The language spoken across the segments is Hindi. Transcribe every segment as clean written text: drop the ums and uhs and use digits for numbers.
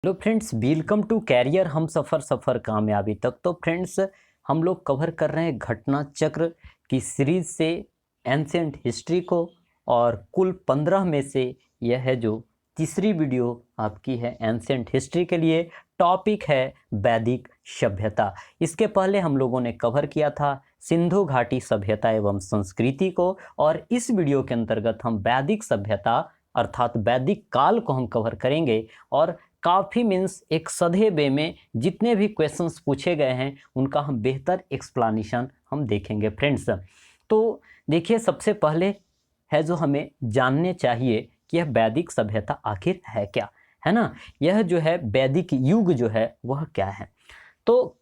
Hello friends, welcome to career हम सफ़र कामयाबी तक। तो फ्रेंड्स, हम लोग कवर कर रहे हैं घटना चक्र की सीरीज से एंशिएंट हिस्ट्री को, और कुल 15 में से यह है जो तीसरी वीडियो आपकी है एंशिएंट हिस्ट्री के लिए। टॉपिक है वैदिक सभ्यता। इसके पहले हम लोगों ने कवर किया था सिंधु घाटी सभ्यता एवं संस्कृति को, और इस वीडियो के अंतर्गत हम वैदिक सभ्यता अर्थात वैदिक काल को हम कवर करेंगे। और काफ़ी मीन्स एक सधे वे में जितने भी क्वेश्चंस पूछे गए हैं उनका हम बेहतर एक्सप्लेनेशन हम देखेंगे फ्रेंड्स। तो देखिए, सबसे पहले है जो हमें जानने चाहिए कि यह वैदिक सभ्यता आखिर है क्या, है ना। यह जो है वैदिक युग जो है वह क्या है। तो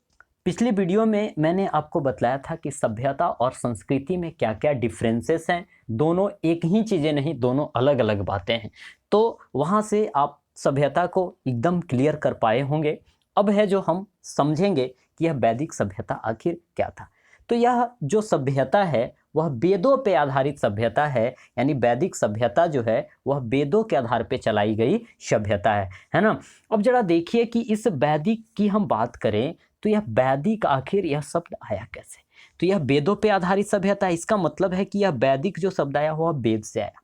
पिछली वीडियो में मैंने आपको बतलाया था कि सभ्यता और संस्कृति में क्या क्या डिफरेंसेस हैं। दोनों एक ही चीज़ें नहीं, दोनों अलग अलग बातें हैं। तो वहाँ से आप सभ्यता को एकदम क्लियर कर पाए होंगे। अब है जो हम समझेंगे कि यह वैदिक सभ्यता आखिर क्या था। तो यह जो सभ्यता है वह वेदों पे आधारित सभ्यता है, यानी वैदिक सभ्यता जो है वह वेदों के आधार पे चलाई गई सभ्यता है ना। अब जरा देखिए कि इस वैदिक की हम बात करें तो यह वैदिक आखिर यह शब्द आया कैसे। तो यह वेदों पे आधारित सभ्यता है, इसका मतलब है कि यह वैदिक जो शब्द आया वह वेद से आया।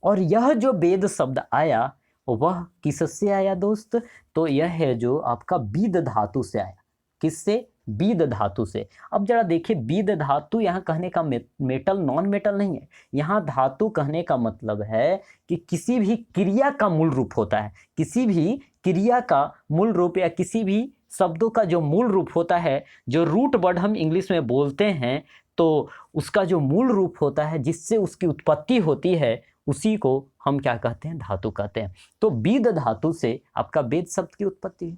और यह जो वेद शब्द आया वह किससे आया दोस्त, तो यह है जो आपका बीद धातु से आया। किससे? बीद धातु से। अब जरा देखिए, बीद धातु यहाँ कहने का मेटल नॉन मेटल नहीं है। यहाँ धातु कहने का मतलब है कि किसी भी क्रिया का मूल रूप होता है, किसी भी क्रिया का मूल रूप या किसी भी शब्दों का जो मूल रूप होता है, जो रूट वर्ड हम इंग्लिश में बोलते हैं, तो उसका जो मूल रूप होता है जिससे उसकी उत्पत्ति होती है उसी को हम क्या कहते हैं? धातु कहते हैं। तो बीद धातु से आपका वेद शब्द की उत्पत्ति है।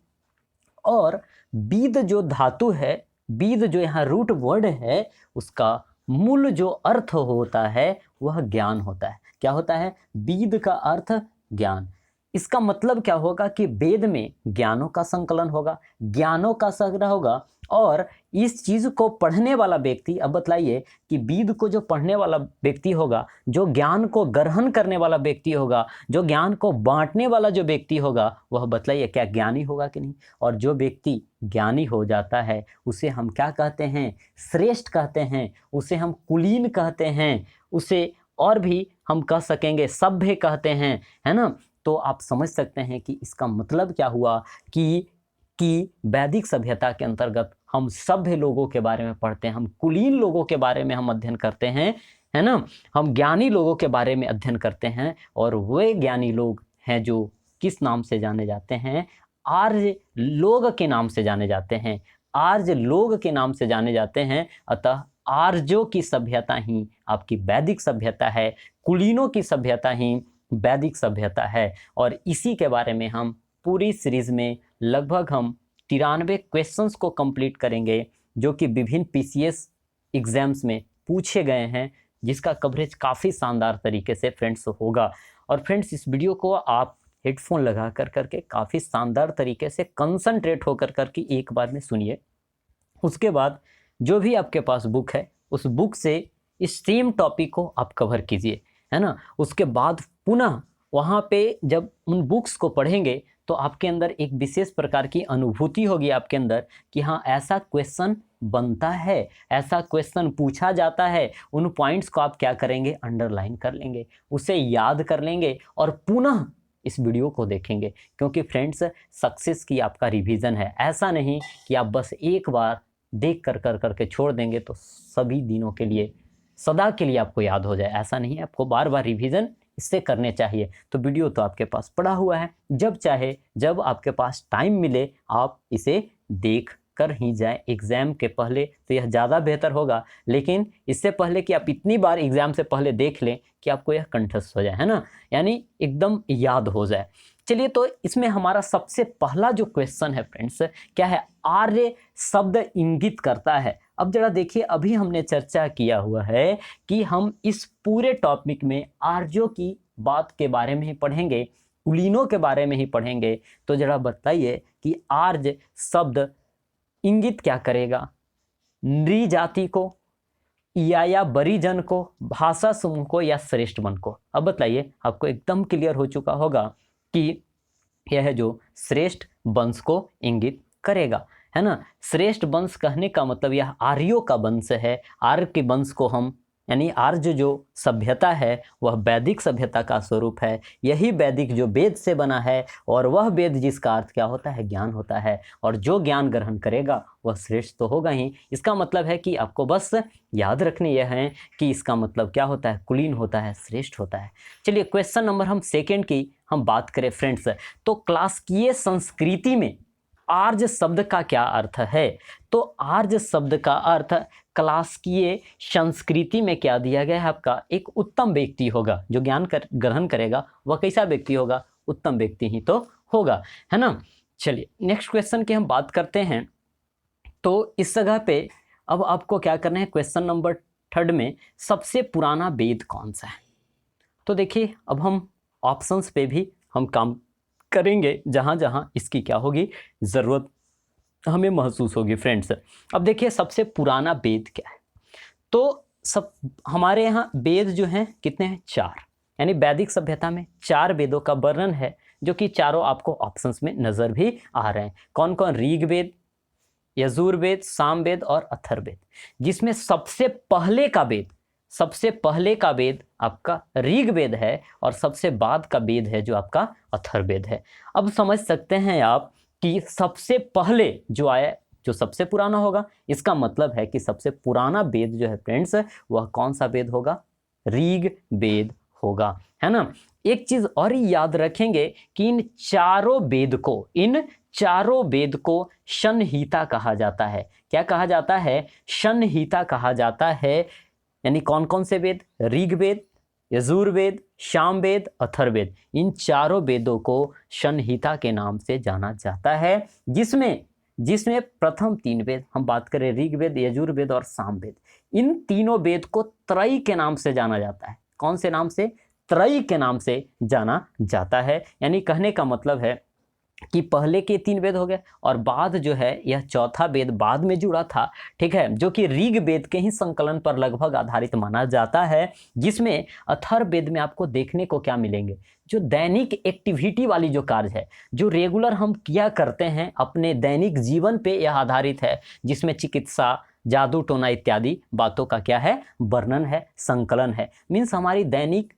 और बीद जो धातु है, बीद जो यहाँ रूट वर्ड है, उसका मूल जो अर्थ होता है वह ज्ञान होता है। क्या होता है? बीद का अर्थ ज्ञान। इसका मतलब क्या होगा कि वेद में ज्ञानों का संकलन होगा, ज्ञानों का संग्रह होगा। और इस चीज को पढ़ने वाला व्यक्ति, अब बतलाइए कि वेद को जो पढ़ने वाला व्यक्ति होगा, जो ज्ञान को ग्रहण करने वाला व्यक्ति होगा, जो ज्ञान को बांटने वाला जो व्यक्ति होगा, वह बतलाइए क्या ज्ञानी होगा कि नहीं। और जो व्यक्ति ज्ञानी हो जाता है उसे हम क्या कहते हैं? श्रेष्ठ कहते हैं, उसे हम कुलीन कहते हैं, उसे और भी हम कह सकेंगे सभ्य कहते हैं, है ना। तो आप समझ सकते हैं कि इसका मतलब क्या हुआ कि वैदिक सभ्यता के अंतर्गत हम सभ्य लोगों के बारे में पढ़ते हैं, हम कुलीन लोगों के बारे में हम अध्ययन करते हैं, है ना। हम ज्ञानी लोगों के बारे में अध्ययन करते हैं, और वे ज्ञानी लोग हैं जो किस नाम से जाने जाते हैं? आर्य लोग के नाम से जाने जाते हैं, आर्य लोग के नाम से जाने जाते हैं। अतः आर्यों की सभ्यता ही आपकी वैदिक सभ्यता है, कुलीनों की सभ्यता ही वैदिक सभ्यता है। और इसी के बारे में हम पूरी सीरीज में लगभग हम 93 क्वेश्चंस को कंप्लीट करेंगे, जो कि विभिन्न पीसीएस एग्जाम्स में पूछे गए हैं, जिसका कवरेज काफ़ी शानदार तरीके से फ्रेंड्स होगा। और फ्रेंड्स, इस वीडियो को आप हेडफोन लगा कर करके काफ़ी शानदार तरीके से कंसंट्रेट होकर करके एक बार में सुनिए। उसके बाद जो भी आपके पास बुक है उस बुक से इस सेम टॉपिक को आप कवर कीजिए, है ना। उसके बाद पुनः वहाँ पे जब उन बुक्स को पढ़ेंगे तो आपके अंदर एक विशेष प्रकार की अनुभूति होगी आपके अंदर कि हाँ, ऐसा क्वेश्चन बनता है, ऐसा क्वेश्चन पूछा जाता है। उन पॉइंट्स को आप क्या करेंगे? अंडरलाइन कर लेंगे, उसे याद कर लेंगे और पुनः इस वीडियो को देखेंगे। क्योंकि फ्रेंड्स, सक्सेस की आपका रिवीजन है। ऐसा नहीं कि आप बस एक बार देख कर करके छोड़ देंगे तो सभी दिनों के लिए, सदा के लिए आपको याद हो जाए। ऐसा नहीं है, आपको बार बार रिवीजन इससे करने चाहिए। तो वीडियो तो आपके पास पड़ा हुआ है, जब चाहे जब आपके पास टाइम मिले आप इसे देख कर ही जाएं एग्ज़ाम के पहले, तो यह ज़्यादा बेहतर होगा। लेकिन इससे पहले कि आप इतनी बार एग्ज़ाम से पहले देख लें कि आपको यह कंठस्थ हो जाए, है ना, यानी एकदम याद हो जाए। चलिए, तो इसमें हमारा सबसे पहला जो क्वेश्चन है फ्रेंड्स, क्या है? आर्य शब्द इंगित करता है। अब जरा देखिए, अभी हमने चर्चा किया हुआ है कि हम इस पूरे टॉपिक में आर्यों की बात के बारे में ही पढ़ेंगे, कुलीनों के बारे में ही पढ़ेंगे। तो जरा बताइए कि आर्य शब्द इंगित क्या करेगा? नृ जाति को या बरीजन को, भाषा समूह को, या श्रेष्ठ वन को? अब बताइए, आपको एकदम क्लियर हो चुका होगा कि यह जो श्रेष्ठ वंश को इंगित करेगा, है ना। श्रेष्ठ वंश कहने का मतलब यह आर्यों का वंश है। आर्य के वंश को हम, यानी आर्य जो सभ्यता है वह वैदिक सभ्यता का स्वरूप है। यही वैदिक जो वेद से बना है, और वह वेद जिसका अर्थ क्या होता है, ज्ञान होता है, और जो ज्ञान ग्रहण करेगा वह श्रेष्ठ तो होगा ही। इसका मतलब है कि आपको बस याद रखने यह है कि इसका मतलब क्या होता है, कुलीन होता है, श्रेष्ठ होता है। चलिए क्वेश्चन नंबर हम सेकेंड की हम बात करें फ्रेंड्स, तो क्लासिकीय संस्कृति में आर्य शब्द का क्या अर्थ है। तो आर्य शब्द का अर्थ क्लासिकीय संस्कृति में क्या दिया गया है, आपका एक उत्तम व्यक्ति होगा। जो ज्ञान ग्रहण करेगा वह कैसा व्यक्ति होगा, उत्तम व्यक्ति ही तो होगा, है ना। चलिए नेक्स्ट क्वेश्चन की हम बात करते हैं। तो इस जगह पे अब आपको क्या करना है, क्वेश्चन नंबर थर्ड में सबसे पुराना वेद कौन सा है। तो देखिए अब हम ऑप्शंस पे भी हम काम करेंगे जहाँ जहाँ इसकी क्या होगी, ज़रूरत हमें महसूस होगी फ्रेंड्स। अब देखिए सबसे पुराना वेद क्या है। तो सब हमारे यहाँ वेद जो हैं कितने हैं, 4, यानी वैदिक सभ्यता में 4 वेदों का वर्णन है, जो कि चारों आपको ऑप्शंस में नज़र भी आ रहे हैं। कौन कौन, ऋग्वेद, यजुर्वेद, सामवेद और अथर्ववेद। जिसमें सबसे पहले का वेद आपका ऋग्वेद है, और सबसे बाद का वेद है जो आपका अथर्ववेद है। अब समझ सकते हैं आप कि सबसे पहले जो आया, जो सबसे पुराना होगा, इसका मतलब है कि सबसे पुराना वेद जो है फ्रेंड्स वह कौन सा वेद होगा, ऋग्वेद होगा, है ना। एक चीज और याद रखेंगे कि इन चारों वेद को संहिता कहा जाता है। क्या कहा जाता है, संहिता कहा जाता है। यानी कौन कौन से वेद, ऋग्वेद, यजुर्वेद, सामवेद, अथर्ववेद, इन चारों वेदों को संहिता के नाम से जाना जाता है। जिसमें प्रथम 3 वेद हम बात करें, ऋग्वेद, यजुर्वेद और सामवेद, इन तीनों वेद को त्रयी के नाम से जाना जाता है। कौन से नाम से, त्रयी के नाम से जाना जाता है। यानी कहने का मतलब है कि पहले के 3 वेद हो गए, और बाद जो है यह चौथा वेद बाद में जुड़ा था, ठीक है, जो कि ऋग्वेद के ही संकलन पर लगभग आधारित माना जाता है। जिसमें अथर्ववेद में आपको देखने को क्या मिलेंगे, जो दैनिक एक्टिविटी वाली जो कार्य है, जो रेगुलर हम किया करते हैं अपने दैनिक जीवन पे यह आधारित है। जिसमें चिकित्सा, जादू टोना इत्यादि बातों का क्या है, वर्णन है, संकलन है। मीन्स हमारी दैनिक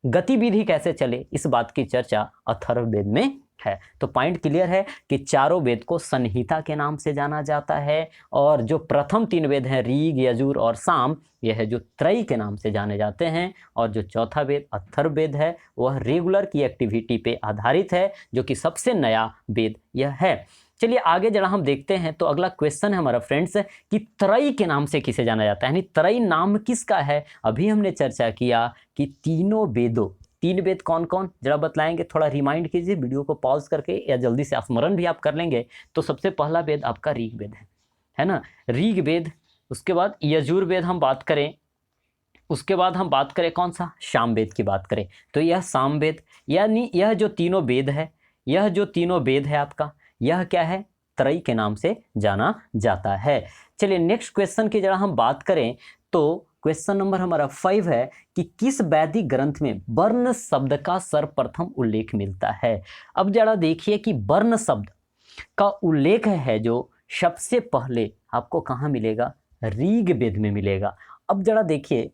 गतिविधि कैसे चले, इस बात की चर्चा अथर्ववेद में है। तो पॉइंट क्लियर है कि चारों वेद को संहिता के नाम से जाना जाता है, और जो प्रथम 3 वेद हैं ऋग, यजुर और साम, यह है जो त्रयी के नाम से जाने जाते हैं। और जो चौथा वेद अथर्ववेद है वह रेगुलर की एक्टिविटी पे आधारित है, जो कि सबसे नया वेद यह है। चलिए आगे जरा हम देखते हैं। तो अगला क्वेश्चन है हमारा फ्रेंड्स कि त्रयी के नाम से किसे जाना जाता है, यानी त्रयी नाम किसका है। अभी हमने चर्चा किया कि तीनों वेदों, 3 वेद कौन कौन जरा बतलाएंगे, थोड़ा रिमाइंड कीजिए वीडियो को पॉज करके, या जल्दी से स्मरण भी आप कर लेंगे। तो सबसे पहला वेद आपका ऋग्वेद है ना, ऋग्वेद। उसके बाद यजुर्वेद हम बात करें, उसके बाद हम बात करें कौन सा, सामवेद की बात करें, तो यह सामवेद। यानी यह जो तीनों वेद है आपका, यह क्या है, त्रयी के नाम से जाना जाता है। चलिए नेक्स्ट क्वेश्चन की जरा हम बात करें। तो क्वेश्चन नंबर हमारा 5 है कि किस वैदिक ग्रंथ में वर्ण शब्द का सर्वप्रथम उल्लेख मिलता है। अब जरा देखिए कि वर्ण शब्द का उल्लेख है जो सबसे पहले आपको कहाँ मिलेगा, ऋग्वेद में मिलेगा। अब जरा देखिए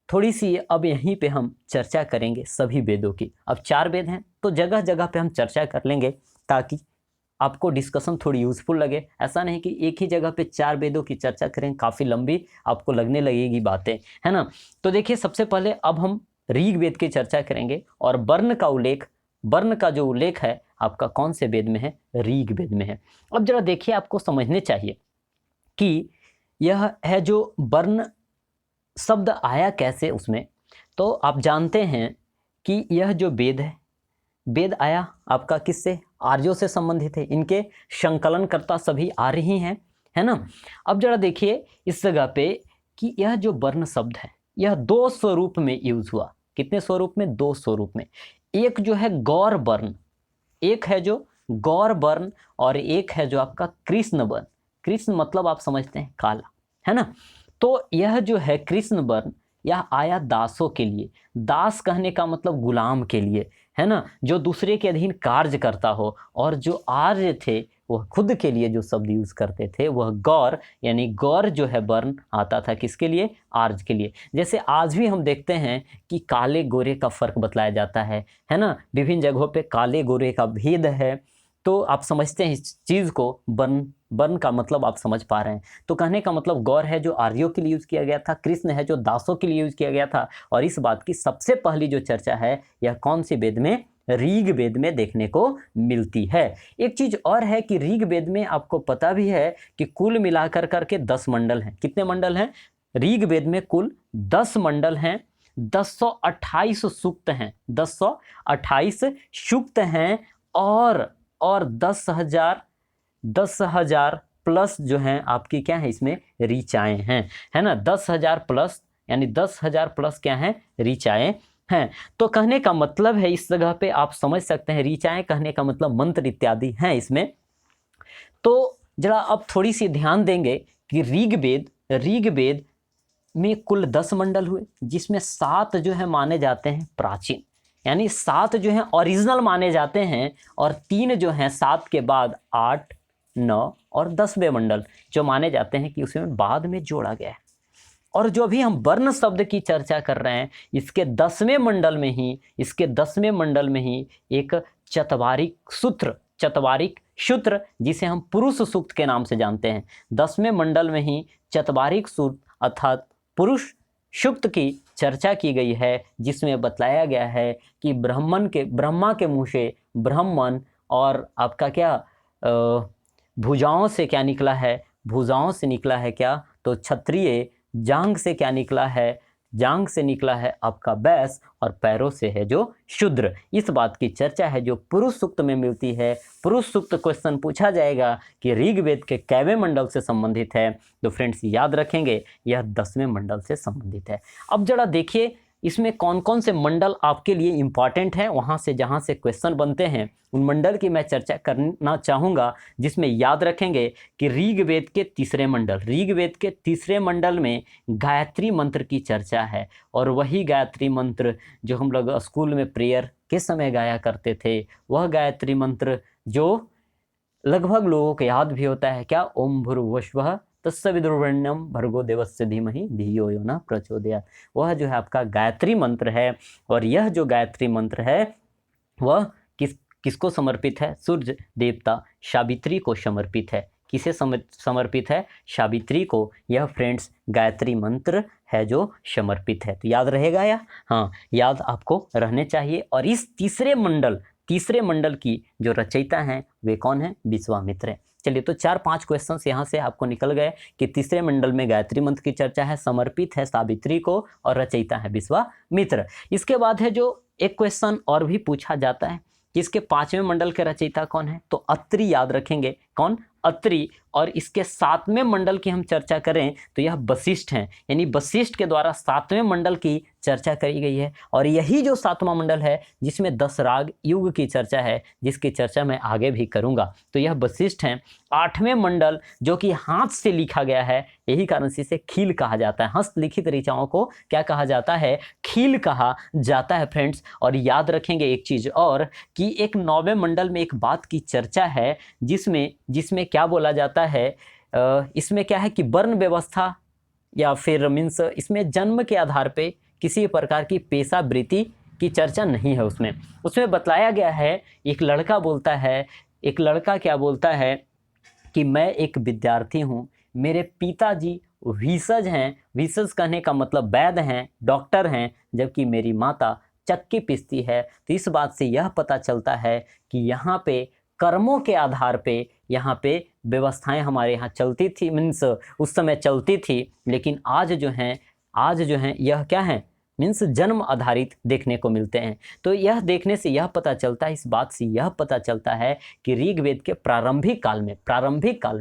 थोड़ी सी, अब यहीं पे हम चर्चा करेंगे सभी वेदों की। अब 4 वेद हैं तो जगह जगह पे हम चर्चा कर लेंगे, ताकि आपको डिस्कशन थोड़ी यूजफुल लगे। ऐसा नहीं कि एक ही जगह पे 4 वेदों की चर्चा करें, काफ़ी लंबी आपको लगने लगेगी बातें, है ना। तो देखिए सबसे पहले अब हम ऋग्वेद की चर्चा करेंगे, और वर्ण का जो उल्लेख है आपका कौन से वेद में है, ऋग्वेद में है। अब जरा देखिए आपको समझने चाहिए कि यह है जो वर्ण शब्द आया कैसे उसमें। तो आप जानते हैं कि यह जो वेद है, वेद आया आपका किससे, आर्यों से संबंधित है। इनके संकलनकर्ता सभी आर्य ही हैं, है ना। अब जरा देखिए इस जगह पे कि यह जो वर्ण शब्द है यह 2 स्वरूप में यूज हुआ। कितने स्वरूप में, 2 स्वरूप में। एक जो है गौर वर्ण, और एक है जो आपका कृष्ण वर्ण। कृष्ण मतलब आप समझते हैं काला, है ना। तो यह जो है कृष्ण वर्ण, यह आया दासों के लिए। दास कहने का मतलब गुलाम के लिए, है ना, जो दूसरे के अधीन कार्य करता हो। और जो आर्य थे वह खुद के लिए जो शब्द यूज करते थे वह गौर, यानी गौर जो है वर्ण आता था किसके लिए, आर्य के लिए। जैसे आज भी हम देखते हैं कि काले गोरे का फर्क बतलाया जाता है ना, विभिन्न जगहों पे काले गोरे का भेद है। तो आप समझते हैं इस चीज़ को, वर्ण का मतलब आप समझ पा रहे हैं। तो कहने का मतलब गौर है जो आर्यों के लिए यूज किया गया था, कृष्ण है जो दासों के लिए यूज किया गया था। और इस बात की सबसे पहली जो चर्चा है यह कौन सी वेद में, ऋग वेद में देखने को मिलती है। एक चीज और है कि ऋग वेद में आपको पता भी है कि कुल मिलाकर करके 10 मंडल हैं। कितने मंडल हैं? ऋग वेद में कुल 10 मंडल हैं, 1028 सूक्त हैं, 1028 सूक्त हैं, और 10,000 प्लस जो हैं आपकी क्या है इसमें, ऋचाएं हैं, है ना। 10,000 प्लस, यानी 10,000 प्लस क्या है, ऋचाएं हैं। तो कहने का मतलब है इस जगह पे आप समझ सकते हैं, ऋचाएं कहने का मतलब मंत्र इत्यादि हैं इसमें। तो जरा अब थोड़ी सी ध्यान देंगे कि ऋग वेद में कुल 10 मंडल हुए, जिसमें 7 जो है माने जाते हैं प्राचीन, यानी 7 जो हैं ओरिजिनल माने जाते हैं, और 3 जो हैं 7 के बाद 8, 9 और 10वें मंडल जो माने जाते हैं कि उसमें बाद में जोड़ा गया है। और जो अभी हम वर्ण शब्द की चर्चा कर रहे हैं, इसके 10वें मंडल में ही एक चतवारिक सूत्र जिसे हम पुरुष सूक्त के नाम से जानते हैं, 10वें मंडल में ही चतवारिक सूत्र अर्थात पुरुष सूक्त की चर्चा की गई है, जिसमें बतलाया गया है कि ब्रह्मा के मुँह से ब्राह्मण, और आपका क्या भुजाओं से क्या निकला है, भुजाओं से निकला है क्या, तो क्षत्रिय, जांग से क्या निकला है, जांग से निकला है आपका वैश्य, और पैरों से है जो शूद्र। इस बात की चर्चा है जो पुरुष सूक्त में मिलती है। पुरुष सूक्त क्वेश्चन पूछा जाएगा कि ऋग्वेद के कैवें मंडल से संबंधित है, तो फ्रेंड्स याद रखेंगे यह 10वें मंडल से संबंधित है। अब जरा देखिए इसमें कौन कौन से मंडल आपके लिए इंपॉर्टेंट हैं, वहाँ से जहाँ से क्वेश्चन बनते हैं उन मंडल की मैं चर्चा करना चाहूँगा, जिसमें याद रखेंगे कि ऋग्वेद के तीसरे मंडल में गायत्री मंत्र की चर्चा है। और वही गायत्री मंत्र जो हम लोग स्कूल में प्रेयर के समय गाया करते थे, वह गायत्री मंत्र जो लगभग लोगों को याद भी होता है, क्या, ओम भूर्भुवस्सुवः तत्सवितुर्वरेण्यं भर्गो देवस्य धीमहि धियो यो न प्रचोदयात्। वह जो है आपका गायत्री मंत्र है। और यह जो गायत्री मंत्र है वह किसको समर्पित है? सूर्य देवता सावित्री को समर्पित है। किसे समर्पित है? सावित्री को यह फ्रेंड्स गायत्री मंत्र है जो समर्पित है। तो याद रहेगा या? हाँ, याद आपको रहने चाहिए। और इस तीसरे मंडल की जो रचयिता हैं वे कौन हैं? विश्वामित्र। चलिए, तो 4-5 क्वेश्चंस यहाँ से आपको निकल गए कि तीसरे मंडल में गायत्री मंत्र की चर्चा है, समर्पित है सावित्री को, और रचयिता है विश्वामित्र। इसके बाद है जो एक क्वेश्चन और भी पूछा जाता है कि इसके 5वें मंडल के रचयिता कौन है? तो अत्रि याद रखेंगे, कौन? अत्रि। और इसके 7वें मंडल की हम चर्चा करें तो यह वशिष्ठ हैं, यानी वशिष्ठ के द्वारा 7वें मंडल की चर्चा करी गई है। और यही जो 7वां मंडल है जिसमें 10 राग युग की चर्चा है, जिसकी चर्चा मैं आगे भी करूंगा, तो यह वशिष्ठ हैं। 8वें मंडल जो कि हाथ से लिखा गया है, यही कारण से इसे खील कहा जाता है। हस्तलिखित ऋचाओं को क्या कहा जाता है? खील कहा जाता है फ्रेंड्स। और याद रखेंगे एक चीज और कि एक 9वें मंडल में एक बात की चर्चा है जिसमें क्या बोला जाता है, इसमें क्या है कि वर्ण व्यवस्था या फिर मीन्स इसमें जन्म के आधार पे किसी प्रकार की पेशा वृत्ति की चर्चा नहीं है। उसमें बतलाया गया है, एक लड़का क्या बोलता है कि मैं एक विद्यार्थी हूँ, मेरे पिताजी विशज हैं, विशज कहने का मतलब वैद्य हैं, डॉक्टर हैं, जबकि मेरी माता चक्की पीसती है। तो इस बात से यह पता चलता है कि यहाँ पे कर्मों के आधार पे यहाँ पे व्यवस्थाएं हमारे यहाँ चलती थी, मीन्स उस समय चलती थी, लेकिन आज जो हैं यह क्या है, मीन्स जन्म आधारित देखने को मिलते हैं। तो यह देखने से यह पता चलता है, इस बात से यह पता चलता है कि ऋग्वेद के प्रारंभिक काल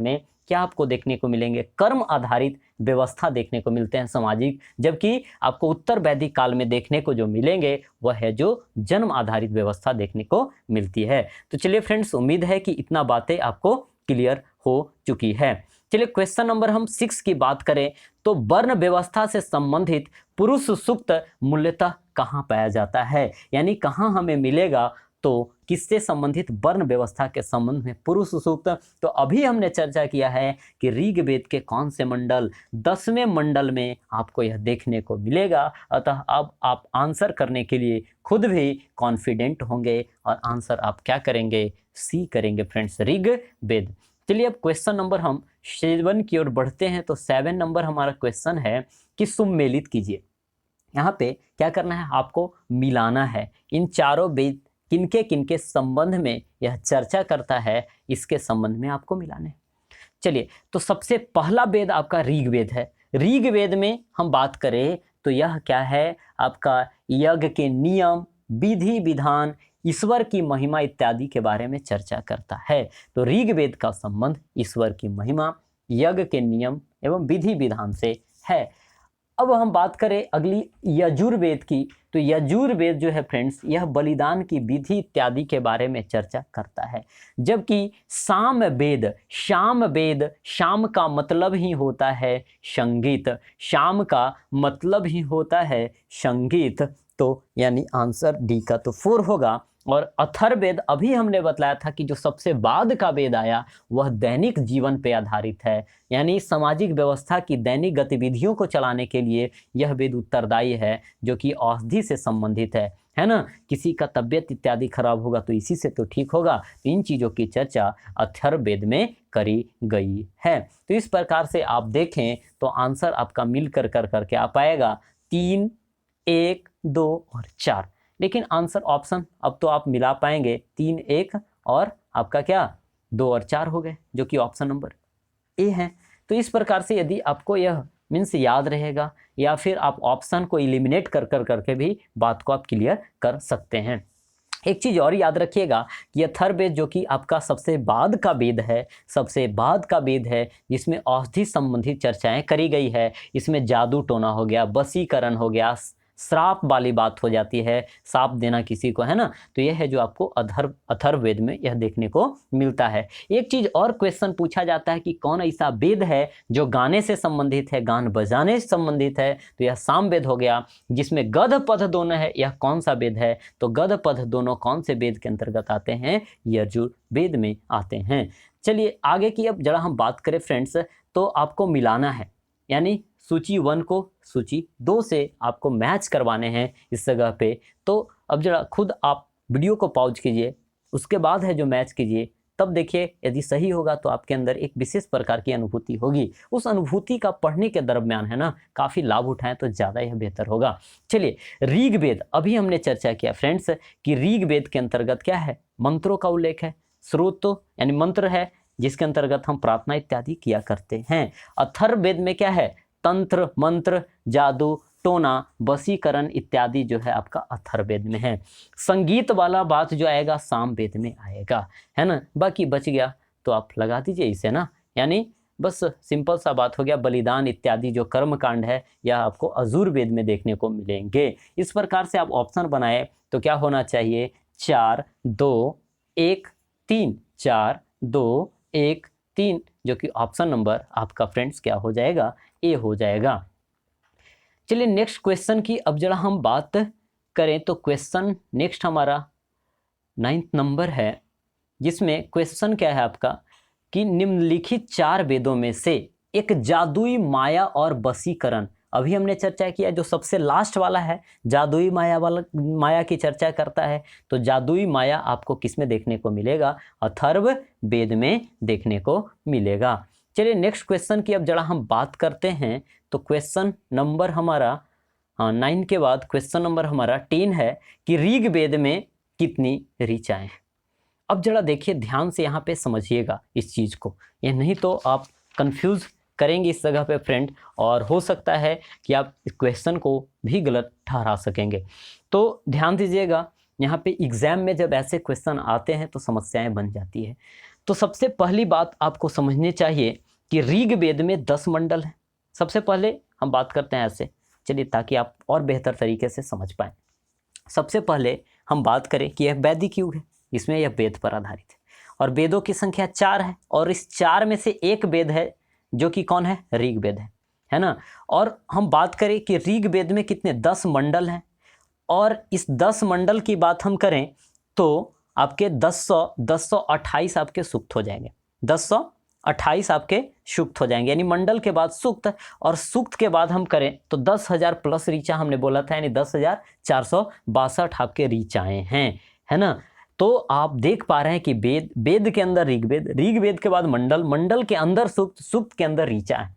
में क्या आपको देखने को मिलेंगे? कर्म आधारित व्यवस्था देखने को मिलते हैं सामाजिक, जबकि आपको उत्तर वैदिक काल में देखने को जो मिलेंगे वह है जो जन्म आधारित व्यवस्था देखने को मिलती है। तो चलिए फ्रेंड्स, उम्मीद है कि इतना बातें आपको क्लियर हो चुकी है। चलिए क्वेश्चन नंबर हम 6 की बात करें तो वर्ण व्यवस्था से संबंधित पुरुष सूक्त मूल्यतः कहाँ पाया जाता है, यानी कहाँ हमें मिलेगा, तो किससे संबंधित, वर्ण व्यवस्था के संबंध में पुरुष सूक्त। तो अभी हमने चर्चा किया है कि ऋग्वेद के कौन से मंडल, 10वें मंडल में आपको यह देखने को मिलेगा। अतः अब आप आंसर करने के लिए खुद भी कॉन्फिडेंट होंगे और आंसर आप क्या करेंगे, सी करेंगे फ्रेंड्स, ऋग्वेद। चलिए अब क्वेश्चन नंबर हम 7 की ओर बढ़ते हैं। तो 7 नंबर हमारा क्वेश्चन है कि सुमेलित कीजिए। यहाँ पे क्या करना है, आपको मिलाना है इन चारों वेद किनके किनके संबंध में यह चर्चा करता है, इसके संबंध में आपको मिलाने। चलिए, तो सबसे पहला वेद आपका ऋग्वेद है। ऋग्वेद में हम बात करें तो यह क्या है, आपका यज्ञ के नियम, विधि विधान, ईश्वर की महिमा इत्यादि के बारे में चर्चा करता है। तो ऋग्वेद का संबंध ईश्वर की महिमा, यज्ञ के नियम एवं विधि विधान से है। अब हम बात करें अगली यजुर्वेद की, तो यजुर्वेद जो है फ्रेंड्स, यह बलिदान की विधि इत्यादि के बारे में चर्चा करता है। जबकि सामवेद, सामवेद, शाम का मतलब ही होता है संगीत, शाम का मतलब ही होता है संगीत, तो यानी आंसर डी का तो 4 होगा। और अथर्ववेद अभी हमने बतलाया था कि जो सबसे बाद का वेद आया वह दैनिक जीवन पे आधारित है, यानी सामाजिक व्यवस्था की दैनिक गतिविधियों को चलाने के लिए यह वेद उत्तरदायी है, जो कि औषधि से संबंधित है ना। किसी का तबीयत इत्यादि खराब होगा तो इसी से तो ठीक होगा। तो इन चीज़ों की चर्चा अथर्ववेद में करी गई है। तो इस प्रकार से आप देखें तो आंसर आपका मिल कर करके आ पाएगा 3, 1, 2 और 4। लेकिन आंसर ऑप्शन अब तो आप मिला पाएंगे 3, 1 और आपका क्या 2 और 4 हो गए, जो कि ऑप्शन नंबर ए है। तो इस प्रकार से यदि आपको यह मीन्स याद रहेगा, या फिर आप ऑप्शन को इलिमिनेट कर करके भी बात को आप क्लियर कर सकते हैं। एक चीज़ और याद रखिएगा कि अथर्ववेद जो कि आपका सबसे बाद का वेद है, सबसे बाद का वेद है, जिसमें औषधि संबंधी चर्चाएं करी गई है। इसमें जादू टोना हो गया, वशीकरण हो गया, श्राप वाली बात हो जाती है, श्राप देना किसी को, है ना। तो यह है जो आपको अथर्ववेद में यह देखने को मिलता है। एक चीज़ और क्वेश्चन पूछा जाता है कि कौन ऐसा वेद है जो गाने से संबंधित है, गान बजाने से संबंधित है। तो यह सामवेद हो गया, जिसमें गद पद दोनों है। यह कौन सा वेद है, तो गद पद दोनों कौन से वेद के अंतर्गत आते हैं, यजुर्वेद में आते हैं। चलिए आगे की अब जरा हम बात करें फ्रेंड्स, तो आपको मिलाना है, यानी सूची 1 को सूची 2 से आपको मैच करवाने हैं इस जगह पे। तो अब जरा खुद आप वीडियो को पॉज कीजिए, उसके बाद है जो मैच कीजिए, तब देखिए यदि सही होगा तो आपके अंदर एक विशेष प्रकार की अनुभूति होगी। उस अनुभूति का पढ़ने के दरम्यान है ना काफ़ी लाभ उठाएं तो ज़्यादा यह बेहतर होगा। चलिए, ऋग्वेद अभी हमने चर्चा किया फ्रेंड्स कि ऋग्वेद के अंतर्गत क्या है, मंत्रों का उल्लेख है, स्रोत यानी मंत्र है जिसके अंतर्गत हम प्रार्थना इत्यादि किया करते हैं। अथर्ववेद में क्या है, तंत्र, मंत्र, जादू टोना, वशीकरण इत्यादि जो है आपका अथर्ववेद में है। संगीत वाला बात जो आएगा सामवेद में आएगा, है ना। बाकी बच गया तो आप लगा दीजिए इसे ना, यानी बस सिंपल सा बात हो गया। बलिदान इत्यादि जो कर्म कांड है यह आपको यजुर्वेद में देखने को मिलेंगे। इस प्रकार से आप ऑप्शन बनाए तो क्या होना चाहिए, 4, 2, 1, 3, 4, 2, 1, 3, जो कि ऑप्शन नंबर आपका फ्रेंड्स क्या हो जाएगा, ए हो जाएगा। चलिए नेक्स्ट क्वेश्चन की अब जरा हम बात करें तो क्वेश्चन नेक्स्ट हमारा 9th नंबर है, जिसमें क्वेश्चन क्या है आपका कि निम्नलिखित 4 वेदों में से एक जादुई माया और वशीकरण, अभी हमने चर्चा किया जो सबसे लास्ट वाला है जादुई माया की चर्चा करता है। तो जादुई माया आपको किस में देखने को मिलेगा, अथर्ववेद में देखने को मिलेगा। चलिए नेक्स्ट क्वेश्चन की अब जरा हम बात करते हैं। तो क्वेश्चन नंबर हमारा 9 के बाद क्वेश्चन नंबर हमारा 10 है कि ऋग्वेद में कितनी ऋचाएं हैं। अब जरा देखिए ध्यान से, यहाँ पे समझिएगा इस चीज़ को, ये नहीं तो आप कंफ्यूज करेंगे इस जगह पे फ्रेंड, और हो सकता है कि आप इस क्वेश्चन को भी गलत ठहरा सकेंगे। तो ध्यान दीजिएगा, यहाँ पे एग्जाम में जब ऐसे क्वेश्चन आते हैं तो समस्याएं बन जाती है। तो सबसे पहली बात आपको समझनी चाहिए कि ऋग्वेद में 10 मंडल हैं। सबसे पहले हम बात करते हैं ऐसे, चलिए ताकि आप और बेहतर तरीके से समझ पाएँ। सबसे पहले हम बात करें कि यह वैदिक युग है, इसमें यह वेद पर आधारित है और वेदों की संख्या 4 है, और इस 4 में से एक वेद है जो कि कौन है, ऋग्वेद है ना। और हम बात करें कि ऋग्वेद में कितने 10 मंडल हैं, और इस 10 मंडल की बात हम करें तो आपके 1028 आपके सुक्त हो जाएंगे, 1028 आपके सुक्त हो जाएंगे, यानी मंडल के बाद सुक्त, और सुक्त के बाद हम करें तो 10,000 प्लस ऋचा हमने बोला था, यानी 10,462 आपके ऋचाएं हैं, है ना। तो आप देख पा रहे हैं कि वेद, वेद के अंदर ऋग्वेद, ऋग्वेद के बाद मंडल, मंडल के अंदर सुक्त, सुक्त के अंदर ऋचा है।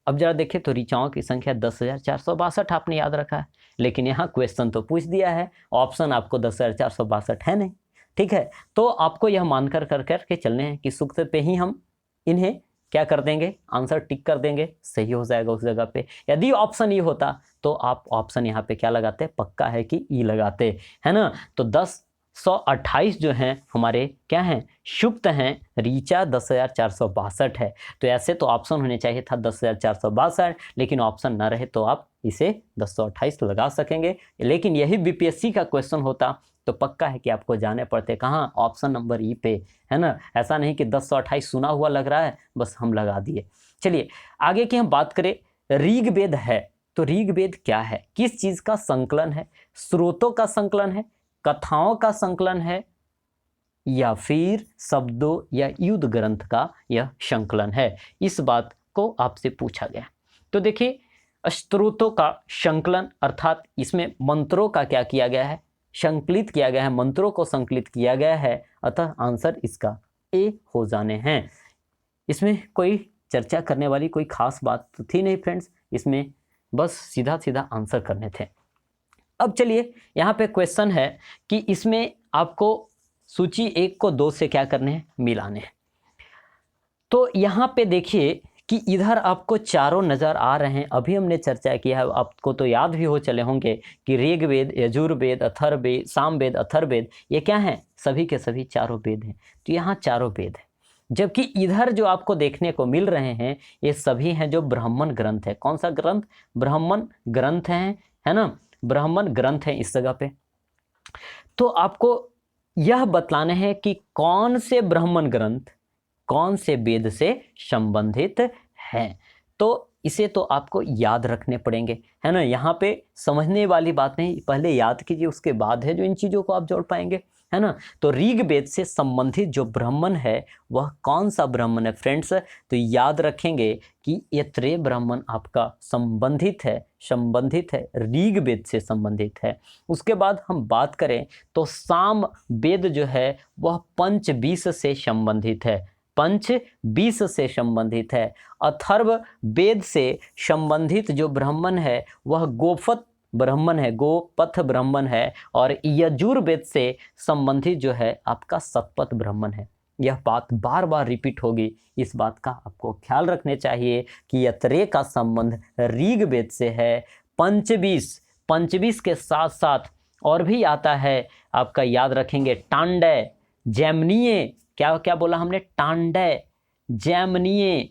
अब जरा देखें तो ऋचाओं की संख्या 10,462 आपने याद रखा है, लेकिन यहाँ क्वेश्चन तो पूछ दिया है, ऑप्शन आपको 10,462 है नहीं, ठीक है। तो आपको यह मानकर कर करके चलने हैं कि सुक्त पे ही हम इन्हें क्या कर देंगे, आंसर टिक कर देंगे, सही हो जाएगा उस जगह पे। यदि ऑप्शन ई होता तो आप ऑप्शन यहाँ पे क्या लगाते, पक्का है कि ई लगाते, है ना। तो 10,128 जो हैं हमारे क्या हैं, सुक्त हैं, ऋचा 10,462 है। तो ऐसे तो ऑप्शन होने चाहिए था 10,462, लेकिन ऑप्शन ना रहे तो आप इसे 10,128 लगा सकेंगे। लेकिन यही बीपीएससी का क्वेश्चन होता तो पक्का है कि आपको जाने पड़ते कहाँ, ऑप्शन नंबर ई पे, है ना। ऐसा नहीं कि 10,128 सुना हुआ लग रहा है बस हम लगा दिए। चलिए आगे की हम बात करें, ऋग्वेद है तो ऋग्वेद क्या है, किस चीज का संकलन है, स्रोतों का संकलन है, कथाओं का संकलन है, या फिर शब्दों या युद्ध ग्रंथ का यह संकलन है, इस बात को आपसे पूछा गया। तो देखिए स्रोतों का संकलन अर्थात इसमें मंत्रों का क्या किया गया है, संकलित किया गया है, मंत्रों को संकलित किया गया है, अतः आंसर इसका ए हो जाने हैं। इसमें कोई चर्चा करने वाली कोई खास बात तो थी नहीं फ्रेंड्स, इसमें बस सीधा सीधा आंसर करने थे। अब चलिए यहाँ पे क्वेश्चन है कि इसमें आपको सूची 1 को 2 से क्या करने हैं, मिलाने हैं। तो यहाँ पे देखिए कि इधर आपको चारों नज़र आ रहे हैं, अभी हमने चर्चा किया है, आपको तो याद भी हो चले होंगे कि ऋग्वेद, यजुर्वेद, अथर्ववेद, सामवेद, अथर्ववेद, ये क्या हैं, सभी के सभी चारों वेद हैं। तो यहाँ चारों वेद हैं, जबकि इधर जो आपको देखने को मिल रहे हैं ये सभी हैं जो ब्राह्मण ग्रंथ है। कौन सा ग्रंथ, ब्राह्मण ग्रंथ हैं, है ना, ब्राह्मण ग्रंथ हैं इस जगह पे। तो आपको यह बतलाना है कि कौन से ब्राह्मण ग्रंथ कौन से वेद से संबंधित हैं। तो इसे तो आपको याद रखने पड़ेंगे, है ना। यहाँ पे समझने वाली बात नहीं, पहले याद कीजिए उसके बाद है जो इन चीज़ों को आप जोड़ पाएंगे, है ना। तो ऋग्वेद से संबंधित जो ब्राह्मण है वह कौन सा ब्राह्मण है फ्रेंड्स, तो याद रखेंगे कि ऐत्रेय ब्राह्मण आपका संबंधित है ऋग्वेद से संबंधित है। उसके बाद हम बात करें तो साम वेद जो है वह पंचबीस से संबंधित है, पंचबीस से संबंधित है। अथर्व वेद से संबंधित जो ब्राह्मण है वह गोपथ ब्राह्मण है, गोपथ ब्राह्मण है। और यजुर्वेद से संबंधित जो है आपका शतपथ ब्राह्मण है। यह बात बार बार रिपीट होगी, इस बात का आपको ख्याल रखने चाहिए कि ऐत्रेय का संबंध ऋग्वेद से है। पंचबीस के साथ साथ और भी आता है आपका, याद रखेंगे टांडय, जैमनीय, क्या क्या बोला हमने, टांडय, जैमनीय,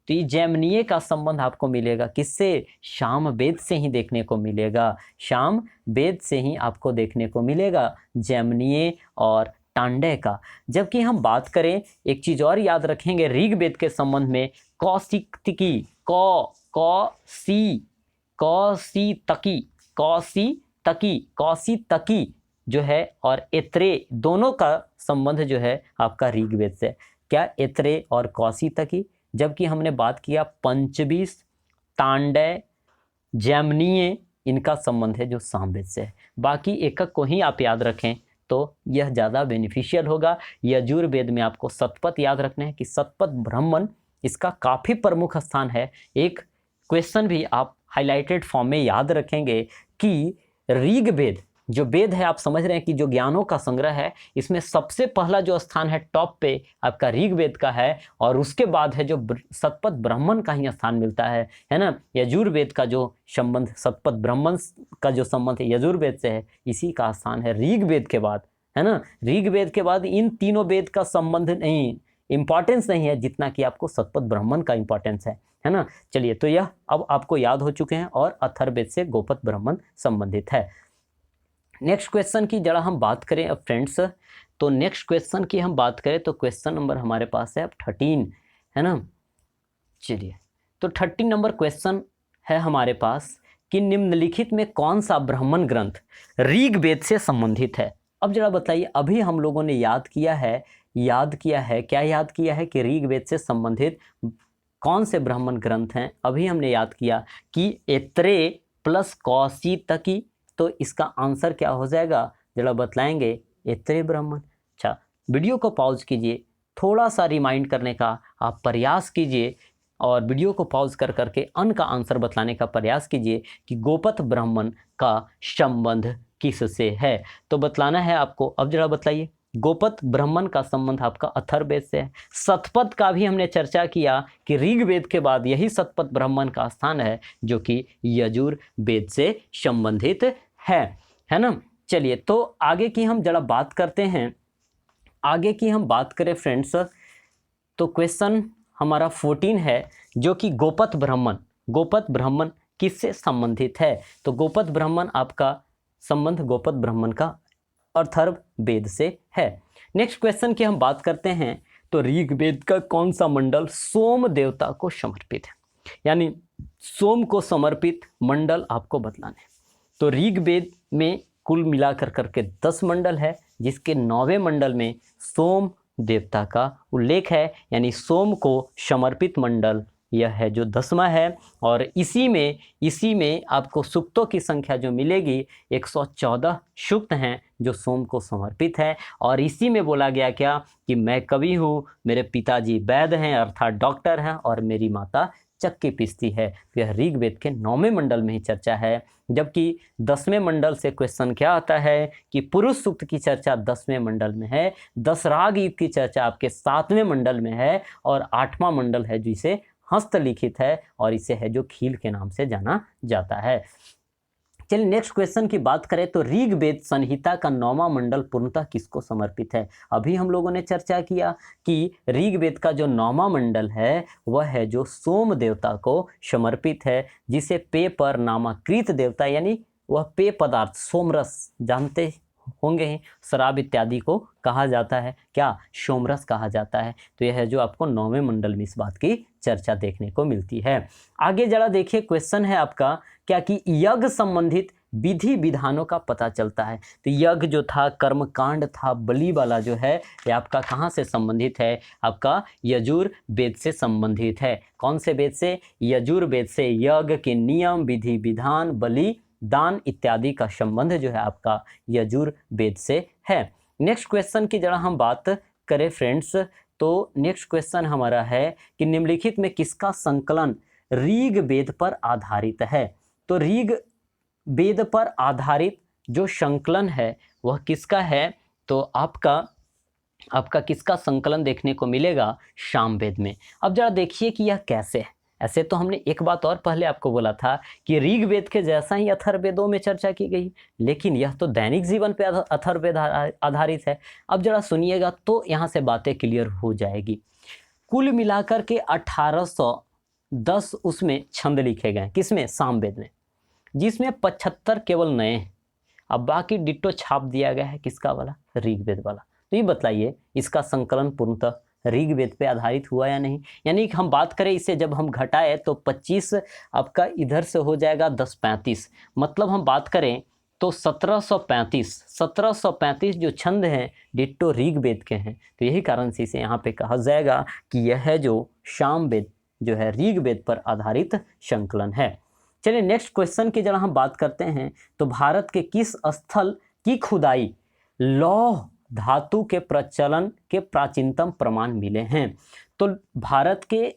तो ये जैमनीय का संबंध आपको मिलेगा किससे, सामवेद से ही देखने को मिलेगा, सामवेद से ही आपको देखने को मिलेगा जैमनीय और टांडय का। जबकि हम बात करें, एक चीज और याद रखेंगे ऋग्वेद के संबंध में, कौशितकी, कौशितकी जो है और ऐत्रेय, दोनों का संबंध जो है आपका ऋग्वेद से, क्या ऐत्रेय और कौशितकी। जबकि हमने बात किया पंचबीस, टांडय, जैमनीय, इनका संबंध है जो सामवेद से है। बाकी एकक को ही आप याद रखें तो यह ज़्यादा बेनिफिशियल होगा। यजुर्वेद में आपको शतपथ याद रखना है कि शतपथ ब्राह्मण इसका काफ़ी प्रमुख स्थान है। एक क्वेश्चन भी आप हाईलाइटेड फॉर्म में याद रखेंगे कि ऋग्वेद जो वेद है, आप समझ रहे हैं कि जो ज्ञानों का संग्रह है, इसमें सबसे पहला जो स्थान है टॉप पे आपका ऋग्वेद का है, और उसके बाद है जो शतपथ ब्राह्मण का ही स्थान मिलता है ना। यजुर्वेद का जो संबंध, शतपथ ब्राह्मण का जो संबंध है यजुर्वेद से है, इसी का स्थान है ऋग्वेद के बाद, है ना। ऋग्वेद के बाद इन तीनों वेद का संबंध नहीं, इंपॉर्टेंस नहीं है जितना कि आपको शतपथ ब्राह्मण का इंपॉर्टेंस है ना। चलिए, तो यह अब आपको याद हो चुके हैं, और अथर्ववेद से गोपथ ब्राह्मण संबंधित है। नेक्स्ट क्वेश्चन की जरा हम बात करें अब फ्रेंड्स, तो नेक्स्ट क्वेश्चन की हम बात करें तो क्वेश्चन नंबर हमारे पास है अब 13, है ना। चलिए, तो 13 नंबर क्वेश्चन है हमारे पास कि निम्नलिखित में कौन सा ब्राह्मण ग्रंथ ऋग्वेद से संबंधित है। अब जरा बताइए, अभी हम लोगों ने याद किया है क्या याद किया है कि ऋग्वेद से संबंधित कौन से ब्राह्मण ग्रंथ हैं। अभी हमने याद किया कि ऐत्रेय प्लस कौशितकी, तो इसका आंसर क्या हो जाएगा जरा बतलाएंगे, ऐत्रेय ब्राह्मण। अच्छा, वीडियो को पॉज कीजिए, थोड़ा सा रिमाइंड करने का आप प्रयास कीजिए और वीडियो को पॉज कर करके अन का आंसर बतलाने का प्रयास कीजिए कि गोपथ ब्राह्मण का संबंध किससे है। तो बतलाना है आपको। अब जरा बतलाइए, गोपथ ब्राह्मण का संबंध आपका अथर्ववेद से है। शतपथ का भी हमने चर्चा किया कि ऋग्वेद के बाद यही शतपथ ब्राह्मण का स्थान है जो कि यजुर्वेद से संबंधित है ना। चलिए, तो आगे की हम जरा बात करते हैं। आगे की हम बात करें फ्रेंड्स, तो क्वेश्चन हमारा 14 है जो कि गोपथ ब्राह्मण किससे संबंधित है। तो गोपथ ब्राह्मण आपका संबंध गोपथ ब्राह्मण का अथर्ववेद से है। नेक्स्ट क्वेश्चन की हम बात करते हैं, तो ऋग्वेद का कौन सा मंडल सोम देवता को समर्पित है, यानी सोम को समर्पित मंडल आपको बतलाने। तो ऋग्वेद में कुल मिलाकर करके 10 मंडल है, जिसके 9वें मंडल में सोम देवता का उल्लेख है, यानी सोम को समर्पित मंडल यह है जो 10वां है। और इसी में आपको सूक्तों की संख्या जो मिलेगी 114 सूक्त हैं जो सोम को समर्पित है। और इसी में बोला गया क्या कि मैं कवि हूँ, मेरे पिताजी वैद्य हैं अर्थात डॉक्टर हैं और मेरी माता चक्की पीसती है। तो यह ऋग्वेद के 9वें मंडल में ही चर्चा है। जबकि 10वें मंडल से क्वेश्चन क्या आता है कि पुरुष सूक्त की चर्चा 10वें मंडल में है, 10 राग युग की चर्चा आपके 7वें मंडल में है और 8वां मंडल है जिसे हस्तलिखित है और इसे है जो खील के नाम से जाना जाता है। चलिए नेक्स्ट क्वेश्चन की बात करें, तो ऋग्वेद संहिता का 9वां मंडल पूर्णतः किसको समर्पित है। अभी हम लोगों ने चर्चा किया कि ऋग्वेद का जो 9वां मंडल है वह है जो सोम देवता को समर्पित है, जिसे पेय पर नामाकृत देवता, यानी वह पेय पदार्थ सोमरस जानते होंगे ही, शराब इत्यादि को कहा जाता है क्या, सोमरस कहा जाता है। तो यह है जो आपको 9वें मंडल में इस बात की चर्चा देखने को मिलती है। आगे जरा देखिए, क्वेश्चन है आपका क्या कि यज्ञ संबंधित विधि विधानों का पता चलता है। तो यज्ञ जो था, कर्मकांड था, बलि वाला जो है ये आपका कहाँ से संबंधित है, आपका यजुर्वेद से संबंधित है। कौन से वेद से, यजुर्वेद से। यज्ञ के नियम, विधि विधान, बलि दान इत्यादि का संबंध जो है आपका यजुर्वेद से है। नेक्स्ट क्वेश्चन की जरा हम बात करें फ्रेंड्स, तो नेक्स्ट क्वेश्चन हमारा है कि निम्नलिखित में किसका संकलन ऋग्वेद पर आधारित है। तो ऋग्वेद पर आधारित जो संकलन है वह किसका है, तो आपका किसका संकलन देखने को मिलेगा, सामवेद में। अब जरा देखिए कि यह कैसे है। ऐसे तो हमने एक बात और पहले आपको बोला था कि ऋग्वेद के जैसा ही अथर्ववेदों में चर्चा की गई, लेकिन यह तो दैनिक जीवन पे अथर्ववेद आधारित है। अब जरा सुनिएगा तो यहाँ से बातें क्लियर हो जाएगी। कुल मिलाकर के 1810 उसमें छंद लिखे गए, किसमें, सामवेद में, जिसमें 75 केवल नए हैं। अब बाकी डिट्टो छाप दिया गया है किसका वाला, ऋग्वेद वाला। तो ये बताइए इसका संकलन पूर्णतः ऋग्वेद पे आधारित हुआ या नहीं। यानी कि हम बात करें इसे जब हम घटाए तो 25 आपका इधर से हो जाएगा 1035, मतलब हम बात करें तो 1735 जो छंद हैं डिट्टो ऋग्वेद के हैं। तो यही कारण से इसे यहाँ पे कहा जाएगा कि यह है जो सामवेद जो है ऋग्वेद पर आधारित संकलन है। चलिए नेक्स्ट क्वेश्चन की जरा हम बात करते हैं, तो भारत के किस स्थल की खुदाई लौह धातु के प्रचलन के प्राचीनतम प्रमाण मिले हैं। तो भारत के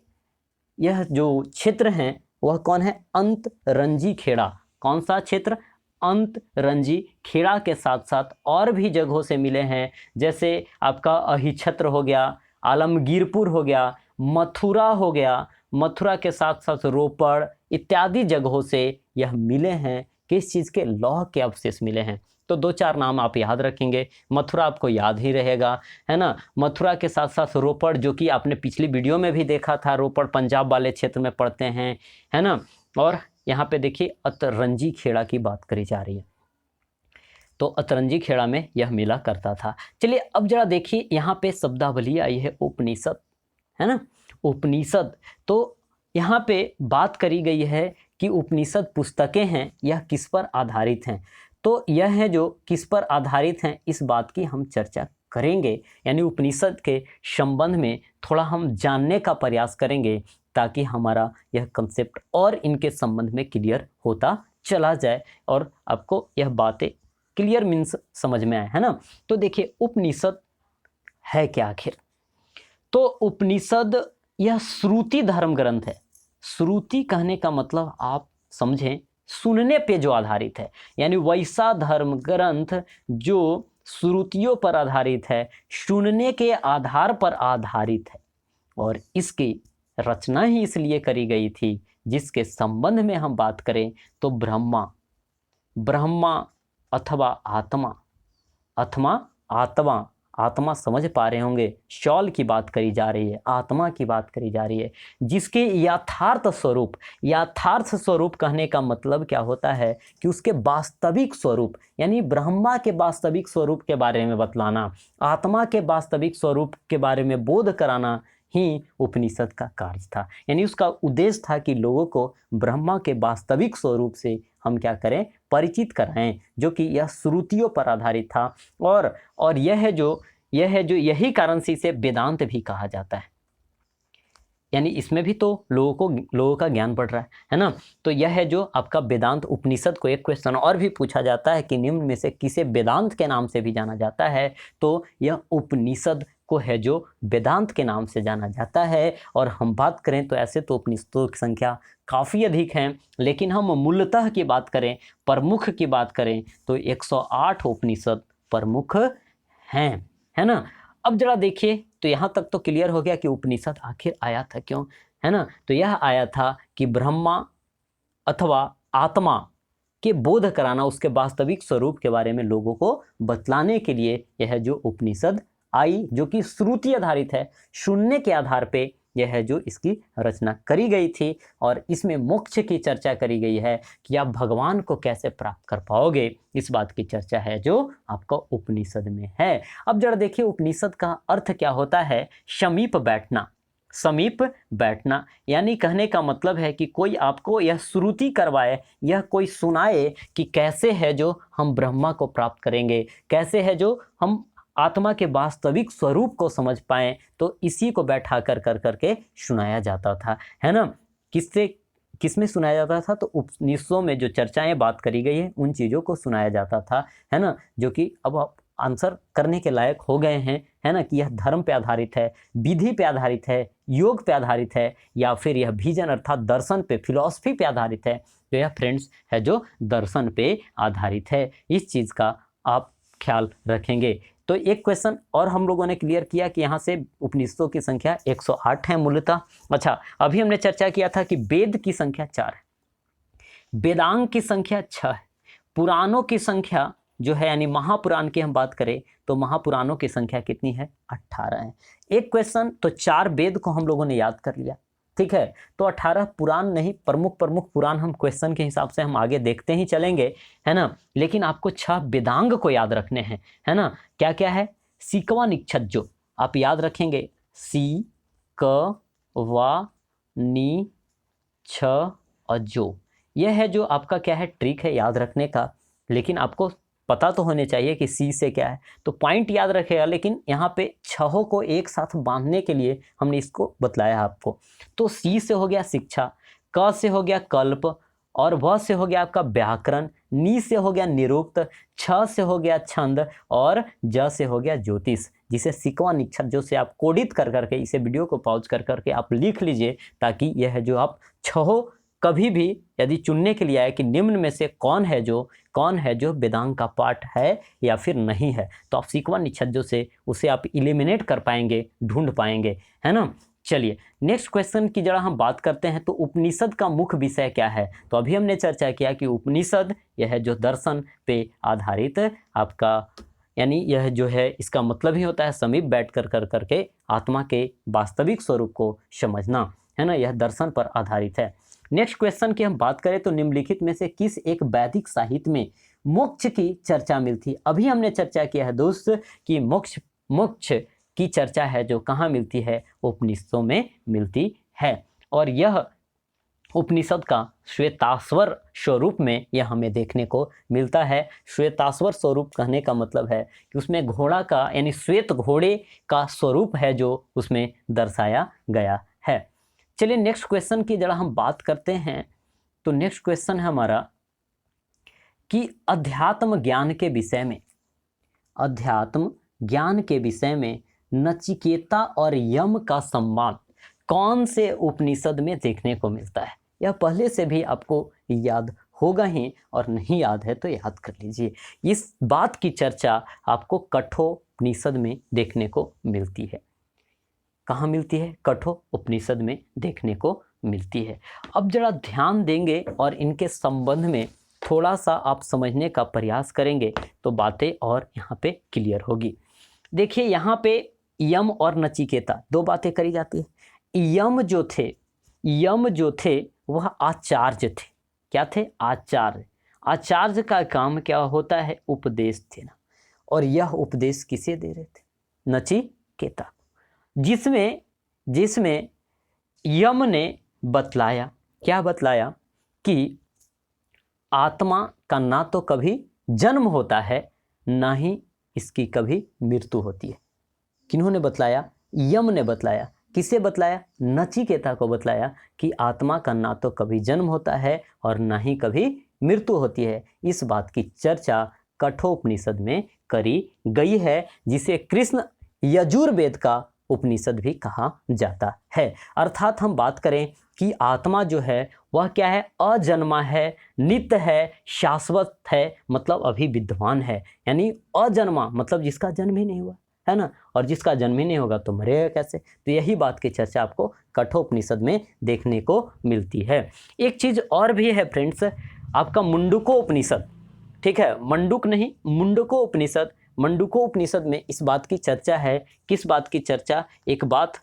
यह जो क्षेत्र हैं वह कौन है, अंतरंजी खेड़ा। कौन सा क्षेत्र, अंतरंजी खेड़ा के साथ साथ और भी जगहों से मिले हैं, जैसे आपका अहिछत्र हो गया, आलमगीरपुर हो गया, मथुरा हो गया, मथुरा के साथ साथ रोपड़ इत्यादि जगहों से यह मिले हैं। किस चीज़ के, लौह के अवशेष मिले हैं। तो 2-4 नाम आप याद रखेंगे, मथुरा आपको याद ही रहेगा, है ना। मथुरा के साथ साथ रोपड़, जो कि आपने पिछली वीडियो में भी देखा था, रोपड़ पंजाब वाले क्षेत्र में पड़ते हैं, है ना। और यहाँ पे देखिए अतरंजी खेड़ा की बात करी जा रही है, तो अतरंजी खेड़ा में यह मिला करता था। चलिए अब जरा देखिए यहाँ पे शब्दावली आई है उपनिषद, है ना, उपनिषद। तो यहाँ पे बात करी गई है कि उपनिषद पुस्तकें हैं यह किस पर आधारित हैं। तो यह है जो किस पर आधारित हैं, इस बात की हम चर्चा करेंगे, यानी उपनिषद के संबंध में थोड़ा हम जानने का प्रयास करेंगे ताकि हमारा यह कंसेप्ट और इनके संबंध में क्लियर होता चला जाए और आपको यह बातें क्लियर मीन्स समझ में आए, है ना। तो देखिए उपनिषद है क्या आखिर। तो उपनिषद यह श्रुति धर्म ग्रंथ है। श्रुति कहने का मतलब आप समझें सुनने पे जो आधारित है, यानी वैसा धर्म ग्रंथ जो श्रुतियों पर आधारित है, सुनने के आधार पर आधारित है। और इसकी रचना ही इसलिए करी गई थी, जिसके संबंध में हम बात करें तो ब्रह्मा अथवा आत्मा आत्मा समझ पा रहे होंगे, शॉल की बात करी जा रही है, आत्मा की बात करी जा रही है, जिसके यथार्थ स्वरूप कहने का मतलब क्या होता है कि उसके वास्तविक स्वरूप, यानी ब्रह्मा के वास्तविक स्वरूप के बारे में बतलाना, आत्मा के वास्तविक स्वरूप के बारे में बोध कराना ही उपनिषद का कार्य था। यानी उसका उद्देश्य था कि लोगों को ब्रह्मा के वास्तविक स्वरूप से हम क्या करें, परिचित कराएं, जो कि यह श्रुतियों पर आधारित था। और यह है जो यही कारण से इसे वेदांत भी कहा जाता है। यानी इसमें भी तो लोगों का ज्ञान बढ़ रहा है ना। तो यह है जो आपका वेदांत उपनिषद को। एक क्वेश्चन और भी पूछा जाता है कि निम्न में से किसे वेदांत के नाम से भी जाना जाता है, तो यह उपनिषद को है जो वेदांत के नाम से जाना जाता है। और हम बात करें तो ऐसे तो उपनिषदों की संख्या काफ़ी अधिक है, लेकिन हम मूलतः की बात करें, प्रमुख की बात करें तो 108 उपनिषद प्रमुख हैं, है ना। अब जरा देखिए, तो यहाँ तक तो क्लियर हो गया कि उपनिषद आखिर आया था क्यों, है ना। तो यह आया था कि ब्रह्मा अथवा आत्मा के बोध कराना, उसके वास्तविक स्वरूप के बारे में लोगों को बतलाने के लिए यह जो उपनिषद आई, जो कि श्रुति आधारित है, सुनने के आधार पे यह है जो इसकी रचना करी गई थी। और इसमें मोक्ष की चर्चा करी गई है कि आप भगवान को कैसे प्राप्त कर पाओगे, इस बात की चर्चा है जो आपका उपनिषद में है। अब जरा देखिए उपनिषद का अर्थ क्या होता है। समीप बैठना, यानी कहने का मतलब है कि कोई आपको यह श्रुति करवाए, यह कोई सुनाए कि कैसे है जो हम ब्रह्मा को प्राप्त करेंगे, कैसे है जो हम आत्मा के वास्तविक स्वरूप को समझ पाएं। तो इसी को बैठा कर करके सुनाया जाता था, है ना। किसमें सुनाया जाता था, तो उपनिषदों में जो चर्चाएं बात करी गई है उन चीज़ों को सुनाया जाता था, है ना। जो कि अब आप आंसर करने के लायक हो गए हैं, है ना, कि यह धर्म पे आधारित है, विधि पे आधारित है, योग पे आधारित है, या फिर यह विजन अर्थात दर्शन पे, फिलॉसफी पे आधारित है। तो यह फ्रेंड्स है जो दर्शन पे आधारित है। इस चीज़ का आप ख्याल रखेंगे। तो एक क्वेश्चन और हम लोगों ने क्लियर किया कि यहाँ से उपनिषदों की संख्या 108 है मूलतः। अच्छा, अभी हमने चर्चा किया था कि वेद की संख्या 4 है, वेदांग की संख्या 6 है, पुराणों की संख्या जो है, यानी महापुराण की हम बात करें तो महापुराणों की संख्या कितनी है, 18 है। एक क्वेश्चन, तो 4 वेद को हम लोगों ने याद कर लिया, ठीक है। तो 18 पुराण नहीं, प्रमुख पुराण हम क्वेश्चन के हिसाब से हम आगे देखते ही चलेंगे, है ना। लेकिन आपको 6 वेदांग को याद रखने हैं, है ना। क्या क्या है, सीकवा निक्षत जो आप याद रखेंगे, सी क वा नी छ अजो, यह है जो आपका क्या है, ट्रिक है याद रखने का। लेकिन आपको पता तो होने चाहिए कि सी से क्या है, तो पॉइंट याद रखेगा। लेकिन यहाँ पे छहों को एक साथ बांधने के लिए हमने इसको बतलाया आपको। तो सी से हो गया शिक्षा, क से हो गया कल्प, और व से हो गया आपका व्याकरण, नी से हो गया निरुक्त, छ से हो गया छंद, और ज से हो गया ज्योतिष, जिसे सिकवा निक्षत जो से आप कोडित कर करके, इसे वीडियो को पॉज कर करके आप लिख लीजिए, ताकि यह है जो आप छहों कभी भी यदि चुनने के लिए आए कि निम्न में से कौन है जो वेदांग का पार्ट है या फिर नहीं है, तो आप सिकवा निच्छज्जों से उसे आप इलिमिनेट कर पाएंगे, ढूंढ पाएंगे, है ना। चलिए नेक्स्ट क्वेश्चन की जरा हम बात करते हैं। तो उपनिषद का मुख्य विषय क्या है, तो अभी हमने चर्चा किया कि उपनिषद यह है जो दर्शन पे आधारित आपका, यानी यह जो है इसका मतलब ही होता है समीप बैठ कर करके आत्मा के वास्तविक स्वरूप को समझना, है ना। यह दर्शन पर आधारित है। नेक्स्ट क्वेश्चन की हम बात करें तो निम्नलिखित में से किस एक वैदिक साहित्य में मोक्ष की चर्चा मिलती है। अभी हमने चर्चा किया है दोस्त कि मोक्ष की चर्चा है जो कहाँ मिलती है, उपनिषदों में मिलती है। और यह उपनिषद का श्वेताश्वर स्वरूप में यह हमें देखने को मिलता है। श्वेताश्वर स्वरूप कहने का मतलब है कि उसमें घोड़ा का यानी श्वेत घोड़े का स्वरूप है जो उसमें दर्शाया गया है। चलिए नेक्स्ट क्वेश्चन की जरा हम बात करते हैं। तो नेक्स्ट क्वेश्चन है हमारा कि अध्यात्म ज्ञान के विषय में, अध्यात्म ज्ञान के विषय में नचिकेता और यम का संवाद कौन से उपनिषद में देखने को मिलता है? यह पहले से भी आपको याद होगा ही, और नहीं याद है तो याद कर लीजिए। इस बात की चर्चा आपको कठोपनिषद में देखने को मिलती है। कहाँ मिलती है? कठोपनिषद में देखने को मिलती है। अब जरा ध्यान देंगे और इनके संबंध में थोड़ा सा आप समझने का प्रयास करेंगे तो बातें और यहाँ पे क्लियर होगी। देखिए यहाँ पे यम और नचिकेता दो बातें करी जाती है। यम जो थे वह आचार्य थे। क्या थे? आचार्य। आचार्य का काम क्या होता है? उपदेश देना। और यह उपदेश किसे दे रहे थे? नचिकेता। जिसमें यम ने बतलाया, क्या बतलाया? कि आत्मा का ना तो कभी जन्म होता है ना ही इसकी कभी मृत्यु होती है। किन्होंने बतलाया? यम ने बतलाया। किसे बतलाया? नचिकेता को बतलाया कि आत्मा का ना तो कभी जन्म होता है और ना ही कभी मृत्यु होती है। इस बात की चर्चा कठोपनिषद में करी गई है, जिसे कृष्ण यजुर्वेद का उपनिषद भी कहा जाता है। अर्थात हम बात करें कि आत्मा जो है वह क्या है? अजन्मा है, नित्य है, शाश्वत है, मतलब अभी विद्यमान है। यानी अजन्मा मतलब जिसका जन्म ही नहीं हुआ है ना, और जिसका जन्म ही नहीं होगा तो मरेगा कैसे? तो यही बात की चर्चा आपको कठोपनिषद में देखने को मिलती है। एक चीज और भी है फ्रेंड्स, आपका मुंडको उपनिषद, ठीक है, मंडुक नहीं, मुंडको उपनिषद। मंडुको उपनिषद में इस बात की चर्चा है। किस बात की चर्चा? एक बात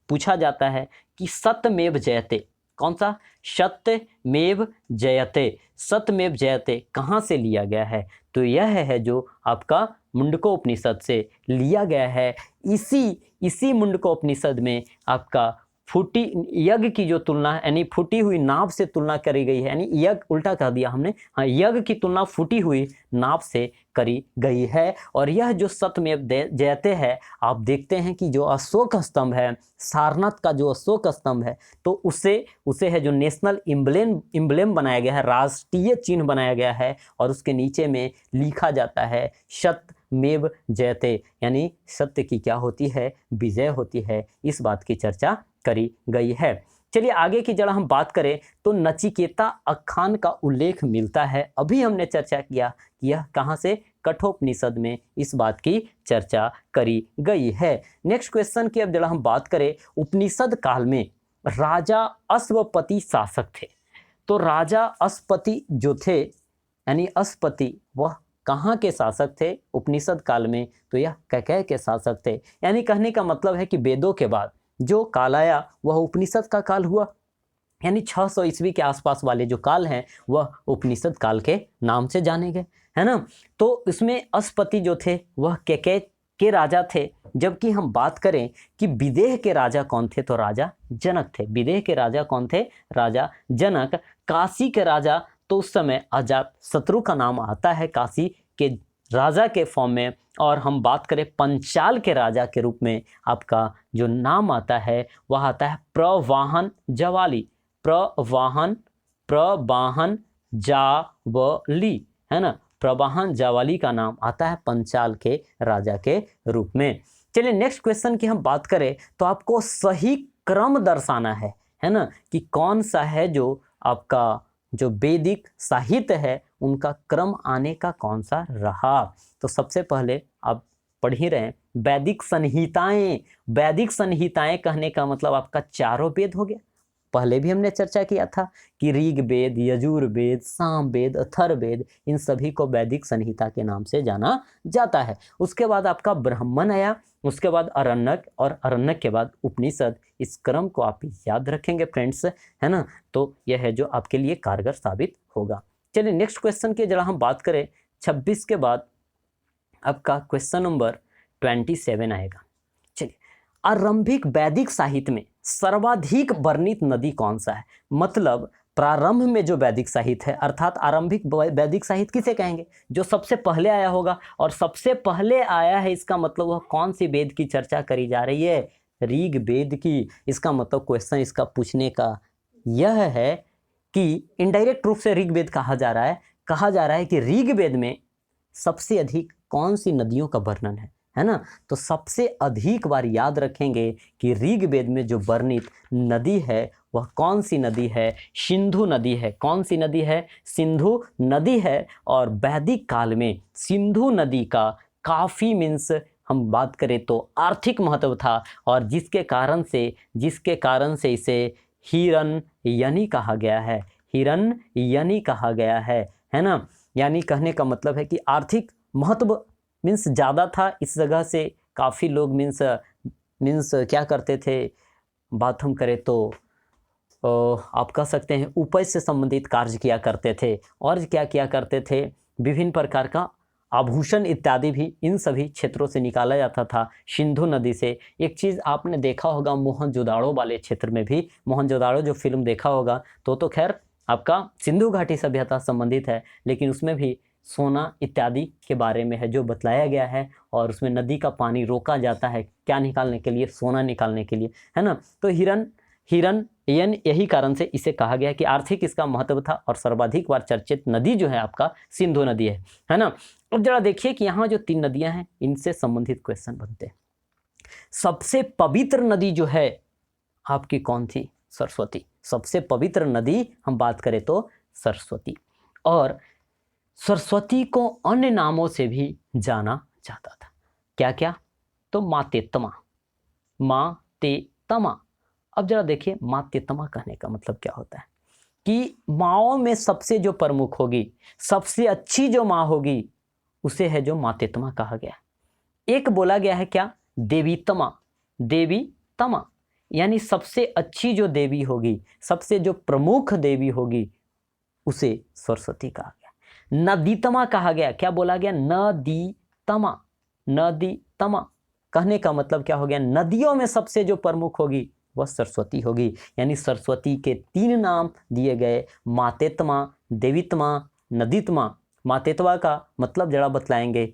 पूछा जाता है कि सत्यमेव जयते। कौन सा? सत्यमेव जयते। सत्यमेव जयते कहाँ से लिया गया है? तो यह है जो आपका मुंडको उपनिषद से लिया गया है। इसी मुंडको उपनिषद में आपका फूटी यज्ञ की जो तुलना है, यानी फूटी हुई नाव से तुलना करी गई है। यानी यज्ञ उल्टा कह दिया हमने, हाँ, यज्ञ की तुलना फूटी हुई नाव से करी गई है। और यह जो सत्यमेव जयते है, आप देखते हैं कि जो अशोक स्तंभ है, सारनाथ का जो अशोक स्तंभ है, तो उसे है जो नेशनल इम्ब्लेम बनाया गया है, राष्ट्रीय चिन्ह बनाया गया है, और उसके नीचे में लिखा जाता है सत्यमेव जयते, यानी सत्य की क्या होती है? विजय होती है। इस बात की चर्चा करी गई है। चलिए आगे की जरा हम बात करें तो नचिकेता आख्यान का उल्लेख मिलता है। अभी हमने चर्चा किया कि यह कहाँ से? कठोपनिषद में इस बात की चर्चा करी गई है। नेक्स्ट क्वेश्चन की अब जरा हम बात करें, उपनिषद काल में राजा अश्वपति शासक थे। तो राजा अश्वपति जो थे, यानी अश्वपति, वह कहाँ के शासक थे उपनिषद काल में? तो यह कैकेय के शासक थे। यानी कहने का मतलब है कि वेदों के बाद जो काल आया वह उपनिषद का काल हुआ। यानी 600 ईस्वी के आसपास वाले जो काल हैं वह उपनिषद काल के नाम से जाने गए, है ना। तो इसमें अश्वपति जो थे वह कैकेय के राजा थे। जबकि हम बात करें कि विदेह के राजा कौन थे, तो राजा जनक थे। विदेह के राजा कौन थे? राजा जनक। काशी के राजा तो उस समय अजात शत्रु का नाम आता है काशी के राजा के फॉर्म में। और हम बात करें पंचाल के राजा के रूप में आपका जो नाम आता है वह आता है प्रवाहन जावाली। प्रवाहन जावली, है ना। प्रवाहन जावाली का नाम आता है पंचाल के राजा के रूप में। चलिए नेक्स्ट क्वेश्चन की हम बात करें तो आपको सही क्रम दर्शाना है ना, कि कौन सा है जो आपका जो वैदिक साहित्य है उनका क्रम आने का कौन सा रहा। तो सबसे पहले आप पढ़ ही रहे हैं वैदिक संहिताएं। वैदिक संहिताएं कहने का मतलब आपका चारों वेद हो गया। पहले भी हमने चर्चा किया था कि ऋग्वेद, यजुर्वेद, सामवेद, अथर्ववेद, इन सभी को वैदिक संहिता के नाम से जाना जाता है। उसके बाद आपका ब्राह्मण आया, उसके बाद अरण्यक, और अरण्यक के बाद उपनिषद। इस क्रम को आप याद रखेंगे फ्रेंड्स, है ना। तो यह है जो आपके लिए कारगर साबित होगा। चलिए नेक्स्ट क्वेश्चन की जरा हम बात करें, 26 के बाद आपका क्वेश्चन नंबर 27 आएगा। चलिए आरंभिक वैदिक साहित्य में सर्वाधिक वर्णित नदी कौन सा है? मतलब प्रारंभ में जो वैदिक साहित्य है, अर्थात आरंभिक वैदिक साहित्य किसे कहेंगे? जो सबसे पहले आया होगा, और सबसे पहले आया है इसका मतलब वह कौन सी वेद की चर्चा करी जा रही है? ऋग वेद की। इसका मतलब क्वेश्चन इसका पूछने का यह है कि इनडायरेक्ट रूप से ऋग वेद कहा जा रहा है कि ऋग वेद में सबसे अधिक कौन सी नदियों का वर्णन है ना? तो सबसे अधिक बार याद रखेंगे कि ऋग वेद में जो वर्णित नदी है वह कौन सी नदी है? सिंधु नदी है। कौन सी नदी है? सिंधु नदी है। और वैदिक काल में सिंधु नदी का काफ़ी मीन्स हम बात करें तो आर्थिक महत्व था, और जिसके कारण से इसे हिरण्ययनी कहा गया है। हिरण्ययनी कहा गया है ना? यानी कहने का मतलब है कि आर्थिक महत्व मीन्स ज़्यादा था, इस जगह से काफ़ी लोग मीन्स क्या करते थे, बात हम करें तो आप कह सकते हैं उपज से संबंधित कार्य किया करते थे। और क्या किया करते थे? विभिन्न प्रकार का आभूषण इत्यादि भी इन सभी क्षेत्रों से निकाला जाता था सिंधु नदी से। एक चीज़ आपने देखा होगा मोहनजोदाड़ो वाले क्षेत्र में भी, मोहनजोदाड़ो जो फिल्म देखा होगा तो खैर आपका सिंधु घाटी सभ्यता संबंधित है, लेकिन उसमें भी सोना इत्यादि के बारे में है जो बतलाया गया है, और उसमें नदी का पानी रोका जाता है क्या निकालने के लिए? सोना निकालने के लिए, है ना? तो हिरण्ययन यही कारण से इसे कहा गया कि आर्थिक इसका महत्व था, और सर्वाधिक बार चर्चित नदी जो है आपका सिंधु नदी है ना? अब जरा देखिए कि यहाँ जो 3 नदियाँ हैं इनसे संबंधित क्वेश्चन बनते हैं। सबसे पवित्र नदी जो है आपकी कौन थी? सरस्वती। सबसे पवित्र नदी हम बात करें तो सरस्वती। और सरस्वती को अन्य नामों से भी जाना जाता था। क्या क्या? तो मातेत्तमा, मातेत्तमा। अब जरा देखिए मातेत्तमा कहने का मतलब क्या होता है कि माँओं में सबसे जो प्रमुख होगी, सबसे अच्छी जो माँ होगी उसे है जो मातेत्तमा कहा गया। एक बोला गया है क्या? देवीतमा। देवीतमा यानी सबसे अच्छी जो देवी होगी, सबसे जो प्रमुख देवी होगी उसे सरस्वती कहा गया। नदीतमा कहा गया। क्या बोला गया? नदीतमा। नदीतमा कहने का मतलब क्या हो गया? नदियों में सबसे जो प्रमुख होगी वह सरस्वती होगी। यानी सरस्वती के 3 नाम दिए गए, मातेत्तमा, देवीतमा, नदीतमा। मातेत्तमा का मतलब जरा बतलाएंगे,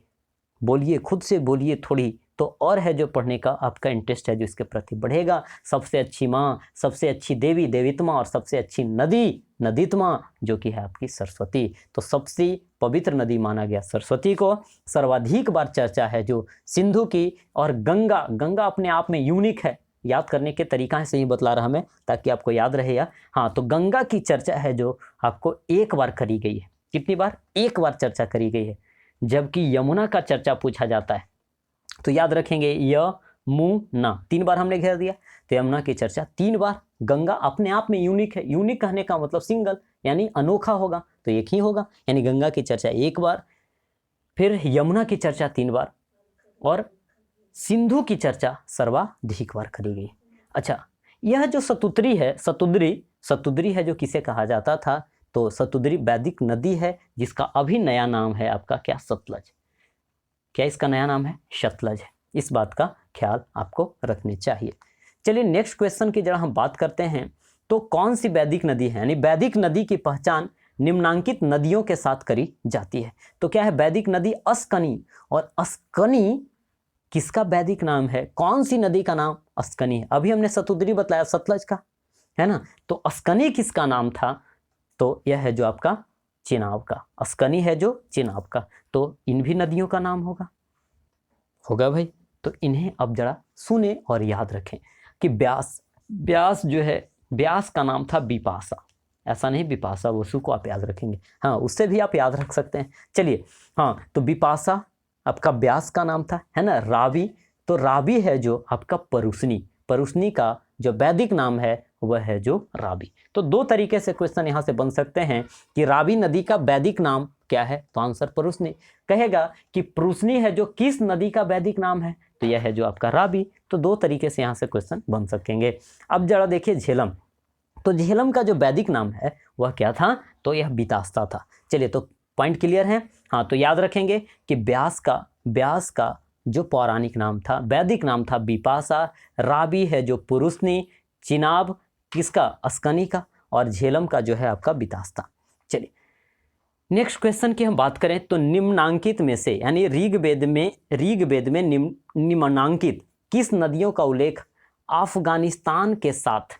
बोलिए, खुद से बोलिए थोड़ी, तो और है जो पढ़ने का आपका इंटरेस्ट है जो इसके प्रति बढ़ेगा। सबसे अच्छी माँ, सबसे अच्छी देवी देवीतमा, और सबसे अच्छी नदी नदीतमा जो कि है आपकी सरस्वती। तो सबसे पवित्र नदी माना गया सरस्वती को। सर्वाधिक बार चर्चा है जो सिंधु की, और गंगा। गंगा अपने आप में यूनिक है, याद करने के तरीका से ही बतला रहा मैं ताकि आपको याद रहे। हाँ, तो गंगा की चर्चा है जो आपको 1 बार करी गई है। कितनी बार? 1 बार चर्चा करी गई है। जबकि यमुना का चर्चा पूछा जाता है तो याद रखेंगे यमुना, 3 बार हमने घेर दिया। तो यमुना की चर्चा 3 बार। गंगा अपने आप में यूनिक है। यूनिक कहने का मतलब सिंगल, यानी अनोखा होगा तो एक ही होगा, यानी गंगा की चर्चा 1 बार, फिर यमुना की चर्चा 3 बार, और सिंधु की चर्चा सर्वाधिक बार करी गई। अच्छा, यह जो सतुद्री है, सतुद्री है जो किसे कहा जाता था? तो सतुद्री वैदिक नदी है जिसका अभी नया नाम है आपका क्या? सतलज। क्या इसका नया नाम है? सतलज है। इस बात का ख्याल आपको रखनी चाहिए। चलिए नेक्स्ट क्वेश्चन की जरा हम बात करते हैं। तो कौन सी वैदिक नदी है? यानी वैदिक नदी की पहचान निम्नांकित नदियों के साथ करी जाती है। तो क्या है? वैदिक नदी अस्कनी। और अस्कनी किसका वैदिक नाम है? कौन सी नदी का नाम अस्कनी है? अभी हमने सतुद्री बतलाया सतलज का, है ना? तो अस्कनी किसका नाम था? तो यह है जो आपका चिनाब का। अस्कनी है जो चिनाब का। तो इन भी नदियों का नाम होगा भाई। तो इन्हें अब जरा सुने और याद रखें कि व्यास जो है, व्यास का नाम था बिपाशा। ऐसा नहीं बिपाशा बसु को आप याद रखेंगे, हाँ उससे भी आप याद रख सकते हैं। चलिए, हाँ तो बिपाशा आपका व्यास का नाम था, है ना। रावी, तो रावी है जो आपका परुशनी का जो वैदिक नाम है वह है जो रावी। तो 2 तरीके से क्वेश्चन यहाँ से बन सकते हैं कि रावी नदी का वैदिक नाम क्या है? तो आंसर परुशनी। कहेगा कि परुशनी है जो किस नदी का वैदिक नाम है? तो यह है जो आपका रावी। तो 2 तरीके से यहाँ से क्वेश्चन बन सकेंगे। अब जरा देखिए झेलम। तो झेलम का जो वैदिक नाम है वह क्या था? तो यह बितास्ता था। चलिए, तो पॉइंट क्लियर है। हाँ, तो याद रखेंगे कि व्यास का जो पौराणिक नाम था, वैदिक नाम था बिपाशा। रावी है जो पुरुषनी, चिनाब किसका, अस्कनी का, और झेलम का जो है आपका वितास्ता। चलिए नेक्स्ट क्वेश्चन की हम बात करें तो निम्नांकित में से यानी ऋग्वेद में निम्नांकित किस नदियों का उल्लेख अफगानिस्तान के साथ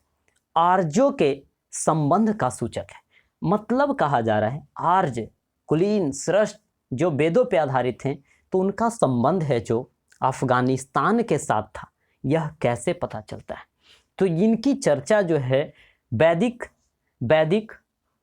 आर्यों के संबंध का सूचक है। मतलब कहा जा रहा है आर्य, कुलीन, श्रेष्ठ जो वेदों पे आधारित हैं तो उनका संबंध है जो अफगानिस्तान के साथ था। यह कैसे पता चलता है, तो इनकी चर्चा जो है वैदिक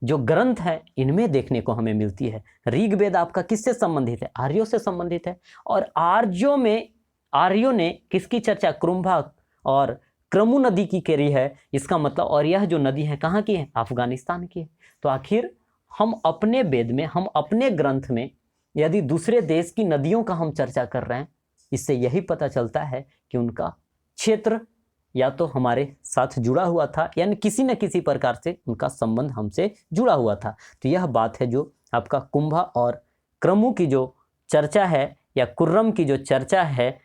जो ग्रंथ है इनमें देखने को हमें मिलती है। ऋग्वेद आपका किससे संबंधित है, आर्यों से संबंधित है, और आर्यों ने किसकी चर्चा, कुरुम्भा और क्रमु नदी की करी है। इसका मतलब, और यह जो नदी है कहाँ की है, अफगानिस्तान की है। तो आखिर हम अपने वेद में, हम अपने ग्रंथ में यदि दूसरे देश की नदियों का हम चर्चा कर रहे हैं, इससे यही पता चलता है कि उनका क्षेत्र या तो हमारे साथ जुड़ा हुआ था, यानी किसी न किसी प्रकार से उनका संबंध हमसे जुड़ा हुआ था। तो यह बात है जो आपका कुंभा और क्रमु की जो चर्चा है या कुर्रम की जो चर्चा है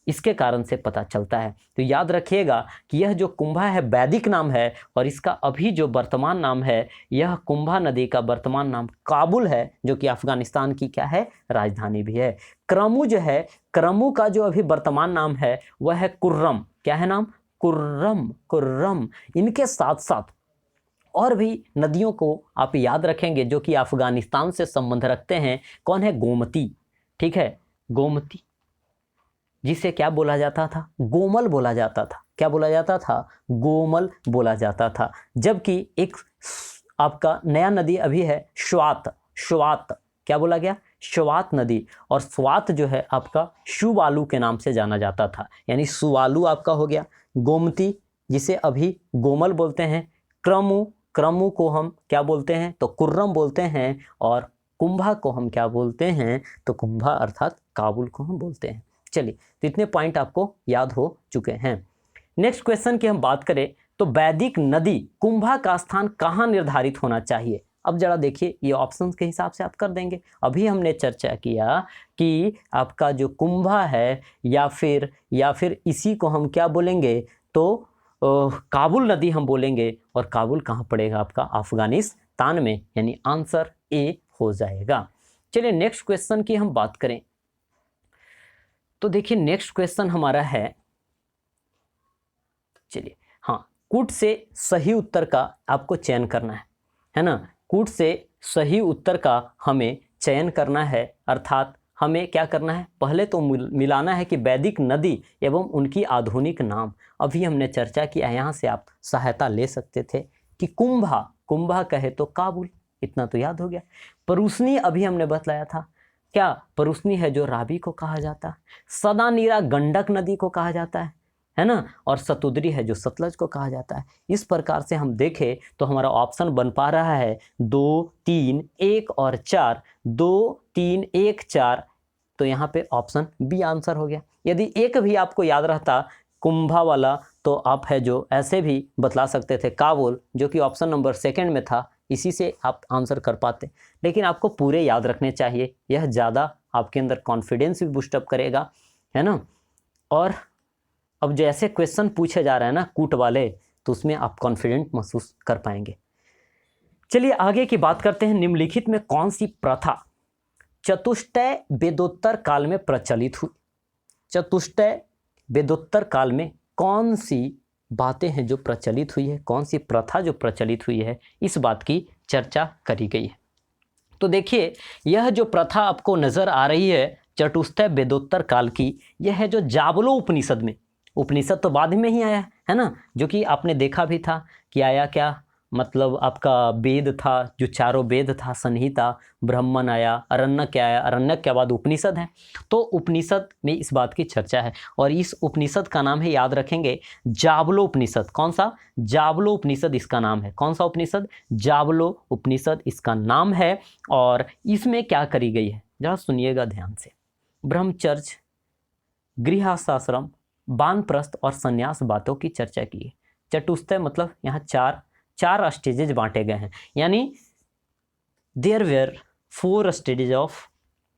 इसके कारण से पता चलता है। तो याद रखिएगा कि यह जो कुंभा है वैदिक नाम है, और इसका अभी जो वर्तमान नाम है, यह कुंभा नदी का वर्तमान नाम काबुल है, जो कि अफगानिस्तान की क्या है, राजधानी भी है। क्रमु जो है, क्रमु का जो अभी वर्तमान नाम है वह है कुर्रम। क्या है नाम, कुर्रम। इनके साथ साथ और भी नदियों को आप याद रखेंगे जो कि अफगानिस्तान से संबंध रखते हैं। कौन है, गोमती। ठीक है, गोमती, जिसे क्या बोला जाता था, गोमल बोला जाता था। क्या बोला जाता था, गोमल बोला जाता था। जबकि एक आपका नया नदी अभी है श्वात। क्या बोला गया, श्वात नदी। और स्वात जो है आपका सुवालू के नाम से जाना जाता था, यानी सुवालू आपका हो गया। गोमती जिसे अभी गोमल बोलते हैं। क्रमु को हम क्या बोलते हैं, तो कुर्रम बोलते हैं। और कुंभा को हम क्या बोलते हैं, तो कुंभा अर्थात काबुल को हम बोलते हैं। चलिए, तो इतने पॉइंट आपको याद हो चुके हैं। नेक्स्ट क्वेश्चन की हम बात करें तो वैदिक नदी कुंभा का स्थान कहाँ निर्धारित होना चाहिए। अब जरा देखिए, ये ऑप्शंस के हिसाब से आप कर देंगे। अभी हमने चर्चा किया कि आपका जो कुंभा है या फिर इसी को हम क्या बोलेंगे, तो काबुल नदी हम बोलेंगे। और काबुल कहाँ पड़ेगा आपका, अफगानिस्तान में, यानी आंसर ए हो जाएगा। चलिए नेक्स्ट क्वेश्चन की हम बात करें तो देखिए नेक्स्ट क्वेश्चन हमारा है, चलिए हाँ, कूट से सही उत्तर का आपको चयन करना है ना। कूट से सही उत्तर का हमें चयन करना है, अर्थात हमें क्या करना है, पहले तो मिलाना है कि वैदिक नदी एवं उनकी आधुनिक नाम। अभी हमने चर्चा किया, यहाँ से आप सहायता ले सकते थे कि कुंभा कहे तो काबुल, इतना तो याद हो गया। परूसनी अभी हमने बतलाया था, क्या परूसनी है जो रावी को कहा जाता है। सदानीरा गंडक नदी को कहा जाता है ना। और सतुद्री है जो सतलज को कहा जाता है। इस प्रकार से हम देखें तो हमारा ऑप्शन बन पा रहा है 2, 3, 1 और 4। 2, 3, 1, 4, तो यहाँ पे ऑप्शन बी आंसर हो गया। यदि एक भी आपको याद रहता कुंभा वाला, तो आप है जो ऐसे भी बतला सकते थे काबुल, जो कि ऑप्शन नंबर 2 में था, इसी से आप आंसर कर पाते। लेकिन आपको पूरे याद रखने चाहिए, यह ज़्यादा आपके अंदर कॉन्फिडेंस भी बूस्टअप करेगा, है ना। और अब जैसे क्वेश्चन पूछे जा रहे हैं ना कूट वाले, तो उसमें आप कॉन्फिडेंट महसूस कर पाएंगे। चलिए आगे की बात करते हैं। निम्नलिखित में कौन सी प्रथा चतुष्टय वेदोत्तर काल में प्रचलित हुई। चतुष्टय वेदोत्तर काल में कौन सी बातें हैं जो प्रचलित हुई है, कौन सी प्रथा जो प्रचलित हुई है, इस बात की चर्चा करी गई है। तो देखिए, यह जो प्रथा आपको नज़र आ रही है चतुष्टय वेदोत्तर काल की, यह है जो जाबलो उपनिषद में, उपनिषद तो बाद में ही आया है ना, जो कि आपने देखा भी था कि आया क्या, मतलब आपका वेद था, जो चारों वेद था, संहिता, ब्राह्मण आया, अरण्यक आया, अरण्यक के बाद उपनिषद है। तो उपनिषद में इस बात की चर्चा है, और इस उपनिषद का नाम है, याद रखेंगे, जाबलो उपनिषद। कौन सा, जाबलो उपनिषद इसका नाम है। कौन सा उपनिषद, जाबलो उपनिषद इसका नाम है। और इसमें क्या करी गई है, जरा सुनिएगा ध्यान से। ब्रह्मचर्य, गृहस्थाश्रम, वानप्रस्थ और संन्यास बातों की चर्चा की है। चतुष्टय मतलब यहाँ चार स्टेजेज बांटे गए हैं, यानी there were 4 stages of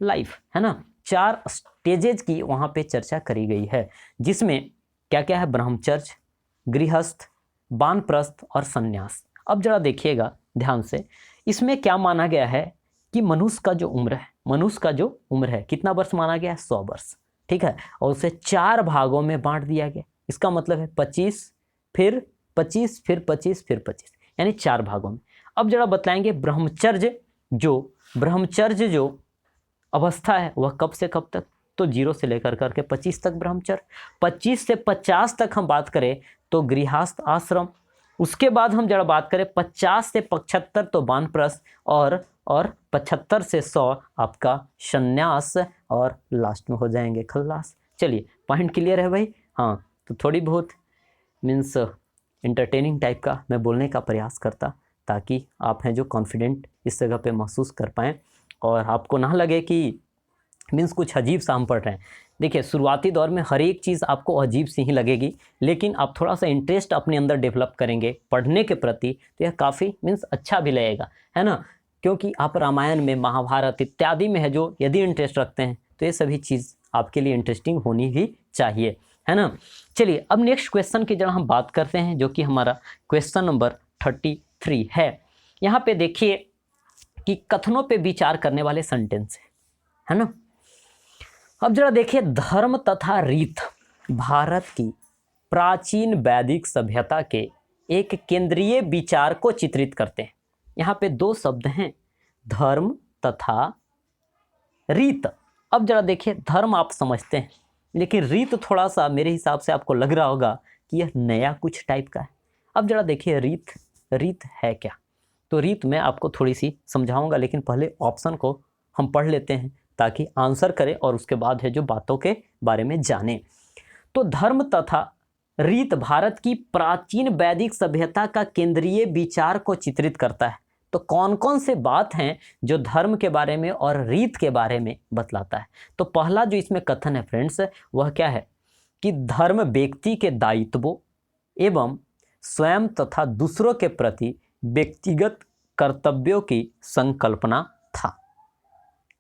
life, है ना। 4 स्टेजेज की वहाँ पे चर्चा करी गई है, जिसमें क्या क्या है, ब्रह्मचर्य, गृहस्थ, वानप्रस्थ और संन्यास। अब जरा देखिएगा ध्यान से, इसमें क्या माना गया है कि मनुष्य का जो उम्र है कितना वर्ष माना गया है? 100 वर्ष, ठीक है। और उसे 4 भागों में बांट दिया गया। इसका मतलब है 25 फिर 25 फिर 25 फिर 25, यानी 4 भागों में। अब जरा बताएंगे ब्रह्मचर्य जो अवस्था है वह कब से कब तक? तो 0 से लेकर करके 25 तक ब्रह्मचर्य। 25 से 50 तक हम बात करें तो गृहस्थ आश्रम। उसके बाद हम जरा बात करें 50 से 75 तो वानप्रस्थ, और 75 से 100 आपका संन्यास, और लास्ट में हो जाएंगे खल्लास। चलिए, पॉइंट क्लियर है भाई? हाँ, तो थोड़ी बहुत मीन्स इंटरटेनिंग टाइप का मैं बोलने का प्रयास करता, ताकि आप हैं जो कॉन्फिडेंट इस जगह पे महसूस कर पाएँ और आपको ना लगे कि मीन्स कुछ अजीब सा हम पढ़ रहे हैं। देखिए, शुरुआती दौर में हर एक चीज़ आपको अजीब सी ही लगेगी, लेकिन आप थोड़ा सा इंटरेस्ट अपने अंदर डेवलप करेंगे पढ़ने के प्रति, तो यह काफ़ी मीन्स अच्छा भी लगेगा, है ना। क्योंकि आप रामायण में, महाभारत इत्यादि में है जो यदि इंटरेस्ट रखते हैं तो ये सभी चीज़ आपके लिए इंटरेस्टिंग होनी ही चाहिए, है ना। चलिए, अब नेक्स्ट क्वेश्चन की जरा हम बात करते हैं, जो कि हमारा क्वेश्चन नंबर 33 है। यहाँ पे देखिए कि कथनों पे विचार करने वाले सेंटेंस है ना। अब जरा देखिए, धर्म तथा रीत भारत की प्राचीन वैदिक सभ्यता के एक केंद्रीय विचार को चित्रित करते हैं। यहाँ पे 2 शब्द हैं, धर्म तथा रीत। अब जरा देखिए, धर्म आप समझते हैं, लेकिन रीत थोड़ा सा मेरे हिसाब से आपको लग रहा होगा कि यह नया कुछ टाइप का है। अब जरा देखिए, रीत है क्या? तो रीत मैं आपको थोड़ी सी समझाऊंगा, लेकिन पहले ऑप्शन को हम पढ़ लेते हैं ताकि आंसर करें और उसके बाद है जो बातों के बारे में जानें। तो धर्म तथा रीत भारत की प्राचीन वैदिक सभ्यता का केंद्रीय विचार को चित्रित करता है। तो कौन कौन से बात हैं जो धर्म के बारे में और रीत के बारे में बतलाता है? तो पहला जो इसमें कथन है फ्रेंड्स, वह क्या है कि धर्म व्यक्ति के दायित्वों एवं स्वयं तथा दूसरों के प्रति व्यक्तिगत कर्तव्यों की संकल्पना था।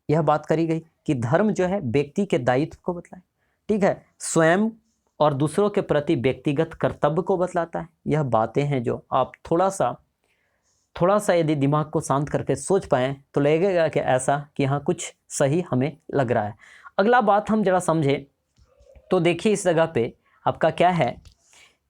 यह बात करी गई कि धर्म जो है व्यक्ति के दायित्व को बतलाए, ठीक है, स्वयं और दूसरों के प्रति व्यक्तिगत कर्तव्य को बतलाता है। यह बातें हैं जो आप थोड़ा सा यदि दिमाग को शांत करके सोच पाएँ तो लगेगा कि ऐसा कि हाँ, कुछ सही हमें लग रहा है। अगला बात हम जरा समझे तो देखिए, इस जगह पे आपका क्या है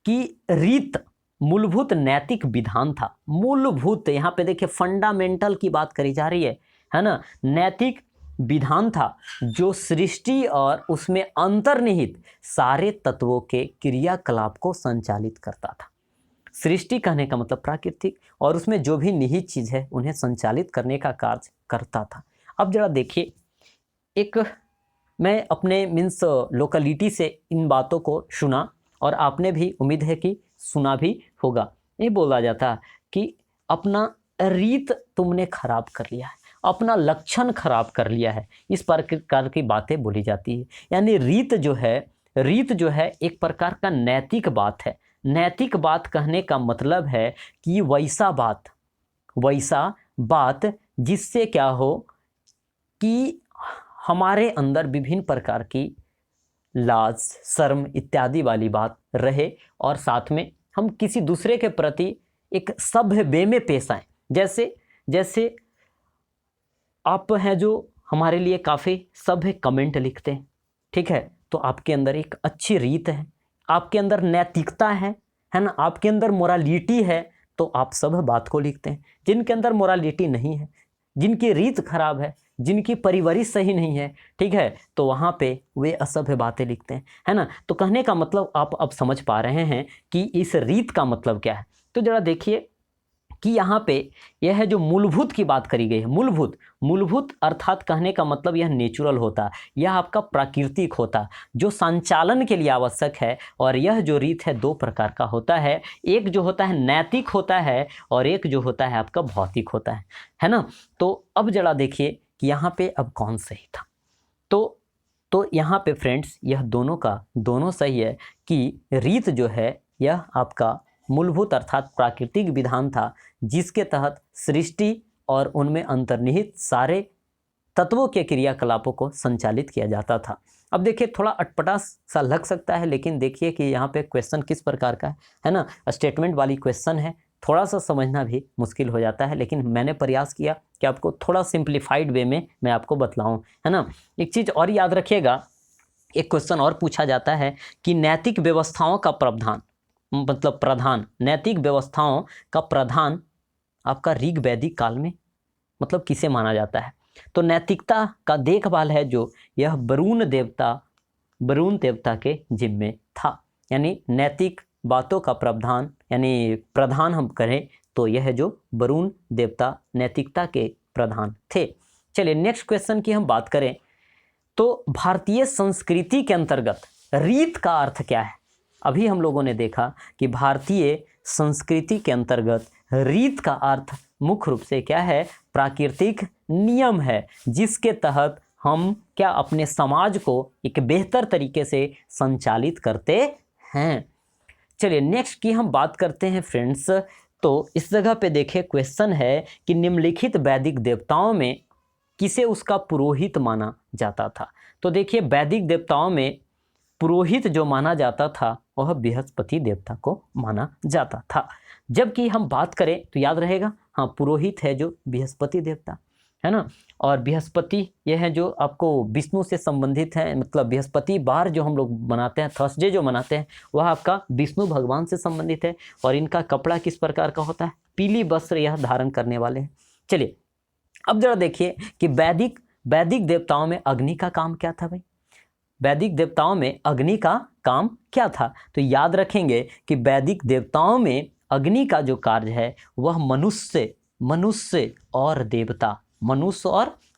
कि रीत मूलभूत नैतिक विधान था। मूलभूत, यहाँ पे देखिए फंडामेंटल की बात करी जा रही है ना। नैतिक विधान था जो सृष्टि और उसमें अंतर्निहित सारे तत्वों के क्रियाकलाप को संचालित करता था। सृष्टि कहने का मतलब प्राकृतिक, और उसमें जो भी निहित चीज़ है उन्हें संचालित करने का कार्य करता था। अब जरा देखिए, एक मैं अपने मीन्स लोकेलिटी से इन बातों को सुना, और आपने भी उम्मीद है कि सुना भी होगा। ये बोला जाता कि अपना रीत तुमने खराब कर लिया है, अपना लक्षण खराब कर लिया है, इस प्रकार की बातें बोली जाती है। यानी रीत जो है एक प्रकार का नैतिक बात है। नैतिक बात कहने का मतलब है कि वैसा बात जिससे क्या हो कि हमारे अंदर विभिन्न प्रकार की लाज, शर्म इत्यादि वाली बात रहे, और साथ में हम किसी दूसरे के प्रति एक सभ्य वे में पेश आएँ। जैसे आप हैं जो हमारे लिए काफ़ी सभ्य कमेंट लिखते हैं, ठीक है, तो आपके अंदर एक अच्छी रीत है, आपके अंदर नैतिकता है ना, आपके अंदर मोरालिटी है, तो आप सभ्य बात को लिखते हैं। जिनके अंदर मोरालिटी नहीं है, जिनकी रीत खराब है, जिनकी परवरिश सही नहीं है, ठीक है, तो वहाँ पे वे असभ्य बातें लिखते हैं, है ना। तो कहने का मतलब आप अब समझ पा रहे हैं कि इस रीत का मतलब क्या है। तो जरा देखिए कि यहाँ पे यह है जो मूलभूत की बात करी गई है। मूलभूत अर्थात कहने का मतलब यह नेचुरल होता, यह आपका प्राकृतिक होता, जो संचालन के लिए आवश्यक है। और यह जो रीत है 2 प्रकार का होता है, एक जो होता है नैतिक होता है, और एक जो होता है आपका भौतिक होता है ना। तो अब जरा देखिए कि यहाँ पे अब कौन सही था। तो यहाँ पे फ्रेंड्स यह दोनों सही है कि रीत जो है यह आपका मूलभूत अर्थात प्राकृतिक विधान था, जिसके तहत सृष्टि और उनमें अंतर्निहित सारे तत्वों के क्रियाकलापों को संचालित किया जाता था। अब देखिए थोड़ा अटपटा सा लग सकता है, लेकिन देखिए कि यहाँ पे क्वेश्चन किस प्रकार का है ना, स्टेटमेंट वाली क्वेश्चन है, थोड़ा सा समझना भी मुश्किल हो जाता है, लेकिन मैंने प्रयास किया कि आपको थोड़ा सिंप्लीफाइड वे में मैं आपको बतलाऊं, है ना। एक चीज़ और याद रखिएगा, एक क्वेश्चन और पूछा जाता है कि नैतिक व्यवस्थाओं का प्रावधान, मतलब प्रधान, नैतिक व्यवस्थाओं का प्रधान आपका ऋग वैदिक काल में मतलब किसे माना जाता है। तो नैतिकता का देखभाल है जो, यह वरुण देवता के जिम्मे था। यानी नैतिक बातों का प्रावधान यानी प्रधान हम करें तो यह जो वरुण देवता नैतिकता के प्रधान थे। चलिए नेक्स्ट क्वेश्चन की हम बात करें तो भारतीय संस्कृति के अंतर्गत रीत का अर्थ क्या है। अभी हम लोगों ने देखा कि भारतीय संस्कृति के अंतर्गत रीत का अर्थ मुख्य रूप से क्या है, प्राकृतिक नियम है, जिसके तहत हम क्या अपने समाज को एक बेहतर तरीके से संचालित करते हैं। चलिए नेक्स्ट की हम बात करते हैं फ्रेंड्स। तो इस जगह पे देखिए क्वेश्चन है कि निम्नलिखित वैदिक देवताओं में किसे उसका पुरोहित माना जाता था। तो देखिए वैदिक देवताओं में पुरोहित जो माना जाता था वह बृहस्पति देवता को माना जाता था। जबकि हम बात करें तो याद रहेगा, हाँ पुरोहित है जो बृहस्पति देवता, है ना। और बृहस्पति यह है जो आपको विष्णु से संबंधित है, मतलब बृहस्पति बार जो हम लोग मनाते हैं, थर्सडे जो मनाते हैं, वह आपका विष्णु भगवान से संबंधित है। और इनका कपड़ा किस प्रकार का होता है, पीली वस्त्र यह धारण करने वाले हैं। चलिए अब जरा देखिए कि वैदिक देवताओं में अग्नि का काम क्या था भाई। वैदिक देवताओं में अग्नि का काम क्या था, तो याद रखेंगे कि वैदिक देवताओं में अग्नि का जो कार्य है वह मनुष्य और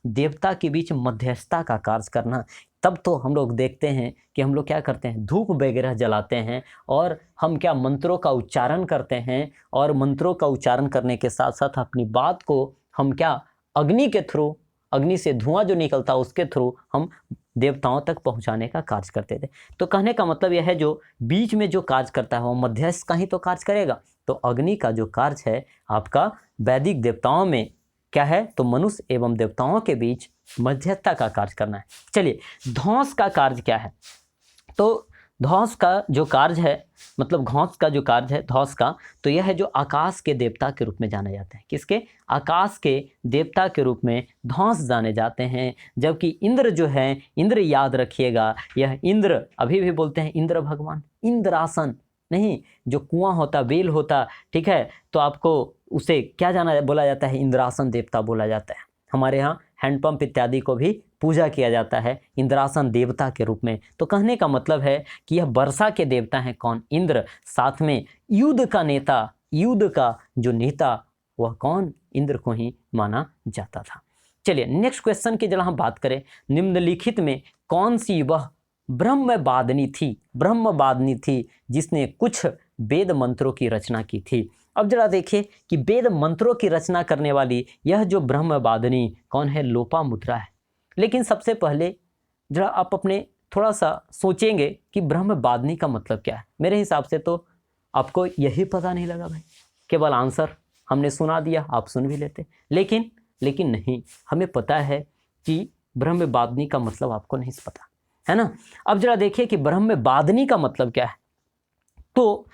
देवता के बीच मध्यस्थता का कार्य करना। तब तो हम लोग देखते हैं कि हम लोग क्या करते हैं, धूप वगैरह जलाते हैं और हम क्या मंत्रों का उच्चारण करते हैं, और मंत्रों का उच्चारण करने के साथ साथ अपनी बात को हम क्या अग्नि के थ्रू, अग्नि से धुआं जो निकलता उसके थ्रू हम देवताओं तक पहुंचाने का कार्य करते थे। तो कहने का मतलब यह है जो बीच में जो कार्य करता है वो मध्यस्थ का ही तो कार्य करेगा। तो अग्नि का जो कार्य है आपका वैदिक देवताओं में क्या है, तो मनुष्य एवं देवताओं के बीच मध्यस्थता का कार्य करना है। चलिए ध्वंस का कार्य क्या है, तो ध्वंस का जो कार्य है, मतलब ध्वंस का जो कार्य है ध्वंस का, तो यह है जो आकाश के देवता के रूप में जाने जाते हैं। किसके, आकाश के देवता के रूप में ध्वंस जाने जाते हैं। जबकि इंद्र जो है, इंद्र याद रखिएगा, यह इंद्र अभी भी बोलते हैं इंद्र भगवान, इंद्रासन नहीं, जो कुआं होता, बेल होता, ठीक है, तो आपको उसे क्या जाना बोला जाता है, इंद्रासन देवता बोला जाता है। हमारे यहाँ हैंडपंप इत्यादि को भी पूजा किया जाता है इंद्रासन देवता के रूप में। तो कहने का मतलब है कि यह वर्षा के देवता हैं कौन, इंद्र, साथ में युद्ध का नेता, युद्ध का जो नेता वह कौन, इंद्र को ही माना जाता था। चलिए नेक्स्ट क्वेश्चन की जरा हम बात करें, निम्नलिखित में कौन सी वह ब्रह्मवादिनी थी जिसने कुछ वेद मंत्रों की रचना की थी। अब जरा देखिए कि वेद मंत्रों की रचना करने वाली यह जो ब्रह्मवादिनी कौन है, लोपामुद्रा है। लेकिन सबसे पहले जरा आप अपने थोड़ा सा सोचेंगे कि ब्रह्मवादिनी का मतलब क्या है। मेरे हिसाब से तो आपको यही पता नहीं लगा भाई, केवल आंसर हमने सुना दिया, आप सुन भी लेते, लेकिन नहीं, हमें पता है कि ब्रह्मवादिनी का मतलब आपको नहीं पता, है ना। अब जरा देखिए कि ब्रह्मवादिनी का मतलब क्या है। तो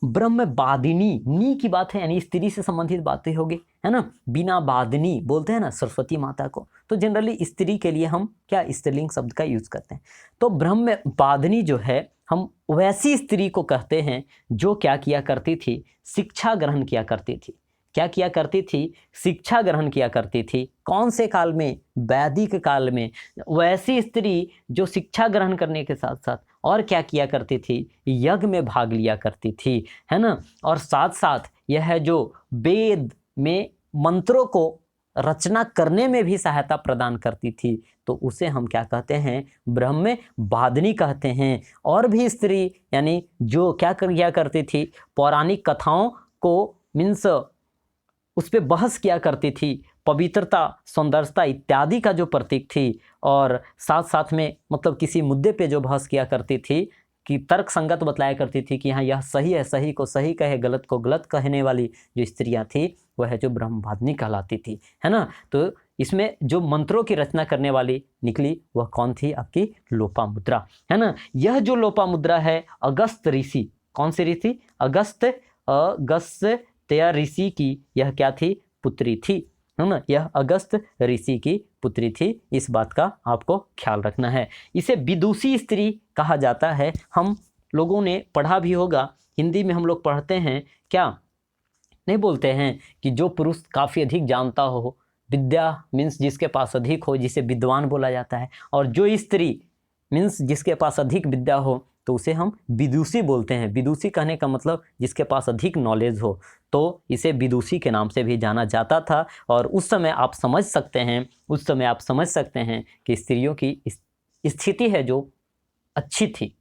ब्रह्मवादिनी, नी की बात है यानी स्त्री से संबंधित बातें होगी, है ना। बिना वादिनी बोलते हैं ना सरस्वती माता को, तो जनरली स्त्री के लिए हम क्या स्त्रीलिंग शब्द का यूज करते हैं। तो ब्रह्मवादिनी जो है हम वैसी स्त्री को कहते हैं जो क्या किया करती थी, शिक्षा ग्रहण किया करती थी। क्या किया करती थी, शिक्षा ग्रहण किया करती थी। कौन से काल में, वैदिक काल में। वैसी स्त्री जो शिक्षा ग्रहण करने के साथ साथ और क्या किया करती थी, यज्ञ में भाग लिया करती थी, है ना। और साथ साथ यह जो वेद में मंत्रों को रचना करने में भी सहायता प्रदान करती थी, तो उसे हम क्या कहते हैं, ब्रह्मवादिनी कहते हैं। और भी स्त्री यानी जो क्या किया करती थी, पौराणिक कथाओं को मीन्स उस पर बहस किया करती थी, पवित्रता, सौंदर्यता इत्यादि का जो प्रतीक थी। और साथ साथ में मतलब किसी मुद्दे पे जो बहस किया करती थी कि तर्क संगत बतलाया करती थी कि हाँ यह सही है, सही को सही कहे, गलत को गलत कहने वाली जो स्त्रियां थी वह जो ब्रह्मवादिनी कहलाती थी, है ना। तो इसमें जो मंत्रों की रचना करने वाली निकली वह कौन थी? आपकी लोपामुद्रा, है ना। यह जो लोपामुद्रा है अगस्त ऋषि, कौन सी ऋषि? अगस्त्य ऋषि की यह क्या थी? पुत्री थी, है ना। यह अगस्त ऋषि की पुत्री थी, इस बात का आपको ख्याल रखना है। इसे विदुषी स्त्री कहा जाता है। हम लोगों ने पढ़ा भी होगा, हिंदी में हम लोग पढ़ते हैं, क्या नहीं बोलते हैं कि जो पुरुष काफ़ी अधिक जानता हो, विद्या मीन्स जिसके पास अधिक हो, जिसे विद्वान बोला जाता है, और जो स्त्री मीन्स जिसके पास अधिक विद्या हो तो उसे हम विदुषी बोलते हैं। विदुषी कहने का मतलब जिसके पास अधिक नॉलेज हो, तो इसे विदुषी के नाम से भी जाना जाता था। और उस समय आप समझ सकते हैं कि स्त्रियों की स्थिति है जो अच्छी थी।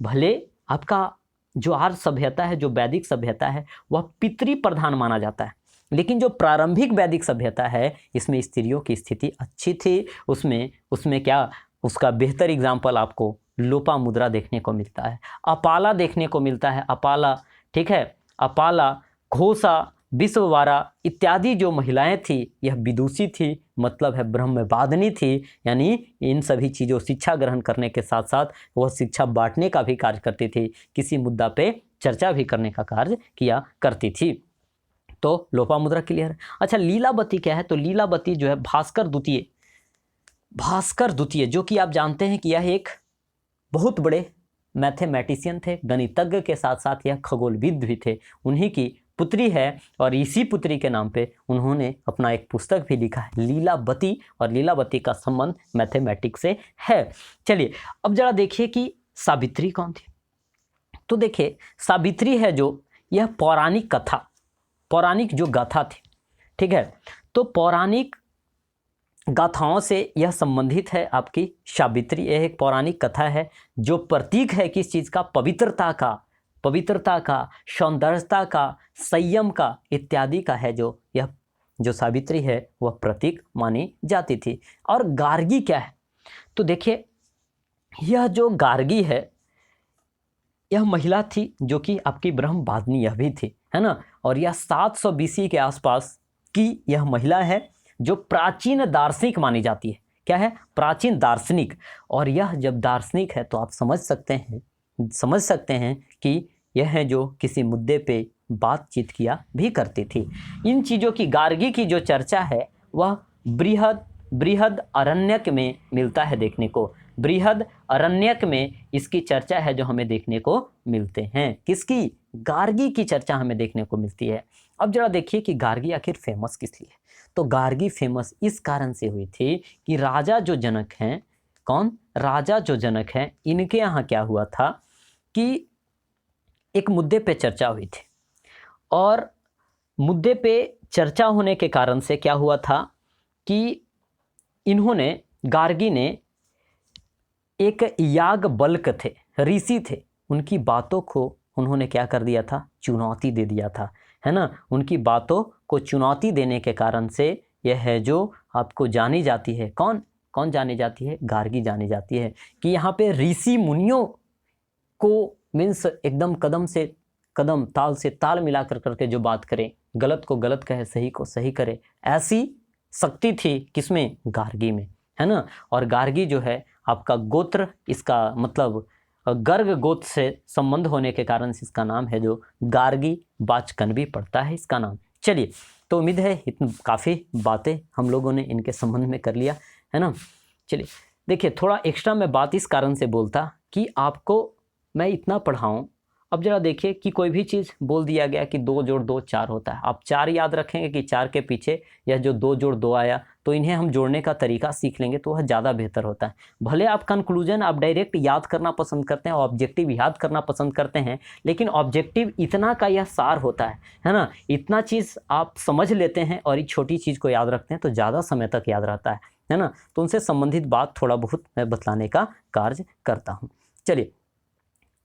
भले आपका जो आर्य सभ्यता है, जो वैदिक सभ्यता है, वह पितृ प्रधान माना जाता है, लेकिन जो प्रारंभिक वैदिक सभ्यता है इसमें स्त्रियों की स्थिति अच्छी थी। उसमें क्या, उसका बेहतर एग्जाम्पल आपको लोपामुद्रा देखने को मिलता है, अपाला देखने को मिलता है। अपाला, ठीक है, अपाला, घोषा, विश्ववारा इत्यादि जो महिलाएं थी यह विदुषी थी, मतलब है ब्रह्मवादिनी थी। यानी इन सभी चीज़ों, शिक्षा ग्रहण करने के साथ साथ वह शिक्षा बांटने का भी कार्य करती थी, किसी मुद्दा पे चर्चा भी करने का कार्य किया करती थी। तो लोपामुद्रा क्लियर है। अच्छा, लीलावती क्या है? तो लीलावती जो है भास्कर द्वितीय, जो कि आप जानते हैं कि यह एक बहुत बड़े मैथमेटिशियन थे, गणितज्ञ के साथ साथ यह खगोलविद भी थे, उन्हीं की पुत्री है। और इसी पुत्री के नाम पे उन्होंने अपना एक पुस्तक भी लिखा है, लीलावती, और लीलावती का संबंध मैथमेटिक्स से है। चलिए अब जरा देखिए कि सावित्री कौन थी। तो देखिए सावित्री है जो, यह पौराणिक जो गाथा थी, ठीक है, तो पौराणिक गाथाओं से यह संबंधित है आपकी सावित्री। यह एक पौराणिक कथा है जो प्रतीक है किस चीज़ का? पवित्रता का, सौंदर्यता का, संयम का इत्यादि का है। यह जो सावित्री है वह प्रतीक मानी जाती थी। और गार्गी क्या है? तो देखिए यह जो गार्गी है यह महिला थी जो कि आपकी ब्रह्मवादिनी यह भी थी, है ना। और यह 700 BC के आसपास की यह महिला है जो प्राचीन दार्शनिक मानी जाती है। क्या है? प्राचीन दार्शनिक। और यह जब दार्शनिक है तो आप समझ सकते हैं कि यह है जो किसी मुद्दे पे बातचीत किया भी करती थी। इन चीज़ों की, गार्गी की जो चर्चा है वह बृहद अरण्यक में मिलता है देखने को। बृहद अरण्यक में इसकी चर्चा है जो हमें देखने को मिलते हैं। किसकी? गार्गी की चर्चा हमें देखने को मिलती है। अब जरा देखिए कि गार्गी आखिर फेमस किस लिए? तो गार्गी फेमस इस कारण से हुई थी कि राजा जो जनक हैं, कौन? राजा जो जनक हैं, इनके यहाँ क्या हुआ था कि एक मुद्दे पे चर्चा हुई थी, और मुद्दे पे चर्चा होने के कारण से क्या हुआ था कि गार्गी ने एक याग बल्क थे, ऋषि थे, उनकी बातों को उन्होंने क्या कर दिया था? चुनौती दे दिया था, है ना। उनकी बातों को चुनौती देने के कारण से यह है जो आपको जानी जाती है, कौन जानी जाती है? गार्गी जानी जाती है कि यहाँ पे ऋषि मुनियों को मीन्स एकदम कदम से कदम, ताल से ताल मिला करके जो बात करें, गलत को गलत कहे, सही को सही करे, ऐसी शक्ति थी किसमें? गार्गी में, है ना। और गार्गी जो है आपका गोत्र, इसका मतलब गर्ग गोत्र से संबंध होने के कारण से इसका नाम है जो गार्गी बाचकन भी पड़ता है इसका नाम। चलिए, तो उम्मीद है काफ़ी बातें हम लोगों ने इनके संबंध में कर लिया, है ना। चलिए देखिए, थोड़ा एक्स्ट्रा मैं बात इस कारण से बोलता कि आपको मैं इतना पढ़ाऊँ। अब जरा देखिए कि कोई भी चीज़ बोल दिया गया कि 2 जोड़ 2 4 होता है, आप 4 याद रखेंगे कि 4 के पीछे यह जो 2 जोड़ 2 आया, तो इन्हें हम जोड़ने का तरीका सीख लेंगे तो वह ज़्यादा बेहतर होता है। भले आप कंक्लूजन आप डायरेक्ट याद करना पसंद करते हैं, ऑब्जेक्टिव याद करना पसंद करते हैं, लेकिन ऑब्जेक्टिव इतना का यह सार होता है ना। इतना चीज़ आप समझ लेते हैं और एक छोटी चीज़ को याद रखते हैं तो ज़्यादा समय तक याद रहता है ना। तो उनसे संबंधित बात थोड़ा बहुत मैं बतलाने का कार्य करता हूँ। चलिए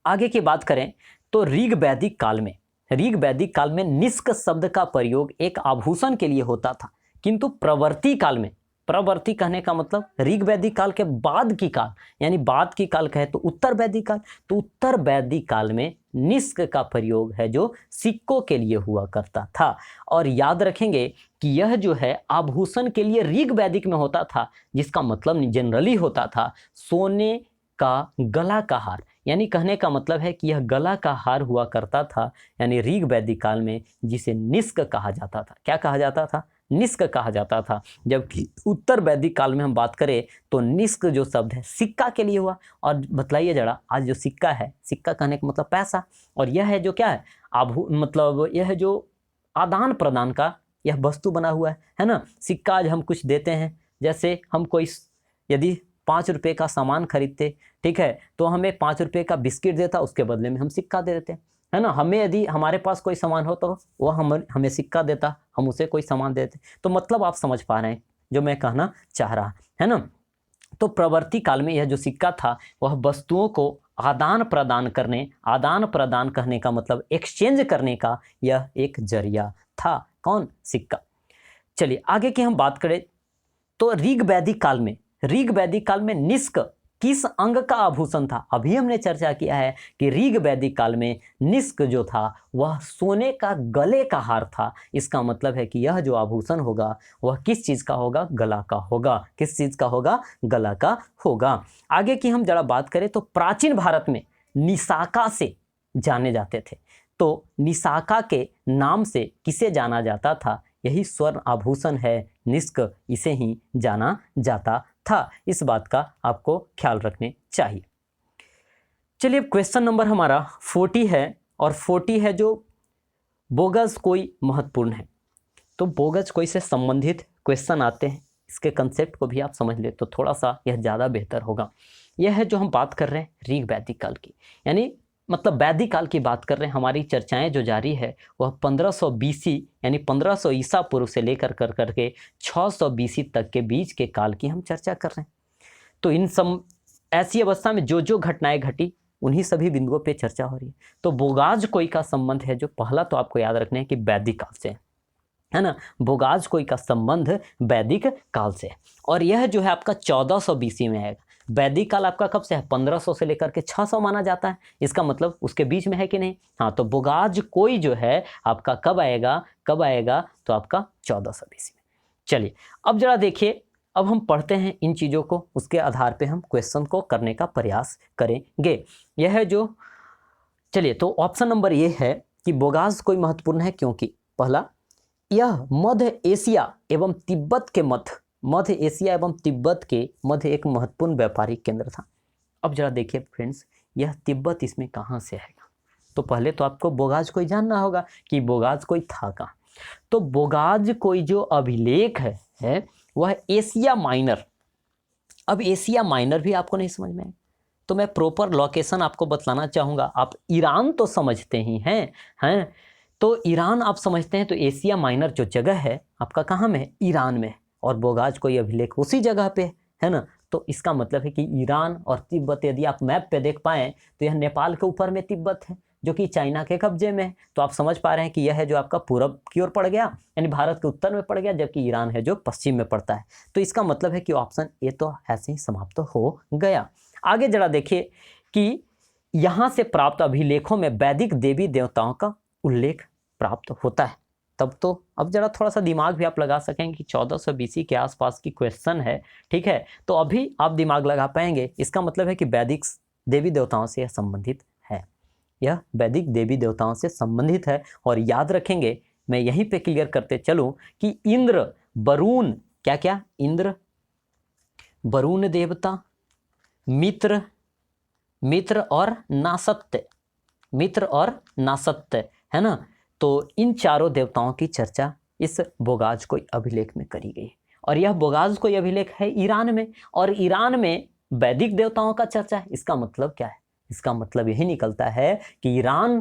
आगे की बात करें तो ऋग वैदिक काल में निष्क शब्द का प्रयोग एक आभूषण के लिए होता था, किंतु प्रवर्ती काल में प्रवर्ती कहने का मतलब ऋग वैदिक काल के बाद की काल, यानी बाद की काल कहे तो उत्तर वैदिक काल। तो उत्तर वैदिक काल में निष्क का प्रयोग है जो सिक्कों के लिए हुआ करता था। और याद रखेंगे कि यह जो है आभूषण के लिए ऋग वैदिक में होता था, जिसका मतलब जनरली होता था सोने का गला का हार, यानी कहने का मतलब है कि यह गला का हार हुआ करता था, यानी ऋग वैदिक काल में, जिसे निष्क कहा जाता था। क्या कहा जाता था? निष्क कहा जाता था। जबकि उत्तर वैदिक काल में हम बात करें तो निष्क जो शब्द है सिक्का के लिए हुआ। और बतलाइए जरा, आज जो सिक्का है, सिक्का कहने का मतलब पैसा, और यह है जो क्या है, मतलब यह है जो आदान प्रदान का यह वस्तु बना हुआ है ना। सिक्का आज हम कुछ देते हैं, जैसे हम कोई यदि 5 रुपये का सामान खरीदते, ठीक है, तो हमें 5 रुपये का बिस्किट देता, उसके बदले में हम सिक्का दे देते, है ना। हमें यदि हमारे पास कोई सामान हो तो वह हमें सिक्का देता, हम उसे कोई सामान देते। तो मतलब आप समझ पा रहे हैं जो मैं कहना चाह रहा है ना। तो प्रवर्ती काल में यह जो सिक्का था वह वस्तुओं को आदान प्रदान करने, आदान प्रदान कहने का मतलब एक्सचेंज करने का यह एक जरिया था। कौन? सिक्का। चलिए आगे की हम बात करें तो ऋग वैदिक काल में, ऋग वैदिक काल में निष्क किस अंग का आभूषण था? अभी हमने चर्चा किया है कि ऋग वैदिक काल में निष्क जो था वह सोने का गले का हार था। इसका मतलब है कि यह जो आभूषण होगा वह किस चीज का होगा? गला का होगा। किस चीज का होगा? गला का होगा। आगे की हम जरा बात करें तो प्राचीन भारत में निशाका से जाने जाते थे। तो निशाका के नाम से किसे जाना जाता था? यही स्वर्ण आभूषण है निष्क, इसे ही जाना जाता था। इस बात का आपको ख्याल रखने चाहिए। चलिए क्वेश्चन नंबर हमारा 40 है, और 40 है जो बोगस कोई महत्वपूर्ण है। तो बोगस कोई से संबंधित क्वेश्चन आते हैं, इसके कंसेप्ट को भी आप समझ ले तो थोड़ा सा यह ज़्यादा बेहतर होगा। यह है जो हम बात कर रहे हैं ऋग वैदिक काल की, यानी मतलब वैदिक काल की बात कर रहे हैं। हमारी चर्चाएं जो जारी है वह 1500 BC यानी 1500 ईसा पूर्व से लेकर करके 600 BC तक के बीच के काल की हम चर्चा कर रहे हैं। तो इन ऐसी अवस्था में जो जो घटनाएं घटी उन्हीं सभी बिंदुओं पे चर्चा हो रही है। तो बोगाज कोई का संबंध है जो पहला तो आपको याद रखना है कि वैदिक काल से है ना। बोगाज कोई का संबंध वैदिक काल से, और यह जो है आपका 1400 BC में है। वैदिक काल आपका कब से है? 1500 से लेकर के 600 माना जाता है। इसका मतलब उसके बीच में है कि नहीं? हाँ, तो बोगाज कोई जो है आपका कब आएगा? कब आएगा? तो आपका 1400 BC में। चलिए अब जरा देखिए, अब हम पढ़ते हैं इन चीज़ों को, उसके आधार पे हम क्वेश्चन को करने का प्रयास करेंगे। यह है जो, चलिए तो ऑप्शन नंबर ये है कि बोगाज कोई महत्वपूर्ण है क्योंकि पहला, यह मध्य एशिया एवं तिब्बत के मध्य एशिया एवं तिब्बत के मध्य एक महत्वपूर्ण व्यापारिक केंद्र था। अब जरा देखिए फ्रेंड्स, यह तिब्बत इसमें कहाँ से आएगा? तो पहले तो आपको बोगाज कोई जानना होगा कि बोगाज कोई था कहाँ। तो बोगाज कोई जो अभिलेख है वह एशिया माइनर। अब एशिया माइनर भी आपको नहीं समझ में आए तो मैं प्रॉपर लोकेशन आपको बतलाना चाहूँगा। आप ईरान तो समझते ही हैं, तो ईरान आप समझते हैं, तो एशिया माइनर जो जगह है आपका कहाँ में है? ईरान में। और बोगाज कोई अभिलेख उसी जगह पे है ना। तो इसका मतलब है कि ईरान और तिब्बत, यदि आप मैप पे देख पाएँ तो यह नेपाल के ऊपर में तिब्बत है जो कि चाइना के कब्जे में है। तो आप समझ पा रहे हैं कि यह है जो आपका पूरब की ओर पड़ गया, यानी भारत के उत्तर में पड़ गया, जबकि ईरान है जो पश्चिम में पड़ता है। तो इसका मतलब है कि ऑप्शन ए तो ऐसे ही समाप्त हो गया। आगे जरा देखिए कि यहाँ से प्राप्त अभिलेखों में वैदिक देवी देवताओं का उल्लेख प्राप्त होता है। तब तो अब जरा थोड़ा सा दिमाग भी आप लगा सकेंगे कि 1400 BC के आसपास की क्वेश्चन है, ठीक है, तो अभी आप दिमाग लगा पाएंगे। इसका मतलब है कि वैदिक देवी देवताओं से यह संबंधित है, यह वैदिक देवी देवताओं से संबंधित है। और याद रखेंगे, मैं यहीं पे क्लियर करते चलूं कि इंद्र, वरुण, क्या क्या? इंद्र, वरुण देवता, मित्र और नासत्य, मित्र और नासत्य, है ना। तो इन चारों देवताओं की चर्चा इस बोगाज कोई अभिलेख में करी गई। और यह बोगाज कोई अभिलेख है ईरान में, और ईरान में वैदिक देवताओं का चर्चा है। इसका मतलब क्या है? इसका मतलब यही निकलता है कि ईरान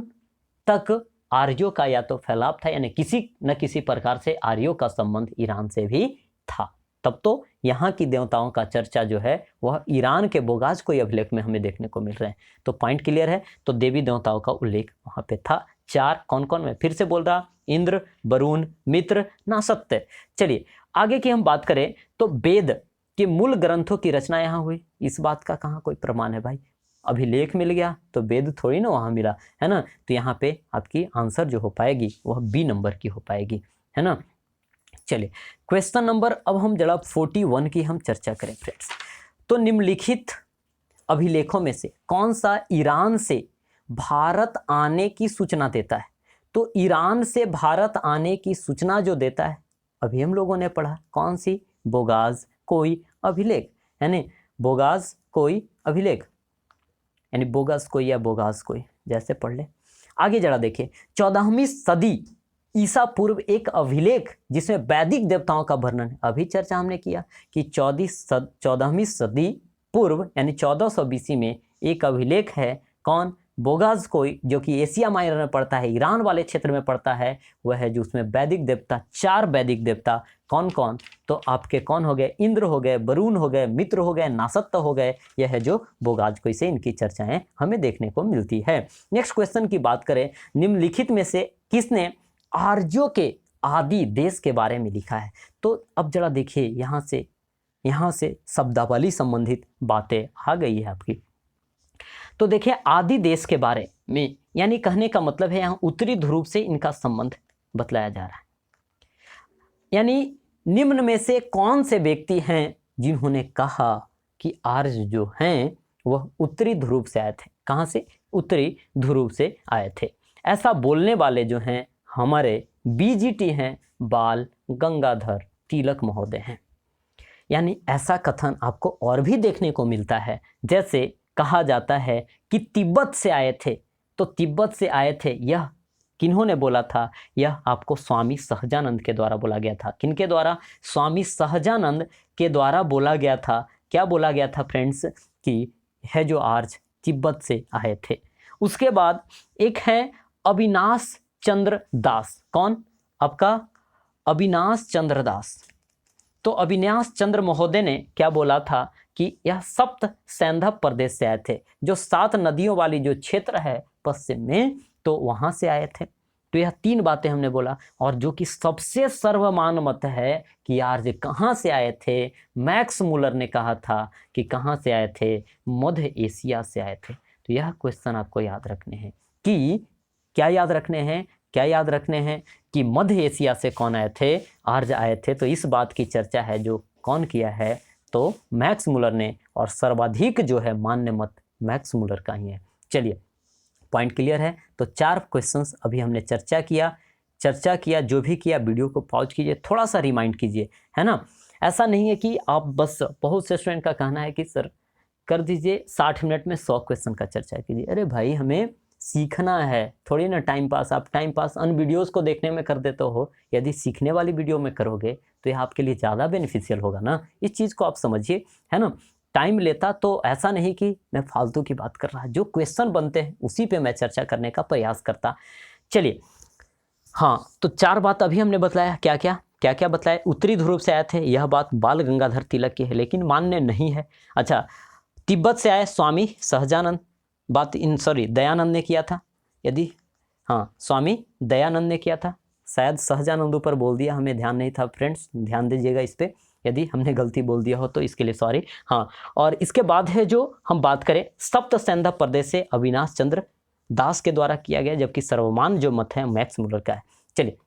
तक आर्यों का या तो फैलाव था, यानी किसी न किसी प्रकार से आर्यों का संबंध ईरान से भी था। तब तो यहाँ की देवताओं का चर्चा जो है वह ईरान के बोगाज कोई अभिलेख में हमें देखने को मिल रहे हैं। तो पॉइंट क्लियर है। तो देवी देवताओं का उल्लेख वहाँ पे था, 4 कौन कौन मैं फिर से बोल रहा, इंद्र, वरुण, मित्र, नासत्य। चलिए आगे की हम बात करें तो वेद के मूल ग्रंथों की रचना यहाँ हुई, इस बात का कहाँ कोई प्रमाण है भाई? अभिलेख मिल गया तो वेद थोड़ी ना वहाँ मिला, है ना? तो यहाँ पे आपकी आंसर जो हो पाएगी वह बी नंबर की हो पाएगी, है ना? चलिए क्वेश्चन नंबर, अब हम जरा 41 की हम चर्चा करें फ्रेंड्स। तो निम्नलिखित अभिलेखों में से कौन सा ईरान से भारत आने की सूचना देता है? तो ईरान से भारत आने की सूचना जो देता है, अभी हम लोगों ने पढ़ा, कौन सी? बोगाज कोई अभिलेख, यानी बोगाज कोई अभिलेख, यानी बोगस कोई या बोगास कोई, जैसे पढ़ ले। आगे जरा देखिए, 14वीं सदी ईसा पूर्व एक अभिलेख जिसमें वैदिक देवताओं का वर्णन है। अभी चर्चा हमने किया कि 14वीं सदी पूर्व यानी 1400 BC में एक अभिलेख है, कौन? बोगाज कोई, जो कि एशिया माइनर में पड़ता है, ईरान वाले क्षेत्र में पड़ता है, वह है जो उसमें वैदिक देवता, 4 वैदिक देवता कौन कौन? तो आपके कौन हो गए? इंद्र हो गए, वरुण हो गए, मित्र हो गए, नासत्य हो गए। यह है जो बोगाज कोई से इनकी चर्चाएं हमें देखने को मिलती है। नेक्स्ट क्वेश्चन की बात करें, निम्नलिखित में से किसने आर्यों के आदि देश के बारे में लिखा है? तो अब जरा देखिए, यहाँ से शब्दावली संबंधित बातें आ गई है आपकी। तो देखिए आदि देश के बारे में, यानी कहने का मतलब है यहाँ उत्तरी ध्रुव से इनका संबंध बतलाया जा रहा है। यानी निम्न में से कौन से व्यक्ति हैं जिन्होंने कहा कि आर्य जो हैं वह उत्तरी ध्रुव से आए थे? कहाँ से? उत्तरी ध्रुव से आए थे। ऐसा बोलने वाले जो हैं हमारे BGT हैं, बाल गंगाधर तिलक महोदय हैं। यानी ऐसा कथन आपको और भी देखने को मिलता है, जैसे कहा जाता है कि तिब्बत से आए थे। तो तिब्बत से आए थे, यह किन्होंने बोला था? यह आपको स्वामी सहजानंद के द्वारा बोला गया था। किनके द्वारा? स्वामी सहजानंद के द्वारा बोला गया था। क्या बोला गया था फ्रेंड्स? कि है जो आर्य तिब्बत से आए थे। उसके बाद एक है अविनाश चंद्र दास। कौन? आपका अविनाश चंद्र दास। तो अविनाश चंद्र महोदय ने क्या बोला था कि यह सप्त सैंधव प्रदेश से आए थे, जो 7 नदियों वाली जो क्षेत्र है पश्चिम में, तो वहां से आए थे। तो यह 3 बातें हमने बोला। और जो कि सबसे सर्वमान्य मत है कि आर्य कहाँ से आए थे, मैक्स मुलर ने कहा था कि कहाँ से आए थे? मध्य एशिया से आए थे। तो यह क्वेश्चन आपको याद रखने हैं कि क्या याद रखने हैं? क्या याद रखने हैं कि मध्य एशिया से कौन आए थे? आर्य आए थे। तो इस बात की चर्चा है जो कौन किया है? तो मैक्स मुलर ने, और सर्वाधिक जो है मान्य मत मैक्स मुलर का ही है। चलिए पॉइंट क्लियर है। तो 4 क्वेश्चंस अभी हमने चर्चा किया। जो भी किया वीडियो को पॉज कीजिए, थोड़ा सा रिमाइंड कीजिए, है ना? ऐसा नहीं है कि आप बस, बहुत से स्टूडेंट का कहना है कि सर कर दीजिए 60 मिनट में 100 क्वेश्चन का चर्चा कीजिए। अरे भाई हमें सीखना है, थोड़ी ना टाइम पास। आप टाइम पास अन वीडियोज़ को देखने में कर देते हो, यदि सीखने वाली वीडियो में करोगे तो यह आपके लिए ज़्यादा बेनिफिशियल होगा ना। इस चीज़ को आप समझिए, है ना? टाइम लेता तो ऐसा नहीं कि मैं फालतू की बात कर रहा, जो क्वेश्चन बनते हैं उसी पे मैं चर्चा करने का प्रयास करता। चलिए हाँ, तो 4 बात अभी हमने बतलाया। क्या क्या बतलाया? उत्तरी ध्रुव से आए थे, यह बात बाल गंगाधर तिलक की है, लेकिन मान्य नहीं है। अच्छा, तिब्बत से आए स्वामी सहजानंद, दयानंद ने किया था। यदि हाँ, स्वामी दयानंद ने किया था, शायद सहजानंद ऊपर बोल दिया, हमें ध्यान नहीं था फ्रेंड्स, ध्यान दीजिएगा इस पर, यदि हमने गलती बोल दिया हो तो इसके लिए सॉरी। हाँ, और इसके बाद है जो हम बात करें सप्त सैंधव प्रदेश से अविनाश चंद्र दास के द्वारा किया गया, जबकि सर्वमान्य जो मत है मैक्स मुलर का है। चलिए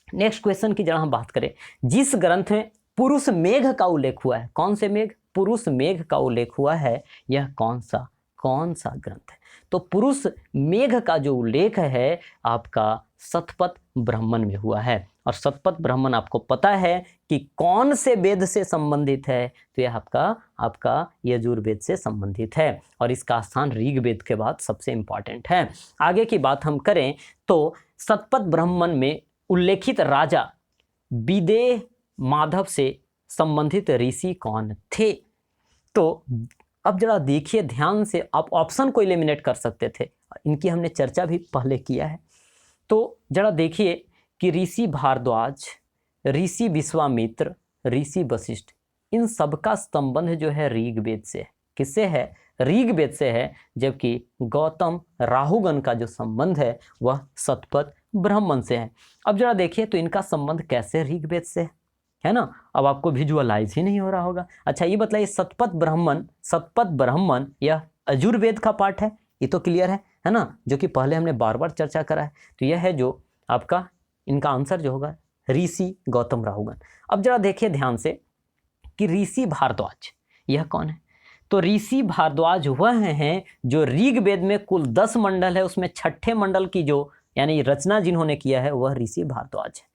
नेक्स्ट क्वेश्चन की जरा हम बात करें, जिस ग्रंथ में पुरुष मेघ का उल्लेख हुआ है, कौन से मेघ? पुरुष मेघ का उल्लेख हुआ है, यह कौन सा ग्रंथ है? तो पुरुष मेघ का जो उल्लेख है आपका शतपथ ब्राह्मण में हुआ है। और शतपथ ब्राह्मण आपको पता है कि कौन से वेद से संबंधित है? तो यह आपका यजुर्वेद से संबंधित है, और इसका स्थान ऋग्वेद के बाद सबसे इंपॉर्टेंट है। आगे की बात हम करें तो शतपथ ब्राह्मण में उल्लेखित राजा विदेह माधव से संबंधित ऋषि कौन थे? तो अब जरा देखिए ध्यान से, आप ऑप्शन को एलिमिनेट कर सकते थे, इनकी हमने चर्चा भी पहले किया है। तो जरा देखिए कि ऋषि भारद्वाज, ऋषि विश्वामित्र, ऋषि वशिष्ठ, इन सब का संबंध जो है ऋग्वेद से है। किससे है? ऋग्वेद से है, जबकि गौतम राहुगण का जो संबंध है वह शतपथ ब्राह्मण से है। अब जरा देखिए तो इनका संबंध कैसे ऋग्वेद से है ना। अब आपको विजुअलाइज ही नहीं हो रहा होगा। अच्छा ये बताइए, शतपथ ब्राह्मण यह यजुर्वेद का पार्ट है, ये तो क्लियर है ना, जो कि पहले हमने बार बार चर्चा करा है। तो यह है जो आपका इनका आंसर जो होगा ऋषि गौतम राहुगण। अब जरा देखिए ध्यान से कि ऋषि भारद्वाज यह कौन है। तो ऋषि भारद्वाज वह हैं जो ऋग्वेद में कुल 10 मंडल है, उसमें छठे मंडल की जो यानी रचना जिन्होंने किया है वह ऋषि भारद्वाज है।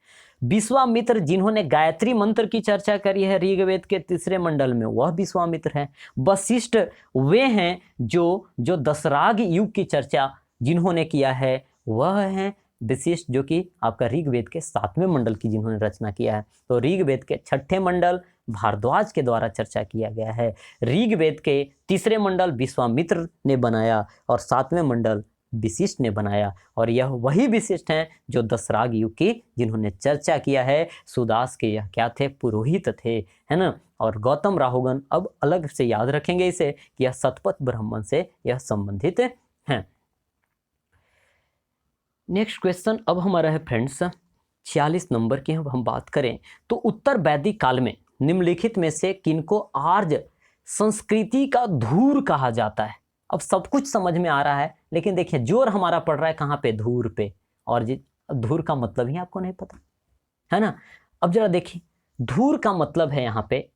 विश्वामित्र जिन्होंने गायत्री मंत्र की चर्चा करी है ऋग्वेद के तीसरे मंडल में, वह विश्वामित्र हैं। वशिष्ठ वे हैं जो दशराग युग की चर्चा जिन्होंने किया है वह हैं वशिष्ठ, जो कि आपका ऋग्वेद के 7वें मंडल की जिन्होंने रचना किया है। तो ऋग्वेद के 6ठे मंडल भारद्वाज के द्वारा चर्चा किया गया है। ऋग्वेद के तीसरे मंडल विश्वामित्र ने बनाया और 7वें मंडल वशिष्ठ ने बनाया, और यह वही वशिष्ठ हैं जो दशराग युग की जिन्होंने चर्चा किया है। सुदास के यह क्या थे, पुरोहित थे, है ना। और गौतम राहुगण अब अलग से याद रखेंगे इसे कि यह शतपथ ब्राह्मण से यह संबंधित हैं। नेक्स्ट क्वेश्चन अब हमारा है फ्रेंड्स 46 नंबर की हम बात करें तो उत्तर वैदिक काल में निम्नलिखित में से किनको आर्य संस्कृति का धूर कहा जाता है। अब सब कुछ समझ में आ रहा है, लेकिन देखिए जोर हमारा पड़ रहा है कहाँ पे, धूर पे, और धूर का मतलब ही आपको नहीं पता है ना। अब जरा देखिए धूर का मतलब है, यहाँ पे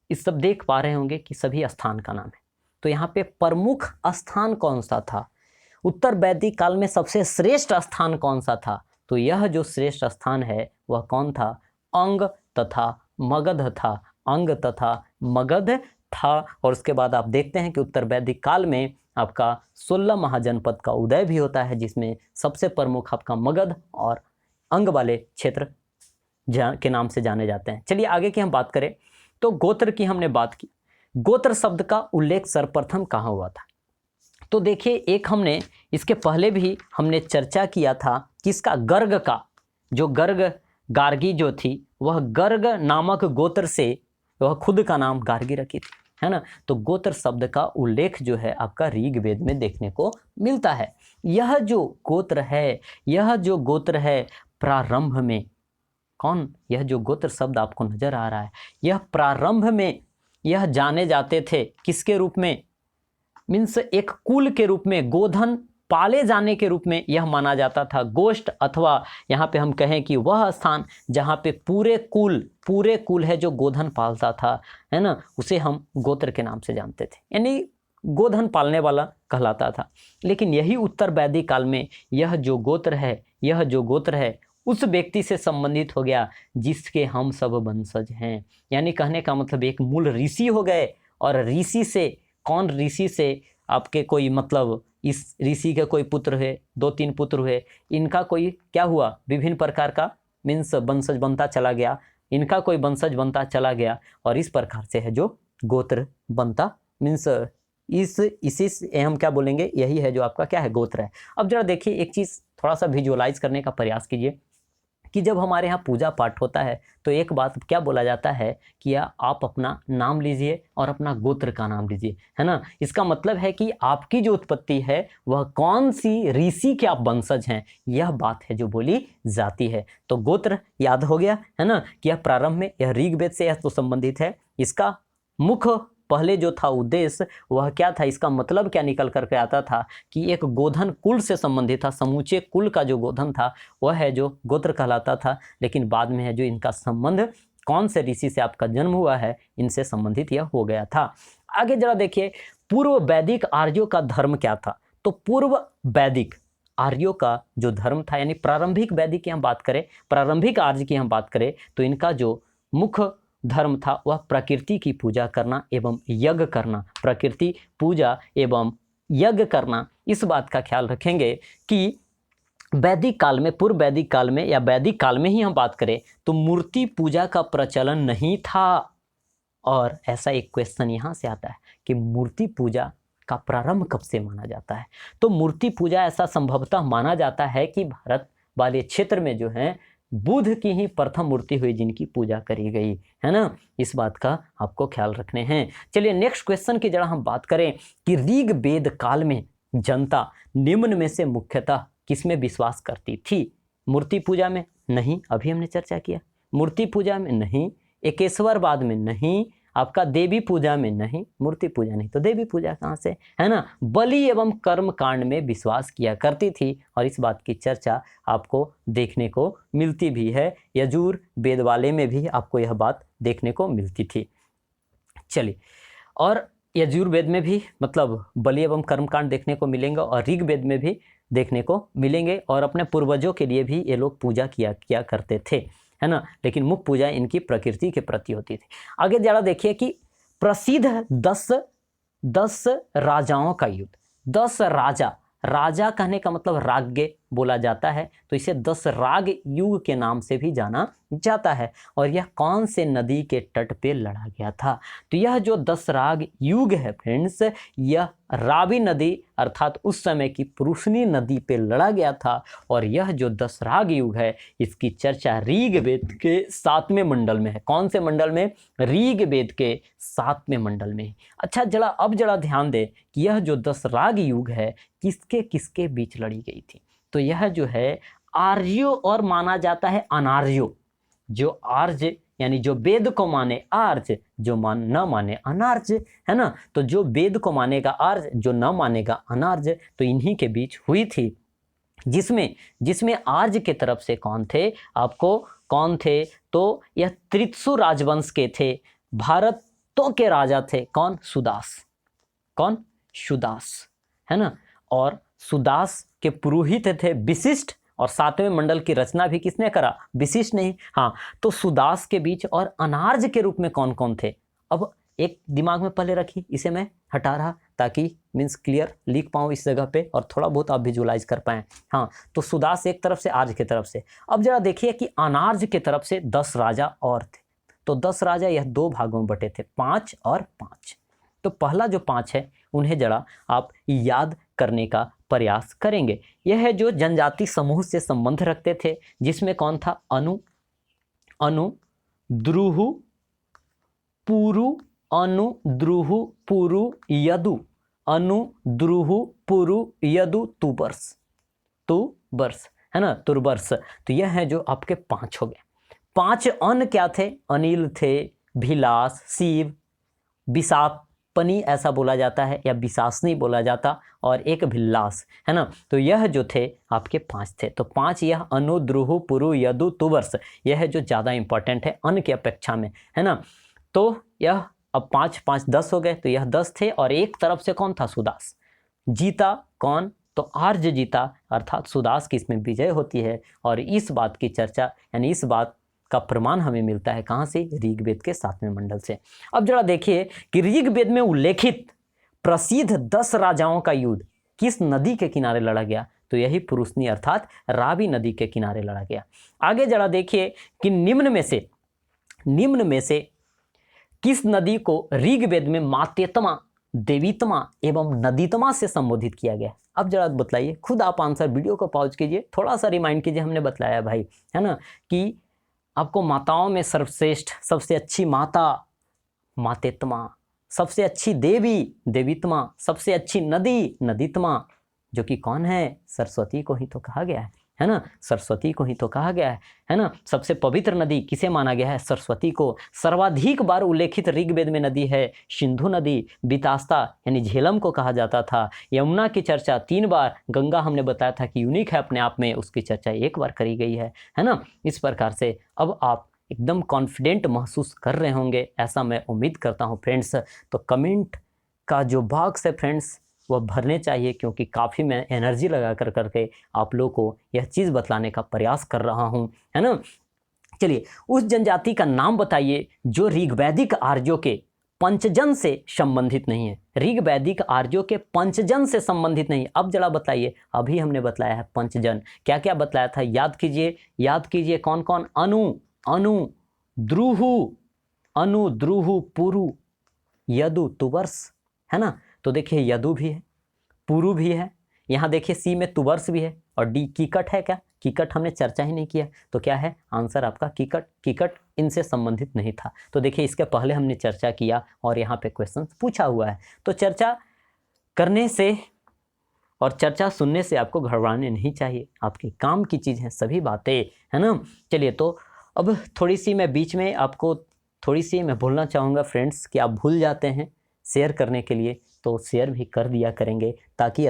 इस सब देख पा रहे होंगे कि सभी स्थान का नाम है। तो यहाँ पे प्रमुख स्थान कौन सा था, उत्तर वैदिक काल में सबसे श्रेष्ठ स्थान कौन सा था। तो यह जो श्रेष्ठ स्थान है वह कौन था, अंग तथा मगध था, अंग तथा मगध था। और उसके बाद आप देखते हैं कि उत्तर वैदिक काल में आपका 16 महाजनपद का उदय भी होता है, जिसमें सबसे प्रमुख आपका मगध और अंग वाले क्षेत्र के नाम से जाने जाते हैं। चलिए आगे की हम बात करें तो गोत्र की हमने बात की। गोत्र शब्द का उल्लेख सर्वप्रथम कहाँ हुआ था। तो देखिए एक हमने इसके पहले भी हमने चर्चा किया था किसका, गर्ग का। जो गार्गी जो थी वह गर्ग नामक गोत्र से वह खुद का नाम गार्गी रखी थी, है ना। तो गोत्र शब्द का उल्लेख जो है आपका ऋग्वेद में देखने को मिलता है। यह जो गोत्र है प्रारंभ में कौन, यह जो गोत्र शब्द आपको नजर आ रहा है यह प्रारंभ में यह जाने जाते थे किसके रूप में, मीन्स एक कुल के रूप में, गोधन पाले जाने के रूप में यह माना जाता था। गोष्ठ अथवा यहाँ पे हम कहें कि वह स्थान जहाँ पे पूरे कुल है जो गोधन पालता था, है ना, उसे हम गोत्र के नाम से जानते थे, यानी गोधन पालने वाला कहलाता था। लेकिन यही उत्तर वैदिक काल में यह जो गोत्र है उस व्यक्ति से संबंधित हो गया जिसके हम सब वंशज हैं। यानी कहने का मतलब एक मूल ऋषि हो गए, और ऋषि से कौन, ऋषि से आपके कोई मतलब इस ऋषि के कोई पुत्र है, 2-3 पुत्र हुए, इनका कोई क्या हुआ, विभिन्न प्रकार का मीन्स वंशज बनता चला गया, इनका कोई वंशज बनता चला गया, और इस प्रकार से है जो गोत्र बनता, मीन्स इसी से हम क्या बोलेंगे, यही है जो आपका क्या है, गोत्र है। अब जरा देखिए एक चीज़ थोड़ा सा विजुअलाइज करने का प्रयास कीजिए कि जब हमारे यहाँ पूजा पाठ होता है तो एक बात क्या बोला जाता है कि आप अपना नाम लीजिए और अपना गोत्र का नाम लीजिए, है ना। इसका मतलब है कि आपकी जो उत्पत्ति है वह कौन सी ऋषि के आप वंशज हैं, यह बात है जो बोली जाती है। तो गोत्र याद हो गया, है ना, कि यह प्रारंभ में यह ऋग्वेद से यह तो संबंधित है। इसका मुख्य पहले जो था उद्देश्य वह क्या था, इसका मतलब क्या निकल करके आता था कि एक गोधन कुल से संबंधित था, समूचे कुल का जो गोधन था वह है जो गोत्र कहलाता था। लेकिन बाद में है जो इनका संबंध कौन से ऋषि से आपका जन्म हुआ है, इनसे संबंधित यह हो गया था। आगे जरा देखिए पूर्व वैदिक आर्यों का धर्म क्या था। तो पूर्व वैदिक आर्यों का जो धर्म था, यानी प्रारंभिक वैदिक की हम बात करें, प्रारंभिक आर्य की हम बात करें, तो इनका जो मुख्य धर्म था वह प्रकृति की पूजा करना एवं यज्ञ करना, प्रकृति पूजा एवं यज्ञ करना। इस बात का ख्याल रखेंगे कि वैदिक काल में, पूर्व वैदिक काल में या वैदिक काल में ही हम बात करें तो मूर्ति पूजा का प्रचलन नहीं था। और ऐसा एक क्वेश्चन यहाँ से आता है कि मूर्ति पूजा का प्रारंभ कब से माना जाता है। तो मूर्ति पूजा ऐसा संभवतः माना जाता है कि भारत वाले क्षेत्र में जो है बुध की ही प्रथम मूर्ति हुई जिनकी पूजा करी गई, है ना। इस बात का आपको ख्याल रखने हैं। चलिए नेक्स्ट क्वेश्चन की जरा हम बात करें कि ऋग वेद काल में जनता निम्न में से मुख्यतः किसमें विश्वास करती थी? मूर्ति पूजा में नहीं, अभी हमने चर्चा किया। मूर्ति पूजा में नहीं, एकेश्वरवाद में नहीं, आपका देवी पूजा में नहीं, मूर्ति पूजा नहीं तो देवी पूजा कहाँ से, है ना। बलि एवं कर्म कांड में विश्वास किया करती थी और इस बात की चर्चा आपको देखने को मिलती भी है। यजुर वेद वाले में भी आपको यह बात देखने को मिलती थी। चलिए, और यजुर्वेद में भी मतलब बलि एवं कर्मकांड देखने को मिलेंगे और ऋग्वेद में भी देखने को मिलेंगे और अपने पूर्वजों के लिए भी ये लोग पूजा किया करते थे, है ना। लेकिन मुख्य पूजा इनकी प्रकृति के प्रति होती थी। आगे जरा देखिए कि प्रसिद्ध 10 राजाओं का युद्ध। 10 राजा कहने का मतलब राज्ञ बोला जाता है, तो इसे 10 राग युग के नाम से भी जाना जाता है। और यह कौन से नदी के तट पे लड़ा गया था? तो यह जो 10 राग युग है फ्रेंड्स, यह रावी नदी अर्थात उस समय की पुरुषनी नदी पे लड़ा गया था। और यह जो 10 राग युग है इसकी चर्चा ऋग्वेद के 7वें मंडल में है। कौन से मंडल में? ऋग्वेद के 7वें मंडल में। अच्छा, अब जरा ध्यान दे कि यह जो 10 राग युग है किसके किसके बीच लड़ी गई थी? तो यह जो है आर्यो और माना जाता है अनार्यो। जो आर्य यानी जो वेद को माने आर्य, जो न माने अनार्य, है ना। तो जो वेद को मानेगा आर्य, जो न मानेगा अनार्य, तो इन्हीं के बीच हुई थी। जिसमें आर्य के तरफ से कौन थे? आपको कौन थे? तो यह त्रित्सु राजवंश के थे, भारतों के राजा थे। कौन? सुदास। कौन? सुदास, है ना। और सुदास के पुरोहित थे विशिष्ट, और 7वें मंडल की रचना भी किसने करा? विशिष्ट नहीं, हाँ। तो सुदास के बीच और अनार्य के रूप में कौन कौन थे? अब एक दिमाग में पहले रखी, इसे मैं हटा रहा ताकि मीन्स क्लियर लिख पाऊँ इस जगह पे और थोड़ा बहुत आप विजुलाइज कर पाएँ। हाँ, तो सुदास एक तरफ से, आर्य की तरफ से। अब जरा देखिए कि अनार्य की तरफ से 10 राजा और थे। तो 10 राजा यह 2 भागों में बटे थे, 5 और 5। तो पहला जो 5 है उन्हें जरा आप याद करने का प्रयास करेंगे। यह है जो जनजाति समूह से संबंध रखते थे, जिसमें कौन था? अनु, द्रुहु, पुरु, अनु, द्रुहु, पुरु, यदु, अनु, द्रुहु, पुरु, यदु, तुबर्स, है ना, तुर्बर्स। तो यह है जो आपके 5 हो गए। 5 अन क्या थे? अनिल थे, भिलास, शिव, विषापनी ऐसा बोला जाता है या विशासनी बोला जाता, और एक भिल्लास, है ना। तो यह जो थे आपके 5 थे। तो 5 यह अनु, द्रुहु, पुरु, यदु, तुबर्स, यह है जो ज़्यादा इंपॉर्टेंट है अन की अपेक्षा में, है ना। तो यह अब 5 5 10 हो गए, तो यह 10 थे। और एक तरफ से कौन था? सुदास। जीता कौन? तो आर्य जीता, अर्थात सुदास की इसमें विजय होती है। और इस बात की चर्चा यानी इस बात का प्रमाण हमें मिलता है कहाँ से? ऋग्वेद के 7वें मंडल से। अब जरा देखिए कि ऋग्वेद में उल्लेखित प्रसिद्ध 10 राजाओं का युद्ध किस नदी के किनारे लड़ा गया? तो यही पुरुषनी अर्थात रावी नदी के किनारे लड़ा गया। आगे जरा देखिए कि निम्न में से किस नदी को ऋग्वेद में मातेत्मा, देवीत्मा एवं नदीत्मा से संबोधित किया गया? अब जरा बतलाइए, खुद आप आंसर, वीडियो को पॉज कीजिए, थोड़ा सा रिमाइंड कीजिए। हमने बतलाया भाई, है ना, कि आपको माताओं में सर्वश्रेष्ठ, सबसे अच्छी माता मातेत्मा, सबसे अच्छी देवी देवीत्मा, सबसे अच्छी नदी नदीत्मा, जो कि कौन है? सरस्वती को ही तो कहा गया है ना। सरस्वती को ही तो कहा गया है ना। सबसे पवित्र नदी किसे माना गया है? सरस्वती को। सर्वाधिक बार उल्लेखित ऋग्वेद में नदी है सिंधु नदी, बितास्ता यानी झेलम को कहा जाता था। यमुना की चर्चा 3 बार, गंगा हमने बताया था कि यूनिक है अपने आप में, उसकी चर्चा 1 बार करी गई है ना। इस प्रकार से अब आप एकदम कॉन्फिडेंट महसूस कर रहे होंगे, ऐसा मैं उम्मीद करता हूँ फ्रेंड्स। तो कमेंट का जो बॉक्स है फ्रेंड्स वह भरने चाहिए, क्योंकि काफ़ी मैं एनर्जी लगा करके आप लोगों को यह चीज़ बतलाने का प्रयास कर रहा हूँ, है ना। चलिए, उस जनजाति का नाम बताइए जो ऋग्वैदिक आर्यों के पंचजन से संबंधित नहीं है। ऋग्वैदिक आर्यों के पंचजन से संबंधित नहीं। अब जरा बताइए, अभी हमने बतलाया है पंचजन, क्या क्या बतलाया था? याद कीजिए कौन कौन? अनु, द्रुहु, पुरु, यदु, तुबर्स, है ना। तो देखिए यदु भी है, पुरु भी है, यहाँ देखिए सी में तुबर्स भी है, और डी कीकट है। क्या कीकट हमने चर्चा ही नहीं किया, तो क्या है आंसर आपका कीकट। कीकट इनसे संबंधित नहीं था। तो देखिए इसके पहले हमने चर्चा किया और यहाँ पे क्वेश्चन पूछा हुआ है। तो चर्चा करने से और चर्चा सुनने से आपको घबराने नहीं चाहिए, आपके काम की चीज़ है सभी बातें, है ना। चलिए तो अब थोड़ी सी मैं बीच में आपको थोड़ी सी मैं बोलना चाहूँगा फ्रेंड्स कि आप भूल जाते हैं शेयर करने के लिए, तो शेयर भी कर दिया करेंगे ताकि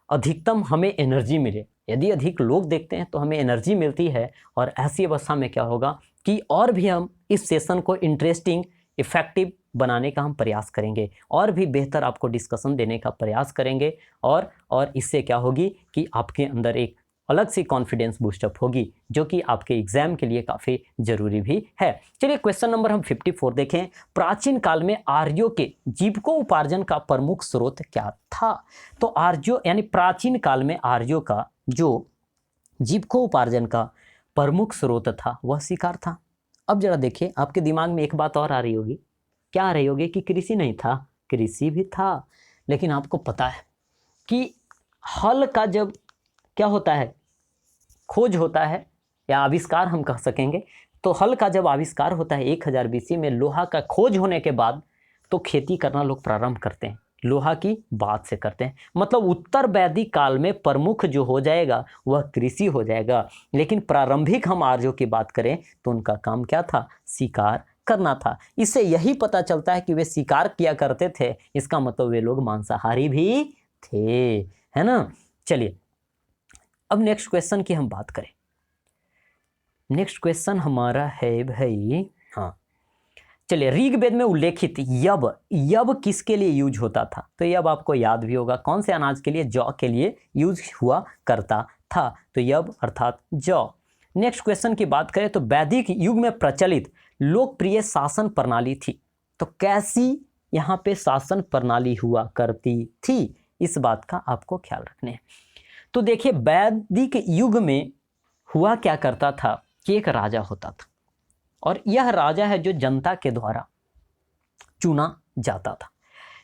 अधिकतम हमें एनर्जी मिले। यदि अधिक लोग देखते हैं तो हमें एनर्जी मिलती है और ऐसी अवस्था में क्या होगा कि और भी हम इस सेशन को इंटरेस्टिंग इफ़ेक्टिव बनाने का हम प्रयास करेंगे और भी बेहतर आपको डिस्कशन देने का प्रयास करेंगे और इससे क्या होगी कि आपके अंदर एक अलग सी कॉन्फिडेंस बूस्टअप होगी जो कि आपके एग्जाम के लिए काफ़ी ज़रूरी भी है। चलिए क्वेश्चन नंबर हम 54 देखें। प्राचीन काल में आर्यों के जीविकोपार्जन का प्रमुख स्रोत क्या था? तो आर्यों यानी प्राचीन काल में आर्यों का जो जीविकोपार्जन का प्रमुख स्रोत था वह शिकार था। अब जरा देखिए आपके दिमाग में एक बात और आ रही होगी, क्या आ रही होगी कि कृषि नहीं था? कृषि भी था, लेकिन आपको पता है कि हल का जब क्या होता है खोज होता है या आविष्कार हम कह सकेंगे, तो हल का जब आविष्कार होता है 1000 BC में लोहा का खोज होने के बाद तो खेती करना लोग प्रारंभ करते हैं, लोहा की बात से करते हैं। मतलब उत्तर वैदिक काल में प्रमुख जो हो जाएगा वह कृषि हो जाएगा। लेकिन प्रारंभिक हम आर्यों की बात करें तो उनका काम क्या था? शिकार करना था। इससे यही पता चलता है कि वे शिकार किया करते थे, इसका मतलब वे लोग मांसाहारी भी थे, है ना। चलिए अब नेक्स्ट क्वेश्चन की हम बात करें। नेक्स्ट क्वेश्चन हमारा है भाई, हाँ चलिए, ऋग्वेद में उल्लेखित यब किसके लिए यूज होता था? तो यब आपको याद भी होगा कौन से अनाज के लिए? जौ के लिए यूज हुआ करता था। तो यब अर्थात जौ। नेक्स्ट क्वेश्चन की बात करें तो वैदिक युग में प्रचलित लोकप्रिय शासन प्रणाली थी। तो कैसी यहाँ पे शासन प्रणाली हुआ करती थी, इस बात का आपको ख्याल रखने हैं। तो देखिए वैदिक युग में हुआ क्या करता था कि एक राजा होता था और यह राजा है जो जनता के द्वारा चुना जाता था।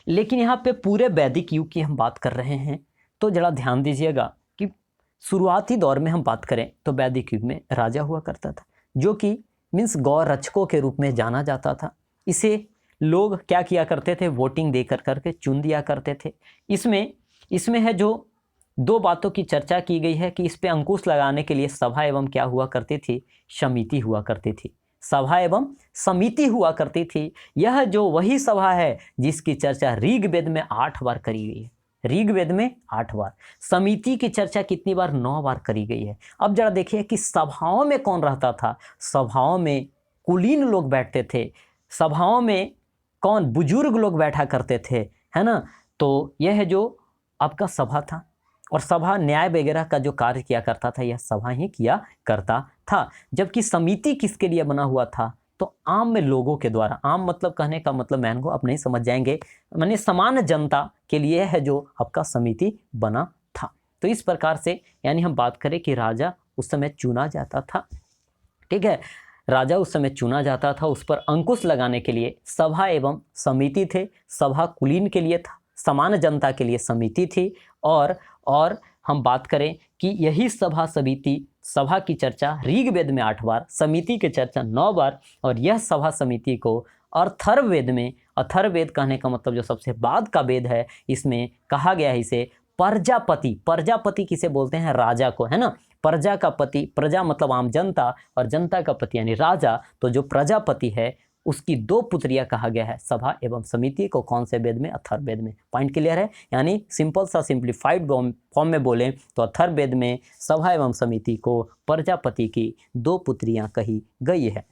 लेकिन यहाँ पे पूरे वैदिक युग की हम बात कर रहे हैं, तो जरा ध्यान दीजिएगा कि शुरुआती दौर में हम बात करें तो वैदिक युग में राजा हुआ करता था जो कि मीन्स गौ रक्षकों के रूप में जाना जाता था। इसे लोग क्या किया करते थे? वोटिंग दे करके चुन दिया करते थे। इसमें है जो दो बातों की चर्चा की गई है कि इस पे अंकुश लगाने के लिए सभा एवं क्या हुआ करती थी? समिति हुआ करती थी। सभा एवं समिति हुआ करती थी। यह जो वही सभा है जिसकी चर्चा ऋग्वेद में 8 बार करी गई है। ऋग्वेद में 8 बार। समिति की चर्चा कितनी बार? 9 बार करी गई है। अब जरा देखिए कि सभाओं में कौन रहता था? सभाओं में कुलीन लोग बैठते थे। सभाओं में कौन? बुजुर्ग लोग बैठा करते थे, है ना। तो यह है जो आपका सभा था और सभा न्याय वगैरह का जो कार्य किया करता था यह सभा ही किया करता था। जबकि समिति किसके लिए बना हुआ था? तो आम में लोगों के द्वारा। आम मतलब कहने का मतलब मैन को आप नहीं समझ जाएंगे, माने समान जनता के लिए है जो आपका समिति बना था। तो इस प्रकार से यानी हम बात करें कि राजा उस समय चुना जाता था, ठीक है। राजा उस समय चुना जाता था, उस पर अंकुश लगाने के लिए सभा एवं समिति थे। सभा कुलीन के लिए था, समान जनता के लिए समिति थी। और हम बात करें कि यही सभा की चर्चा ऋग्वेद में 8 बार, समिति की चर्चा 9 बार, और यह सभा समिति को अथर्ववेद में, अथर्ववेद कहने का मतलब जो सबसे बाद का वेद है, इसमें कहा गया है इसे प्रजापति। प्रजापति किसे बोलते हैं? राजा को, है ना। प्रजा का पति, प्रजा मतलब आम जनता, और जनता का पति यानी राजा। तो जो प्रजापति है उसकी 2 पुत्रियां कहा गया है सभा एवं समिति को। कौन से वेद में? अथर्ववेद में। पॉइंट क्लियर है? यानी सिंपल सा सिंप्लीफाइड फॉर्म में बोलें तो अथर्ववेद में सभा एवं समिति को प्रजापति की 2 पुत्रियां कही गई है।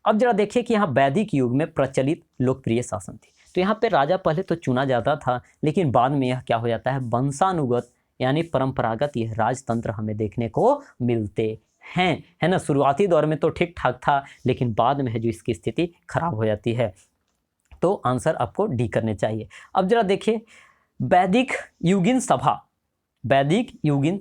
अब जरा देखिए कि यहाँ वैदिक युग में प्रचलित लोकप्रिय शासन थी। तो यहाँ पे राजा पहले तो चुना जाता था, लेकिन बाद में यह क्या हो जाता है? वंशानुगत यानी परंपरागत यह राजतंत्र हमें देखने को मिलते हैं, है ना। शुरुआती दौर में तो ठीक ठाक था, लेकिन बाद में है जो इसकी स्थिति खराब हो जाती है। तो आंसर आपको डी करने चाहिए। अब जरा देखिए वैदिक युगीन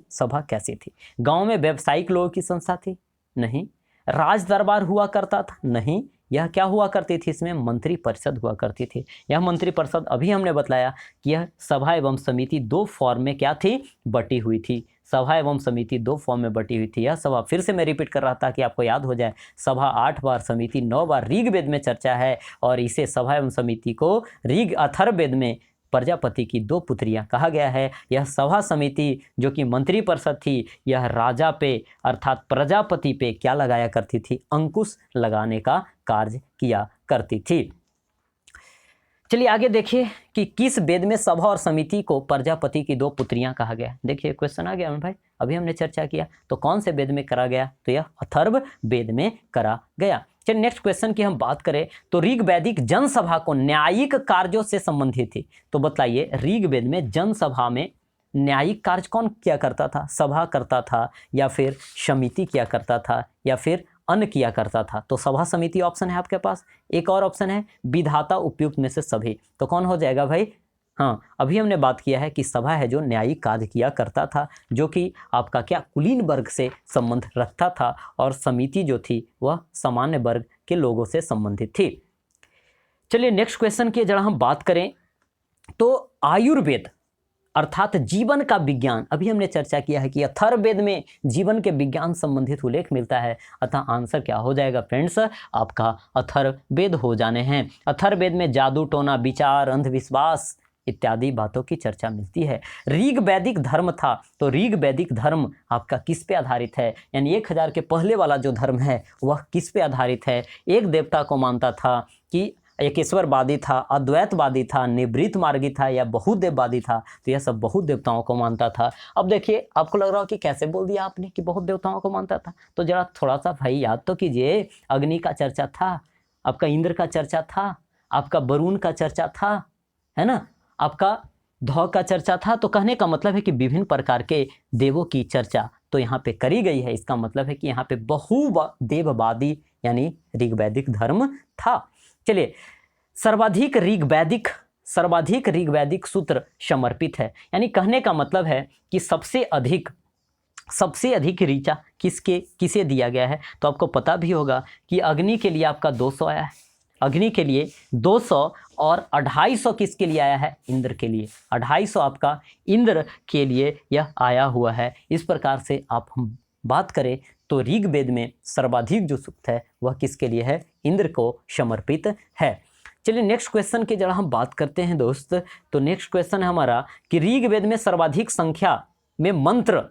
सभा कैसी थी? गांव में व्यावसायिक लोगों की संस्था थी? नहीं। राज दरबार हुआ करता था? नहीं। यह क्या हुआ करती थी? इसमें मंत्री परिषद हुआ करती थी। यह मंत्री परिषद अभी हमने बताया कि यह सभा एवं समिति 2 फॉर्म में क्या थी? बटी हुई थी। सभा एवं समिति 2 फॉर्म में बटी हुई थी। यह सभा, फिर से मैं रिपीट कर रहा था कि आपको याद हो जाए, सभा 8 बार, समिति 9 बार ऋग्वेद में चर्चा है, और इसे सभा एवं समिति को अथर्ववेद में प्रजापति की 2 पुत्रियां कहा गया है। यह सभा समिति जो कि मंत्री परिषद थी, यह राजा पे अर्थात प्रजापति पे क्या लगाया करती थी, अंकुश लगाने का कार्य किया करती थी। चलिए आगे देखिए कि किस वेद में सभा और समिति को प्रजापति की 2 पुत्रियां कहा गया। देखिए क्वेश्चन आ गया भाई, अभी हमने चर्चा किया, तो कौन से वेद में करा गया, तो यह अथर्व वेद में करा गया। चलिए नेक्स्ट क्वेश्चन की हम बात करें तो ऋग्वैदिक जनसभा को न्यायिक कार्यों से संबंधित थी। तो बताइए ऋग्वेद में जनसभा में न्यायिक कार्य कौन किया करता था, सभा करता था या फिर समिति किया करता था या फिर अन्य किया करता था। तो सभा समिति ऑप्शन है आपके पास, एक और ऑप्शन है विधाता उपयुक्त में से सभी। तो कौन हो जाएगा भाई, हाँ अभी हमने बात किया है कि सभा है जो न्यायिक कार्य किया करता था, जो कि आपका क्या कुलीन वर्ग से संबंध रखता था, और समिति जो थी वह सामान्य वर्ग के लोगों से संबंधित थी। चलिए नेक्स्ट क्वेश्चन की जरा हम बात करें तो आयुर्वेद अर्थात जीवन का विज्ञान, अभी हमने चर्चा किया है कि अथर्ववेद में जीवन के विज्ञान संबंधित उल्लेख मिलता है, अतः आंसर क्या हो जाएगा फ्रेंड्स, आपका अथर्ववेद हो जाने हैं। अथर्ववेद में जादू टोना, विचार, अंधविश्वास इत्यादि बातों की चर्चा मिलती है। ऋग्वैदिक धर्म था, तो ऋग्वैदिक धर्म आपका किस पे आधारित है, यानी 1000 के पहले वाला जो धर्म है वह किस पे आधारित है, एक देवता को मानता था कि एकेश्वरवादी था, अद्वैतवादी था, निवृत्त मार्गी था या बहुदेववादी था, तो यह सब बहुत देवताओं को मानता था। अब देखिए आपको लग रहा हो कि कैसे बोल दिया आपने कि बहुत देवताओं को मानता था, तो जरा थोड़ा सा भाई याद तो कीजिए, अग्नि का चर्चा था, आपका इंद्र का चर्चा था, आपका वरुण का चर्चा था, है ना, आपका धौ का चर्चा था। तो कहने का मतलब है कि विभिन्न प्रकार के देवों की चर्चा तो यहाँ पे करी गई है, इसका मतलब है कि यहाँ पे बहुदेववादी यानी ऋग्वैदिक धर्म था। चलिए सर्वाधिक ऋग्वैदिक सूत्र समर्पित है, यानी कहने का मतलब है कि सबसे अधिक ऋचा किसे दिया गया है। तो आपको पता भी होगा कि अग्नि के लिए आपका 200 आया है, अग्नि के लिए 200 और 250 किसके लिए आया है, इंद्र के लिए 250 आपका इंद्र के लिए यह आया हुआ है। इस प्रकार से आप हम बात करें तो ऋग्वेद में सर्वाधिक जो सूक्त है वह किसके लिए है, इंद्र को समर्पित है। चलिए नेक्स्ट क्वेश्चन की जरा हम बात करते हैं दोस्त। तो नेक्स्ट क्वेश्चन है हमारा कि ऋग्वेद में सर्वाधिक संख्या में मंत्र,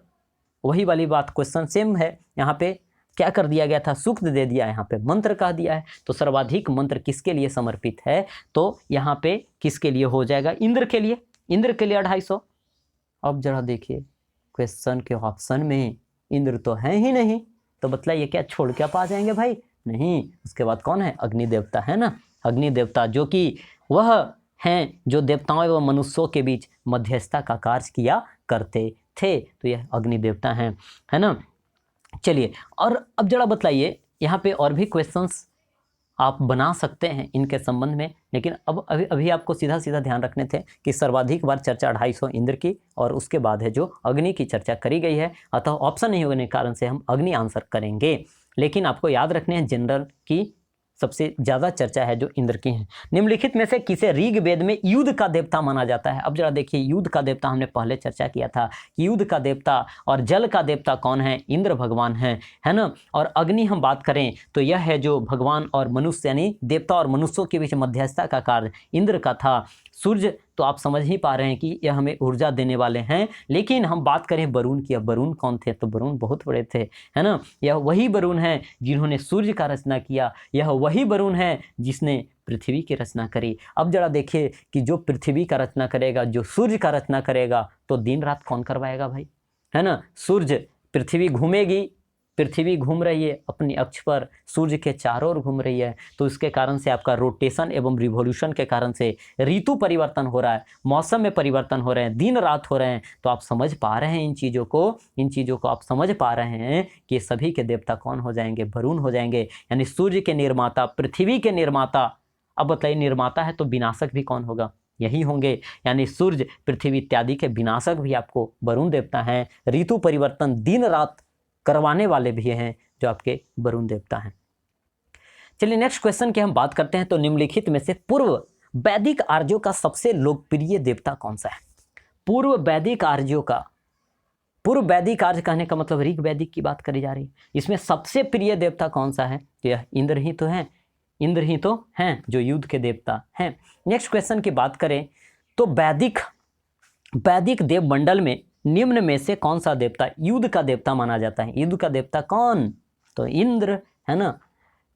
वही वाली बात क्वेश्चन सेम है, यहाँ पे क्या कर दिया गया था, सूक्त दे दिया, यहाँ पे मंत्र कह दिया है। तो सर्वाधिक मंत्र किसके लिए समर्पित है, तो यहाँ पे किसके लिए हो जाएगा, इंद्र के लिए 250। अब जरा देखिए क्वेश्चन के ऑप्शन में इंद्र तो है ही नहीं, तो बतलाइए क्या छोड़ के आप आ जाएंगे भाई, नहीं, उसके बाद कौन है, अग्नि देवता है ना, अग्नि देवता जो कि वह हैं जो देवताओं एवं मनुष्यों के बीच मध्यस्थता का कार्य किया करते थे, तो यह अग्नि देवता हैं, है ना। चलिए और अब जरा बतलाइए, यहाँ पे और भी क्वेश्चंस आप बना सकते हैं इनके संबंध में, लेकिन अब अभी आपको सीधा ध्यान रखने थे कि सर्वाधिक बार चर्चा 250 इंद्र की और उसके बाद है जो अग्नि की चर्चा करी गई है, अतः ऑप्शन नहीं होने के कारण से हम अग्नि आंसर करेंगे। लेकिन आपको याद रखने हैं जनरल की सबसे ज़्यादा चर्चा है जो इंद्र की है। निम्नलिखित में से किसे ऋग्वेद में युद्ध का देवता माना जाता है। अब जरा देखिए युद्ध का देवता हमने पहले चर्चा किया था कि युद्ध का देवता और जल का देवता कौन है, इंद्र भगवान है ना। और अग्नि हम बात करें तो यह है जो भगवान और मनुष्य यानी देवता और मनुष्यों के बीच मध्यस्थता का कार्य इंद्र का था। सूर्य तो आप समझ ही पा रहे हैं कि यह हमें ऊर्जा देने वाले हैं। लेकिन हम बात करें वरुण की, अब वरुण कौन थे, तो वरुण बहुत बड़े थे, है ना। यह वही वरुण है जिन्होंने सूर्य का रचना किया, यह वही वरुण है जिसने पृथ्वी की रचना करी। अब जरा देखिए कि जो पृथ्वी का रचना करेगा, जो सूर्य का रचना करेगा, तो दिन रात कौन करवाएगा भाई, है ना। सूर्य, पृथ्वी घूमेगी, पृथ्वी घूम रही है अपनी अक्ष पर, सूर्य के चारों ओर घूम रही है, तो इसके कारण से आपका रोटेशन एवं रिवॉल्यूशन के कारण से ऋतु परिवर्तन हो रहा है, मौसम में परिवर्तन हो रहे हैं, दिन रात हो रहे हैं। तो आप समझ पा रहे हैं इन चीज़ों को आप समझ पा रहे हैं कि सभी के देवता कौन हो जाएंगे, वरुण हो जाएंगे, यानी सूर्य के निर्माता, पृथ्वी के निर्माता। अब बताइए निर्माता है तो विनाशक भी कौन होगा, यही होंगे, यानी सूर्य, पृथ्वी इत्यादि के विनाशक भी आपको वरुण देवता हैं। ऋतु परिवर्तन दिन रात करवाने वाले भी हैं जो आपके वरुण देवता हैं। चलिए नेक्स्ट क्वेश्चन की हम बात करते हैं। तो निम्नलिखित में से पूर्व वैदिक आर्यों का सबसे लोकप्रिय देवता कौन सा है। पूर्व वैदिक आर्यों का पूर्व वैदिक आर्य कहने का मतलब ऋग वैदिक की बात करी जा रही है। इसमें सबसे प्रिय देवता कौन सा है? तो यह इंद्र ही तो है, इंद्र ही तो हैं जो युद्ध के देवता हैं। नेक्स्ट क्वेश्चन की बात करें तो वैदिक देव मंडल में निम्न में से कौन सा देवता युद्ध का देवता माना जाता है? युद्ध का देवता कौन? तो इंद्र, है ना।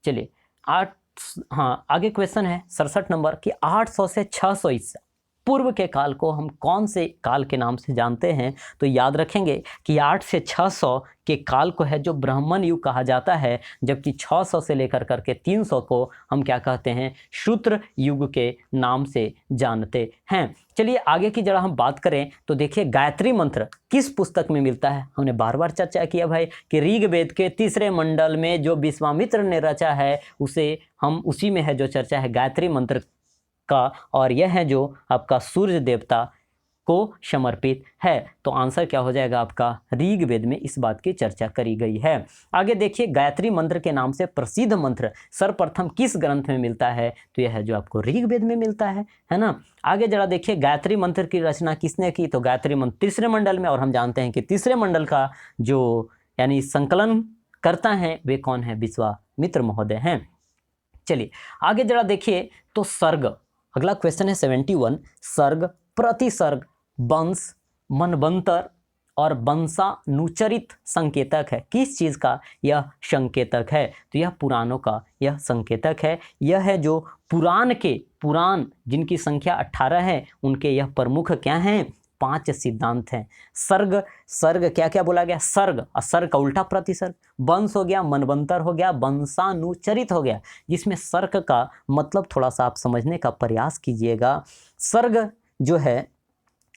चलिए आगे क्वेश्चन है 67 नंबर कि 800 से 600 ईसा पूर्व के काल को हम कौन से काल के नाम से जानते हैं? तो याद रखेंगे कि 8 से 600 के काल को है जो ब्राह्मण युग कहा जाता है, जबकि 600 से लेकर करके 300 को हम क्या कहते हैं? शूद्र युग के नाम से जानते हैं। चलिए आगे की जरा हम बात करें तो देखिए गायत्री मंत्र किस पुस्तक में मिलता है? हमने बार बार चर्चा किया भाई कि ऋग्वेद के तीसरे मंडल में जो विश्वामित्र ने रचा है उसे हम उसी में है जो चर्चा है गायत्री मंत्र का, और यह है जो आपका सूर्य देवता को समर्पित है। तो आंसर क्या हो जाएगा आपका? ऋग्वेद में इस बात की चर्चा करी गई है। आगे देखिए गायत्री मंत्र के नाम से प्रसिद्ध मंत्र सर्वप्रथम किस ग्रंथ में मिलता है? तो यह है जो आपको ऋग्वेद में मिलता है ना। आगे जरा देखिए गायत्री मंत्र की रचना किसने की? तो गायत्री मंत्र तीसरे मंडल में, और हम जानते हैं कि तीसरे मंडल का जो यानी संकलन करता है वे कौन है? विश्वामित्र महोदय हैं। चलिए आगे जरा देखिए तो सर्ग, अगला क्वेश्चन है 71, सर्ग, प्रतिसर्ग, वंश, मनवंतर और वंशानुचरित संकेतक है। किस चीज का यह संकेतक है? तो यह पुराणों का यह संकेतक है। यह है जो पुराण जिनकी संख्या 18 है उनके यह प्रमुख क्या हैं? 5 सिद्धांत हैं। सर्ग क्या क्या बोला गया? सर्ग, और सर्ग का उल्टा प्रतिसर्ग। वंश हो गया, मनवंतर हो गया, वंशानुचरित हो गया। जिसमें सर्ग का मतलब थोड़ा सा आप समझने का प्रयास कीजिएगा। सर्ग जो है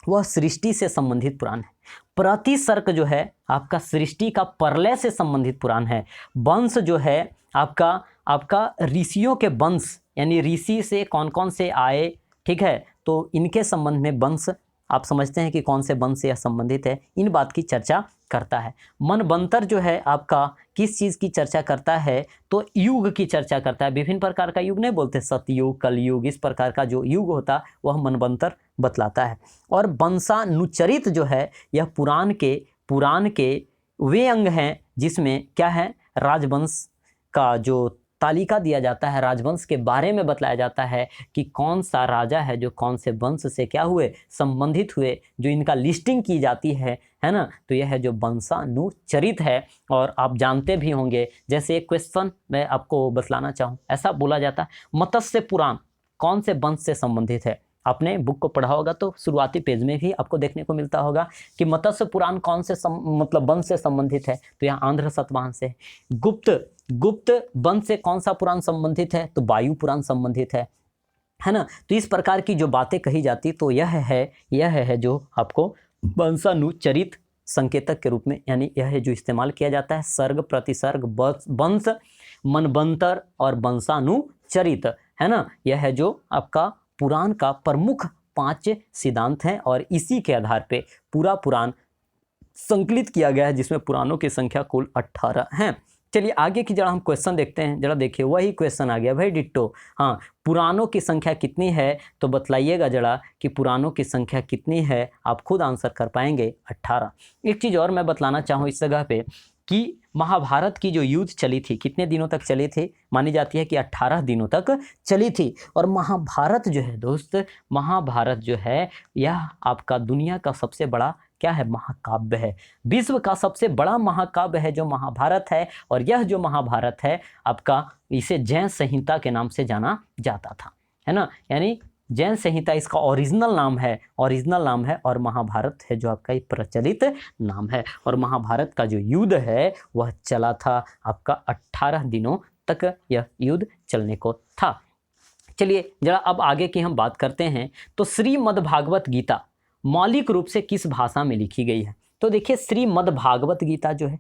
वह सृष्टि से संबंधित पुराण है। प्रतिसर्ग जो है आपका सृष्टि का प्रलय से संबंधित पुराण है। वंश जो है आपका ऋषियों के वंश, यानी ऋषि से कौन कौन से आए, ठीक है, तो इनके संबंध में वंश आप समझते हैं कि कौन से वंश से यह संबंधित है, इन बात की चर्चा करता है। मनवंतर जो है आपका किस चीज़ की चर्चा करता है? तो युग की चर्चा करता है। विभिन्न प्रकार का युग नहीं बोलते, सतयुग, कलयुग, इस प्रकार का जो युग होता वह मनवंतर बतलाता है। और वंशानुचरित जो है यह पुराण के वे अंग हैं जिसमें क्या है? राजवंश का जो तालिका दिया जाता है, राजवंश के बारे में बतलाया जाता है कि कौन सा राजा है जो कौन से वंश से क्या हुए? संबंधित हुए, जो इनका लिस्टिंग की जाती है ना। तो यह है जो वंशानुचरित है। और आप जानते भी होंगे, जैसे एक क्वेश्चन मैं आपको बतलाना चाहूँ, ऐसा बोला जाता है मत्स्य पुराण कौन से वंश से संबंधित है? आपने बुक को पढ़ा होगा तो शुरुआती पेज में भी आपको देखने को मिलता होगा कि मत्स्य पुराण कौन से मतलब वंश से संबंधित है? तो यहाँ आंध्र शतवाहन से। गुप्त वंश से कौन सा पुराण संबंधित है? तो वायु पुराण संबंधित है ना। तो इस प्रकार की जो बातें कही जाती तो यह है जो आपको वंशानुचरित संकेतक के रूप में, यानी यह है जो इस्तेमाल किया जाता है। सर्ग, प्रतिसर्ग, वंश, मनवंतर और वंशानुचरित, है ना। यह है जो आपका पुराण का प्रमुख 5 सिद्धांत हैं, और इसी के आधार पे पूरा पुराण संकलित किया गया है, जिसमें पुराणों की संख्या कुल 18 हैं। चलिए आगे की जरा हम क्वेश्चन देखते हैं। जरा देखिए वही क्वेश्चन आ गया भाई डिट्टो। हाँ, पुराणों की संख्या कितनी है? तो बतलाइएगा जरा कि पुराणों की संख्या कितनी है। आप खुद आंसर कर पाएंगे, 18। एक चीज़ और मैं बतलाना चाहूँ इस जगह पे कि महाभारत की जो युद्ध चली थी कितने दिनों तक चली थी? मानी जाती है कि 18 दिनों तक चली थी। और महाभारत जो है दोस्त, महाभारत जो है यह आपका दुनिया का सबसे बड़ा क्या है? महाकाव्य है। विश्व का सबसे बड़ा महाकाव्य है जो महाभारत है। और यह जो महाभारत है आपका, इसे जैन संहिता के नाम से जाना जाता था, है ना। यानी जैन संहिता इसका ओरिजिनल नाम है, और महाभारत है जो आपका प्रचलित नाम है। और महाभारत का जो युद्ध है वह चला था आपका 18 दिनों तक, यह युद्ध चलने को था। चलिए जरा अब आगे की हम बात करते हैं। तो श्रीमद्भागवत गीता मौलिक रूप से किस भाषा में लिखी गई है? तो देखिए श्रीमद्भागवत गीता जो है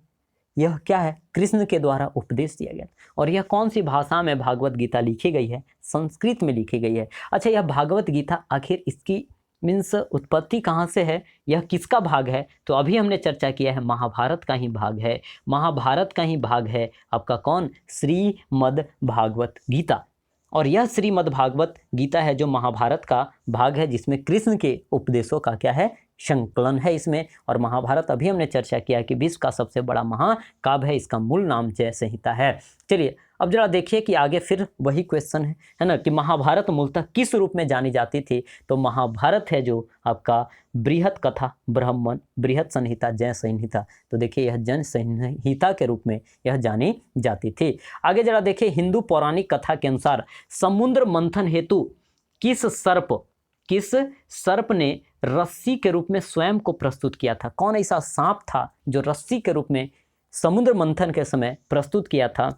यह क्या है? कृष्ण के द्वारा उपदेश दिया गया। और यह कौन सी भाषा में भागवत गीता लिखी गई है? संस्कृत में लिखी गई है। अच्छा, यह भागवत गीता आखिर इसकी मीन्स उत्पत्ति कहाँ से है? यह किसका भाग है? तो अभी हमने चर्चा किया है महाभारत का ही भाग है। महाभारत का ही भाग है आपका कौन? श्रीमद्भागवत गीता। और यह श्रीमद् भागवत गीता है जो महाभारत का भाग है, जिसमें कृष्ण के उपदेशों का क्या है, संकलन है इसमें। और महाभारत अभी हमने चर्चा किया कि विश्व का सबसे बड़ा महाकाव्य है, इसका मूल नाम जय संहिता है। चलिए अब जरा देखिए कि आगे फिर वही क्वेश्चन है ना, कि महाभारत मूलतः किस रूप में जानी जाती थी। तो महाभारत है जो आपका बृहत कथा ब्राह्मण बृहत संहिता जय संहिता, तो देखिए यह जन संहिता के रूप में यह जानी जाती थी। आगे जरा देखिए, हिंदू पौराणिक कथा के अनुसार समुद्र मंथन हेतु किस सर्प ने रस्सी के रूप में स्वयं को प्रस्तुत किया था? कौन ऐसा सांप था जो रस्सी के रूप में समुद्र मंथन के समय प्रस्तुत किया था?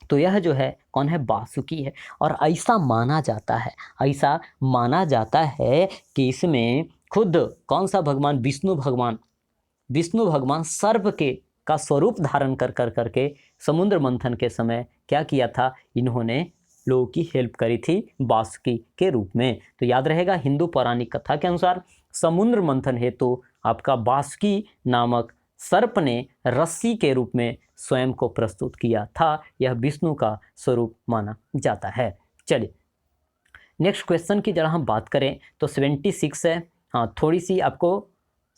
तो यह जो है कौन है, वासुकी है। और ऐसा माना जाता है कि इसमें खुद कौन सा भगवान, विष्णु भगवान सर्प का स्वरूप धारण करके समुद्र मंथन के समय क्या किया था, इन्होंने लोगों की हेल्प करी थी वासुकी के रूप में। तो याद रहेगा, हिंदू पौराणिक कथा के अनुसार समुद्र मंथन हेतु आपका वासुकी नामक सर्प ने रस्सी के रूप में स्वयं को प्रस्तुत किया था, यह विष्णु का स्वरूप माना जाता है। चलिए नेक्स्ट क्वेश्चन की जरा हम बात करें तो 76 है। हाँ, थोड़ी सी आपको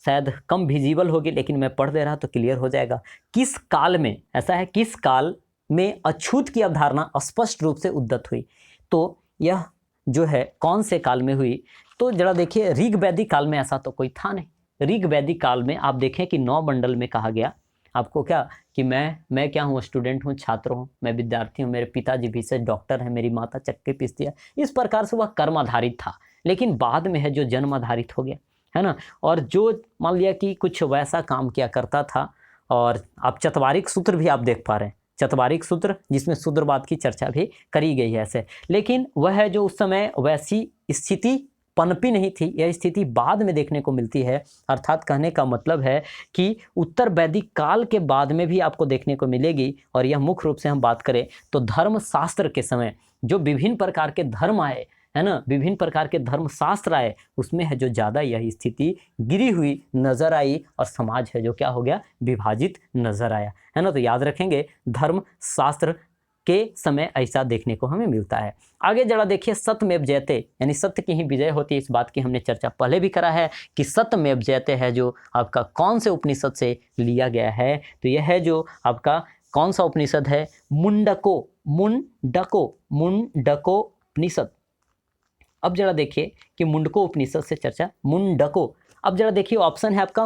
शायद कम विजिबल होगी, लेकिन मैं पढ़ दे रहा तो क्लियर हो जाएगा। किस काल में, ऐसा है, किस काल में अछूत की अवधारणा स्पष्ट रूप से उद्गत हुई? तो यह जो है कौन से काल में हुई? तो जरा देखिए, ऋग वैदिक काल में ऐसा तो कोई था नहीं। ऋग वैदिक काल में आप देखें कि 9 मंडल में कहा गया आपको क्या, कि मैं क्या हूँ, स्टूडेंट हूँ, छात्र हूँ, मैं विद्यार्थी हूँ, मेरे पिताजी भी से डॉक्टर हैं, मेरी माता चक्की पीसती है। इस प्रकार से वह कर्म आधारित था। लेकिन बाद में है जो जन्म आधारित हो गया, है ना। और जो मान लिया कि कुछ वैसा काम किया करता था, और आप चतवारिक सूत्र भी आप देख पा रहे हैं, चतवारिक सूत्र जिसमें शूद्रवाद की चर्चा भी करी गई है ऐसे। लेकिन वह है जो उस समय वैसी स्थिति पनपी नहीं थी, यह स्थिति बाद में देखने को मिलती है। अर्थात कहने का मतलब है कि उत्तर वैदिक काल के बाद में भी आपको देखने को मिलेगी। और यह मुख्य रूप से हम बात करें तो धर्म शास्त्र के समय जो विभिन्न प्रकार के धर्म आए, है ना, विभिन्न प्रकार के धर्म शास्त्र आए, उसमें है जो ज़्यादा यह स्थिति गिरी हुई नजर आई, और समाज है जो क्या हो गया, विभाजित नजर आया, है ना। तो याद रखेंगे, धर्म शास्त्र के समय ऐसा देखने को हमें मिलता है। आगे जरा देखिए, सत्यमेव जयते, यानी सत्य की ही विजय होती है, इस बात की हमने चर्चा पहले भी करा है कि सत्यमेव जयते है जो आपका कौन से उपनिषद से लिया गया है? तो यह है जो आपका कौन सा उपनिषद है, मुंडको उपनिषद। अब जरा देखिए कि मुंडको उपनिषद से चर्चा, मुंडको। अब जरा देखिए, ऑप्शन है आपका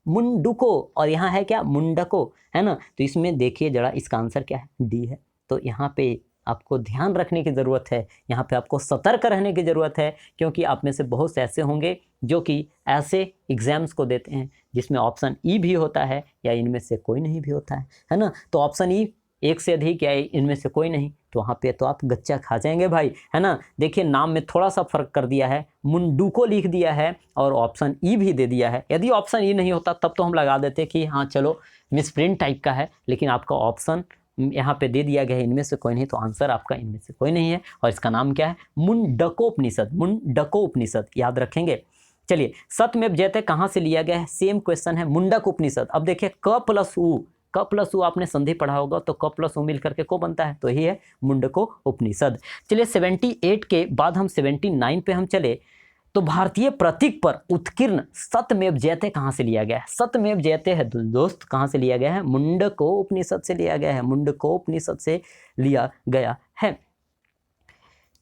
मुंडुको और यहाँ है क्या, मुंडको, है ना। तो इसमें देखिए जरा, इसका आंसर क्या है, डी है। तो यहाँ पे आपको ध्यान रखने की ज़रूरत है, यहाँ पे आपको सतर्क रहने की ज़रूरत है, क्योंकि आप में से बहुत से ऐसे होंगे जो कि ऐसे एग्जाम्स को देते हैं जिसमें ऑप्शन ई भी होता है या इनमें से कोई नहीं भी होता है ना। तो ऑप्शन ई एक से अधिक या इनमें से कोई नहीं, तो वहाँ पे तो आप गच्चा खा जाएंगे भाई, है ना। देखिए नाम में थोड़ा सा फर्क कर दिया है, मुंडुको लिख दिया है और ऑप्शन ई भी दे दिया है। यदि ऑप्शन ई नहीं होता तब तो हम लगा देते कि हाँ चलो मिसप्रिंट टाइप का है, लेकिन आपका ऑप्शन यहाँ पे दे दिया गया है इनमें से कोई नहीं, तो आंसर आपका इनमें से कोई नहीं है। और इसका नाम क्या है, मुंडको उपनिषद, याद रखेंगे। चलिए, सत्यमेव जयते कहाँ से लिया गया है, सेम क्वेश्चन है, मुंडक उपनिषद। अब देखिए क प्लस उ आपने संधि पढ़ा होगा, तो क प्लस उ मिल करके को बनता है, तो यही है मुंडको उपनिषद। चलिए 78 के बाद हम 79 पे हम चले, तो भारतीय प्रतीक पर उत्कीर्ण सत्यमेव जयते कहाँ से लिया गया है? सत्यमेव जयते है दोस्त कहाँ से लिया गया है, मुंडको उपनिषद से लिया गया है, मुंडको उपनिषद से लिया गया है।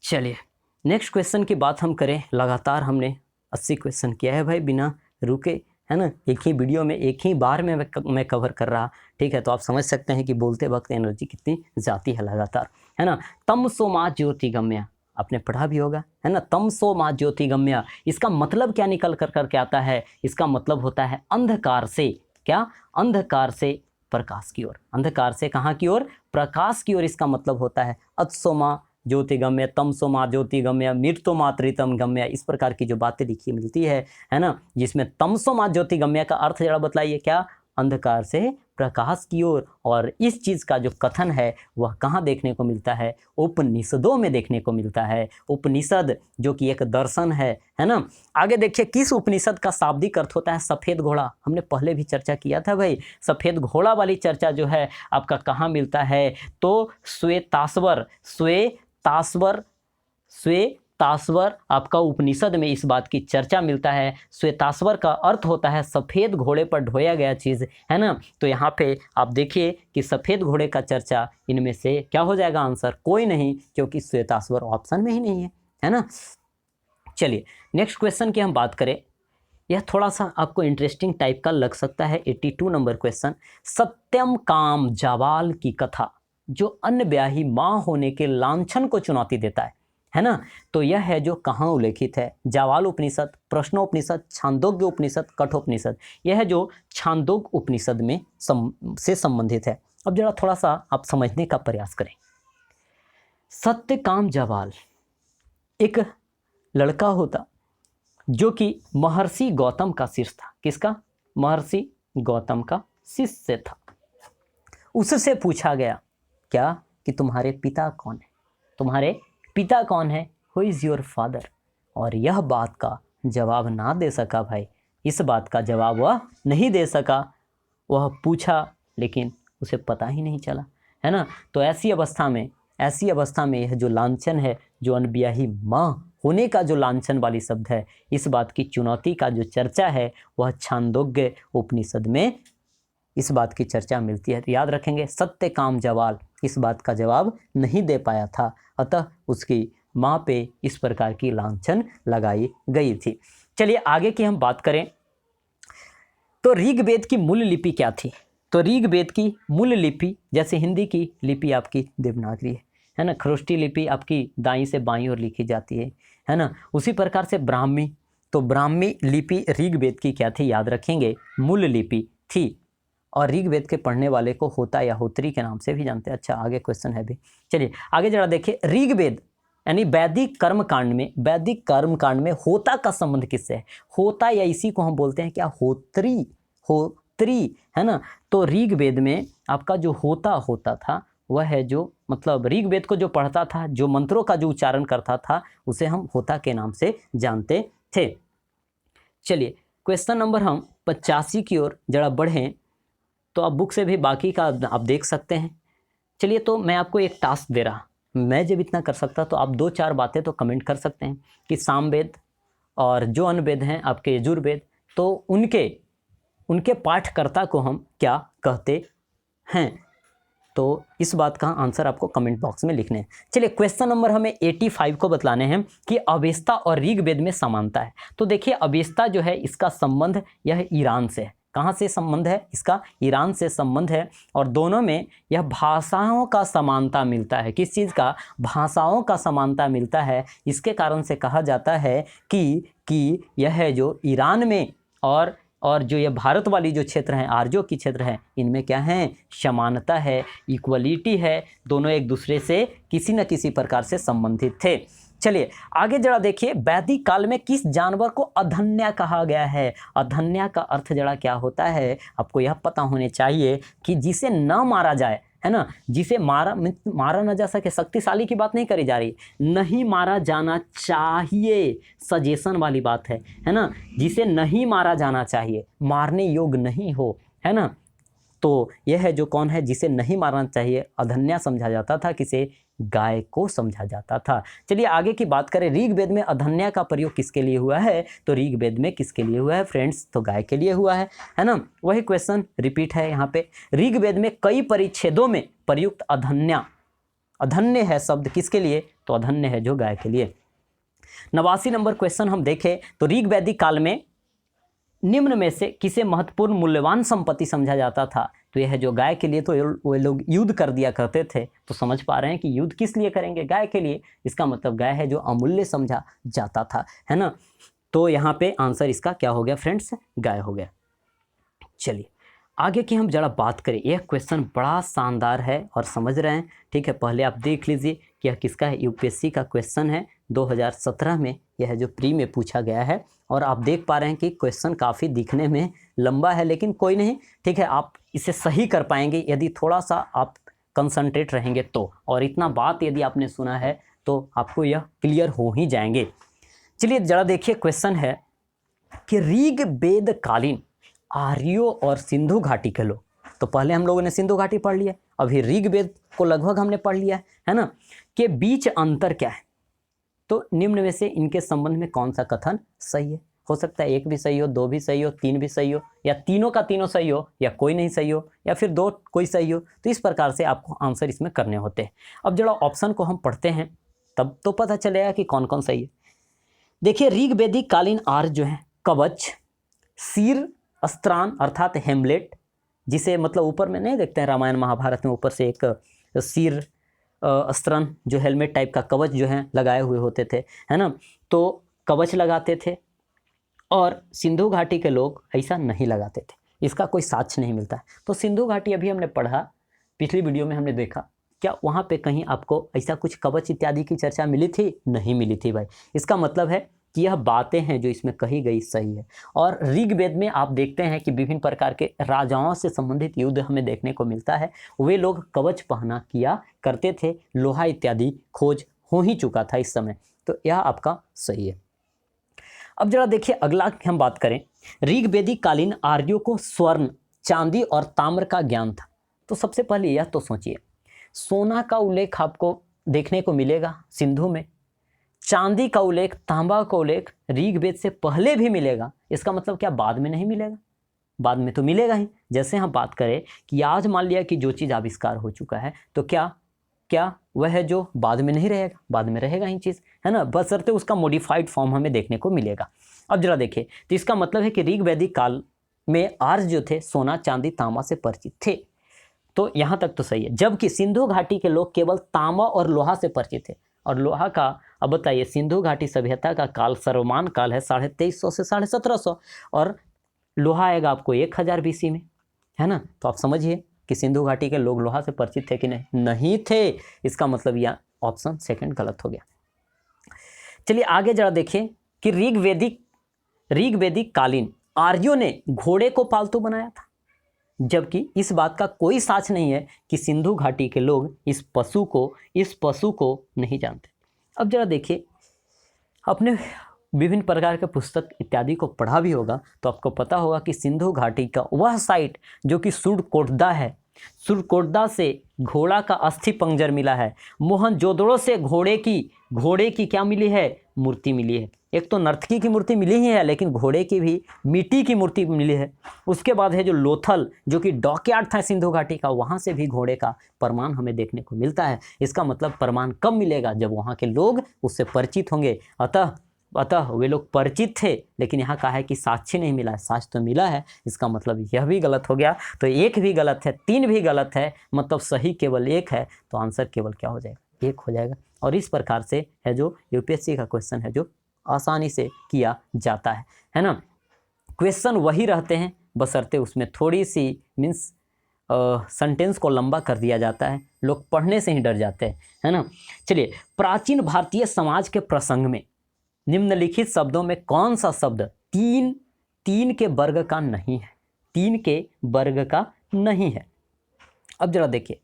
चलिए नेक्स्ट क्वेश्चन की बात हम करें, लगातार हमने 80 क्वेश्चन किया है भाई बिना रुके, है ना। एक ही वीडियो में एक ही बार में मैं कवर कर रहा, ठीक है। तो आप समझ सकते हैं कि बोलते वक्त एनर्जी कितनी जाती है लगातार, है ना। तमसो मा ज्योतिगम्य, आपने पढ़ा भी होगा, है ना। तमसो मा ज्योतिगम्य, इसका मतलब क्या निकल करके आता है? इसका मतलब होता है अंधकार से क्या, अंधकार से प्रकाश की ओर, अंधकार से कहाँ की ओर, प्रकाश की ओर। इसका मतलब होता है अत्सोमा ज्योतिगम्य, तमसोमा ज्योतिगम्य, मृत्योमा त्रितम गम्य, इस प्रकार की जो बातें लिखी मिलती है ना, जिसमें तमसोमा ज्योतिगम्य का अर्थ जरा बताइए क्या, अंधकार से प्रकाश की ओर। और इस चीज़ का जो कथन है वह कहाँ देखने को मिलता है, उपनिषदों में देखने को मिलता है। उपनिषद जो कि एक दर्शन है ना। आगे देखिए, किस उपनिषद का शाब्दिक अर्थ होता है सफ़ेद घोड़ा? हमने पहले भी चर्चा किया था भाई, सफ़ेद घोड़ा वाली चर्चा जो है आपका कहाँ मिलता है, तो श्वेताश्वर श्वेताश्वर, श्वेताश्वर आपका उपनिषद में इस बात की चर्चा मिलता है। श्वेताश्वर का अर्थ होता है सफ़ेद घोड़े पर ढोया गया चीज़, है ना। तो यहाँ पे आप देखिए कि सफ़ेद घोड़े का चर्चा, इनमें से क्या हो जाएगा आंसर? कोई नहीं, क्योंकि श्वेताश्वर ऑप्शन में ही नहीं है ना। चलिए नेक्स्ट क्वेश्चन की हम बात करें। यह थोड़ा सा आपको इंटरेस्टिंग टाइप का लग सकता है। 82 नंबर क्वेश्चन, सत्यम काम जावाल की कथा जो अन्य ब्याही माँ होने के लांछन को चुनौती देता है ना। तो यह है जो कहाँ उल्लेखित है? जावाल उपनिषद, प्रश्नोपनिषद, छांदोग्य उपनिषद, कठोपनिषद। यह है जो छांदोग्य उपनिषद में से संबंधित है। अब जरा थोड़ा सा आप समझने का प्रयास करें। सत्यकाम जावाल एक लड़का होता जो कि महर्षि गौतम का शिष्य था। किसका? महर्षि गौतम का शिष्य था। उससे पूछा गया क्या कि तुम्हारे पिता कौन है? तुम्हारे पिता कौन है? Who is your father? और यह बात का जवाब ना दे सका भाई, इस बात का जवाब वह नहीं दे सका। वह पूछा लेकिन उसे पता ही नहीं चला, है ना। तो ऐसी अवस्था में यह जो लांछन है, जो अनब्याही माँ होने का जो लांछन वाली शब्द है, इस बात की चुनौती का जो चर्चा है वह छांदोग्य उपनिषद में इस बात की चर्चा मिलती है। तो याद रखेंगे, सत्यकाम जावाल इस बात का जवाब नहीं दे पाया था, अतः उसकी माँ पे इस प्रकार की लांछन लगाई गई थी। चलिए आगे की हम बात करें तो ऋग्वेद की मूल लिपि क्या थी? तो ऋग्वेद की मूल लिपि, जैसे हिंदी की लिपि आपकी देवनागरी है ना, खरोष्टी लिपि आपकी दाईं से बाईं ओर लिखी जाती है ना। उसी प्रकार से ब्राह्मी, तो ब्राह्मी लिपि ऋग्वेद की क्या थी? याद रखेंगे, मूल लिपि थी। और ऋग्वेद के पढ़ने वाले को होता या होत्री के नाम से भी जानते हैं। अच्छा आगे क्वेश्चन है भी, चलिए आगे जरा देखिए। ऋग्वेद यानी वैदिक कर्मकांड में होता का संबंध किससे है? होता या इसी को हम बोलते हैं क्या? होत्री, है ना। तो ऋग्वेद में आपका जो होता था वह है जो, मतलब ऋग्वेद को जो पढ़ता था, जो मंत्रों का जो उच्चारण करता था, उसे हम होता के नाम से जानते थे। चलिए क्वेश्चन नंबर हम 85 की ओर जरा बढ़ें, तो आप बुक से भी बाकी का आप देख सकते हैं। चलिए तो मैं आपको एक टास्क दे रहा, मैं जब इतना कर सकता तो आप 2-4 बातें तो कमेंट कर सकते हैं कि सामवेद और जो अन्वेद हैं आपके यजुर्वेद, तो उनके पाठकर्ता को हम क्या कहते हैं? तो इस बात का आंसर आपको कमेंट बॉक्स में लिखने हैं। चलिए क्वेश्चन नंबर हमें 85 को बतलाने हैं कि अवेस्ता और ऋग्वेद में समानता है। तो देखिए अवेस्ता जो है इसका संबंध यह ईरान से है। कहाँ से संबंध है इसका? ईरान से संबंध है। और दोनों में यह भाषाओं का समानता मिलता है। किस चीज़ का? भाषाओं का समानता मिलता है। इसके कारण से कहा जाता है कि यह जो ईरान में और जो ये भारत वाली जो क्षेत्र हैं, आर्यों की क्षेत्र है, इनमें क्या है? समानता है, इक्वलिटी है। दोनों एक दूसरे से किसी न किसी प्रकार से संबंधित थे। चलिए आगे जरा देखिए, वैदिक काल में किस जानवर को अधन्या कहा गया है? अधन्या का अर्थ जरा क्या होता है? आपको यह पता होने चाहिए कि जिसे न मारा जाए, है ना, जिसे मारा न जा सके, शक्तिशाली की बात नहीं करी जा रही, नहीं मारा जाना चाहिए, सजेशन वाली बात है ना। जिसे नहीं मारा जाना चाहिए, मारने योग्य नहीं हो, है ना। तो यह है जो कौन है? जिसे नहीं मारना चाहिए, अधन्या समझा जाता था। किसे? गाय को समझा जाता था। चलिए आगे की बात करें, ऋग्वेद में अधन्या का प्रयोग किसके लिए हुआ है? तो ऋग्वेद में किसके लिए हुआ है फ्रेंड्स? तो गाय के लिए हुआ है ना। वही क्वेश्चन रिपीट है यहाँ पे। ऋग्वेद में कई परिच्छेदों में प्रयुक्त अधन्य है शब्द किसके लिए? तो अधन्य है जो गाय के लिए। 89 नंबर क्वेश्चन हम देखें तो ऋग्वैदिक काल में निम्न में से किसे महत्वपूर्ण मूल्यवान संपत्ति समझा जाता था? तो यह है जो गाय के लिए। तो वे लोग युद्ध कर दिया करते थे। तो समझ पा रहे हैं कि युद्ध किस लिए करेंगे? गाय के लिए। इसका मतलब गाय है जो अमूल्य समझा जाता था, है ना। तो यहाँ पे आंसर इसका क्या हो गया फ्रेंड्स? गाय हो गया। चलिए आगे की हम जरा बात करें। यह क्वेश्चन बड़ा शानदार है और समझ रहे हैं, ठीक है। पहले आप देख लीजिए कि यह किसका है। यूपीएससी का क्वेश्चन है, 2017 में यह जो प्री में पूछा गया है। और आप देख पा रहे हैं कि क्वेश्चन काफ़ी दिखने में लंबा है, लेकिन कोई नहीं, ठीक है। आप इसे सही कर पाएंगे यदि थोड़ा सा आप कंसंट्रेट रहेंगे तो। और इतना बात यदि आपने सुना है तो आपको यह क्लियर हो ही जाएंगे। चलिए जरा देखिए, क्वेश्चन है कि ऋग्वेद कालीन आर्यों और सिंधु घाटी के लोग, तो पहले हम लोगों ने सिंधु घाटी पढ़ लिया, अभी ऋग्वेद को लगभग हमने पढ़ लिया है ना, के बीच अंतर क्या है। तो निम्न में से इनके संबंध में कौन सा कथन सही है। हो सकता है एक भी सही हो, दो भी सही हो, तीन भी सही हो, या तीनों का तीनों सही हो, या कोई नहीं सही हो, या फिर दो कोई सही हो। तो इस प्रकार से आपको आंसर इसमें करने होते हैं। अब जरा ऑप्शन को हम पढ़ते हैं तब तो पता चलेगा कि कौन कौन सही है। देखिए, ऋग्वेदिक कालीन आर्य जो है कवच, शीर अस्त्रान अर्थात हेमलेट, जिसे मतलब ऊपर में नहीं देखते हैं रामायण महाभारत में ऊपर से एक शीर अस्त्रान जो हेलमेट टाइप का कवच जो है लगाए हुए होते थे, है ना, तो कवच लगाते थे। और सिंधु घाटी के लोग ऐसा नहीं लगाते थे, इसका कोई साक्ष्य नहीं मिलता है। तो सिंधु घाटी अभी हमने पढ़ा, पिछली वीडियो में हमने देखा, क्या वहाँ पे कहीं आपको ऐसा कुछ कवच इत्यादि की चर्चा मिली थी? नहीं मिली थी भाई। इसका मतलब है कि यह बातें हैं जो इसमें कही गई सही है। और ऋग्वेद में आप देखते हैं कि विभिन्न प्रकार के राजाओं से संबंधित युद्ध हमें देखने को मिलता है। वे लोग कवच पहना किया करते थे, लोहा इत्यादि खोज हो ही चुका था इस समय। तो यह आपका सही है। अब जरा देखिए अगला हम बात करें, ऋग्वेदिक कालीन आर्यों को स्वर्ण, चांदी और ताम्र का ज्ञान था। तो सबसे पहले यह तो सोचिए, सोना का उल्लेख आपको देखने को मिलेगा सिंधु में, चांदी का उल्लेख, तांबा का उल्लेख ऋग्वेद से पहले भी मिलेगा। इसका मतलब क्या बाद में नहीं मिलेगा? बाद में तो मिलेगा ही। जैसे हम बात करें कि आज मान लिया कि जो चीज़ आविष्कार हो चुका है, तो क्या वह है जो बाद में नहीं रहेगा? बाद में रहेगा ही चीज़, है ना, बशर्ते उसका मॉडिफाइड फॉर्म हमें देखने को मिलेगा। अब जरा देखिए, तो इसका मतलब है कि ऋग्वैदिक काल में आर्य जो थे सोना, चांदी, तांबा से परिचित थे। तो यहाँ तक तो सही है। जबकि सिंधु घाटी के लोग केवल तांबा और लोहा से परिचित थे। और लोहा का, अब बताइए, सिंधु घाटी सभ्यता का काल सर्वमान काल है 2350 से 1750, और लोहा आएगा आपको 1000 BC में, है ना। तो आप समझिए कि सिंधु घाटी के लोग लोहा से परिचित थे कि नहीं थे। इसका मतलब यह ऑप्शन सेकंड गलत हो गया। चलिए आगे जरा देखिए कि ऋग्वेदिक कालीन आर्यों ने घोड़े को पालतू बनाया था, जबकि इस बात का कोई साक्ष्य नहीं है कि सिंधु घाटी के लोग इस पशु को नहीं जानते। अब जरा देखिए, अपने विभिन्न प्रकार के पुस्तक इत्यादि को पढ़ा भी होगा तो आपको पता होगा कि सिंधु घाटी का वह साइट जो कि सुरकोटदा है, सुरकोटदा से घोड़ा का अस्थि पंजर मिला है। मोहनजोदड़ो से घोड़े की क्या मिली है? मूर्ति मिली है। एक तो नर्तकी की मूर्ति मिली ही है, लेकिन घोड़े की भी मिट्टी की मूर्ति मिली है। उसके बाद है जो लोथल, जो कि डॉकयार्ड था सिंधु घाटी का, वहाँ से भी घोड़े का प्रमाण हमें देखने को मिलता है। इसका मतलब प्रमाण कब मिलेगा? जब वहाँ के लोग उससे परिचित होंगे। अतः वे लोग परिचित थे, लेकिन यहाँ कहा है कि साक्ष्य नहीं मिला है। साक्ष्य तो मिला है, इसका मतलब यह भी गलत हो गया। तो एक भी गलत है, तीन भी गलत है, मतलब सही केवल एक है। तो आंसर केवल क्या हो जाएगा? एक हो जाएगा। और इस प्रकार से है जो यूपीएससी का क्वेश्चन है जो आसानी से किया जाता है ना। क्वेश्चन वही रहते हैं, बशर्ते उसमें थोड़ी सी मीन्स सेंटेंस को लंबा कर दिया जाता है। लोग पढ़ने से ही डर जाते हैं, है ना। चलिए, प्राचीन भारतीय समाज के प्रसंग में निम्नलिखित शब्दों में कौन सा शब्द तीन के वर्ग का नहीं है? तीन के वर्ग का नहीं है। अब जरा देखिए,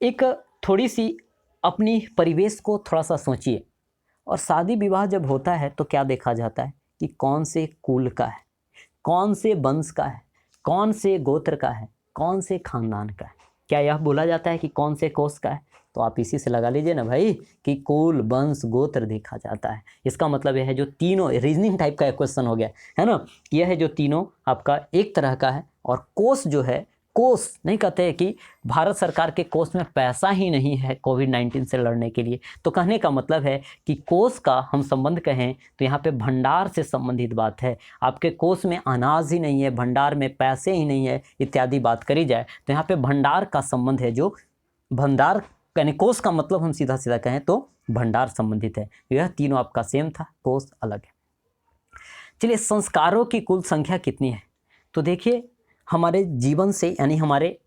एक थोड़ी सी अपनी परिवेश को थोड़ा सा सोचिए। और शादी विवाह जब होता है तो क्या देखा जाता है कि कौन से कुल का है, कौन से वंश का है, कौन से गोत्र का है, कौन से खानदान का है। क्या यह बोला जाता है कि कौन से कोष का है? तो आप इसी से लगा लीजिए ना भाई कि कुल, वंश, गोत्र देखा जाता है। इसका मतलब यह है जो तीनों रीजनिंग टाइप का क्वेश्चन हो गया, है ना। यह है जो तीनों आपका एक तरह का है। और कोष जो है, कोष नहीं कहते हैं कि भारत सरकार के कोष में पैसा ही नहीं है कोविड-19 से लड़ने के लिए। तो कहने का मतलब है कि कोष का हम संबंध कहें तो यहाँ पे भंडार से संबंधित बात है। आपके कोष में अनाज ही नहीं है, भंडार में पैसे ही नहीं है इत्यादि बात करी जाए तो यहाँ पे भंडार का संबंध है। जो भंडार यानी कोष का मतलब हम सीधा सीधा कहें तो भंडार संबंधित है। यह तीनों आपका सेम था, कोष अलग है। चलिए, संस्कारों की कुल संख्या कितनी है? तो देखिए, हमारे जीवन से यानी हमारे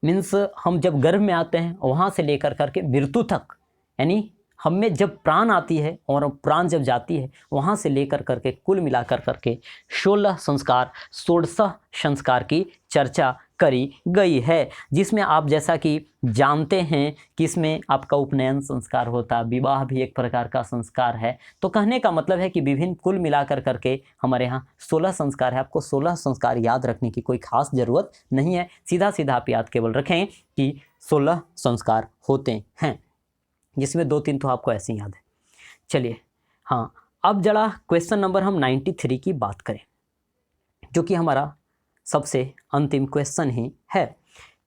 मीन्स हम जब गर्भ में आते हैं वहाँ से लेकर करके मृत्यु तक, यानी हम में जब प्राण आती है और प्राण जब जाती है, वहाँ से लेकर करके कुल मिलाकर करके 16 संस्कार, 16 संस्कार की चर्चा करी गई है, जिसमें आप जैसा कि जानते हैं कि इसमें आपका उपनयन संस्कार होता, विवाह भी एक प्रकार का संस्कार है। तो कहने का मतलब है कि विभिन्न कुल मिलाकर करके हमारे यहाँ 16 संस्कार है। आपको 16 संस्कार याद रखने की कोई खास ज़रूरत नहीं है, सीधा सीधा आप याद केवल रखें कि 16 संस्कार होते हैं, जिसमें 2-3 तो आपको ऐसे ही याद है। चलिए हाँ, अब जरा क्वेश्चन नंबर हम 93 की बात करें, जो कि हमारा सबसे अंतिम क्वेश्चन ही है।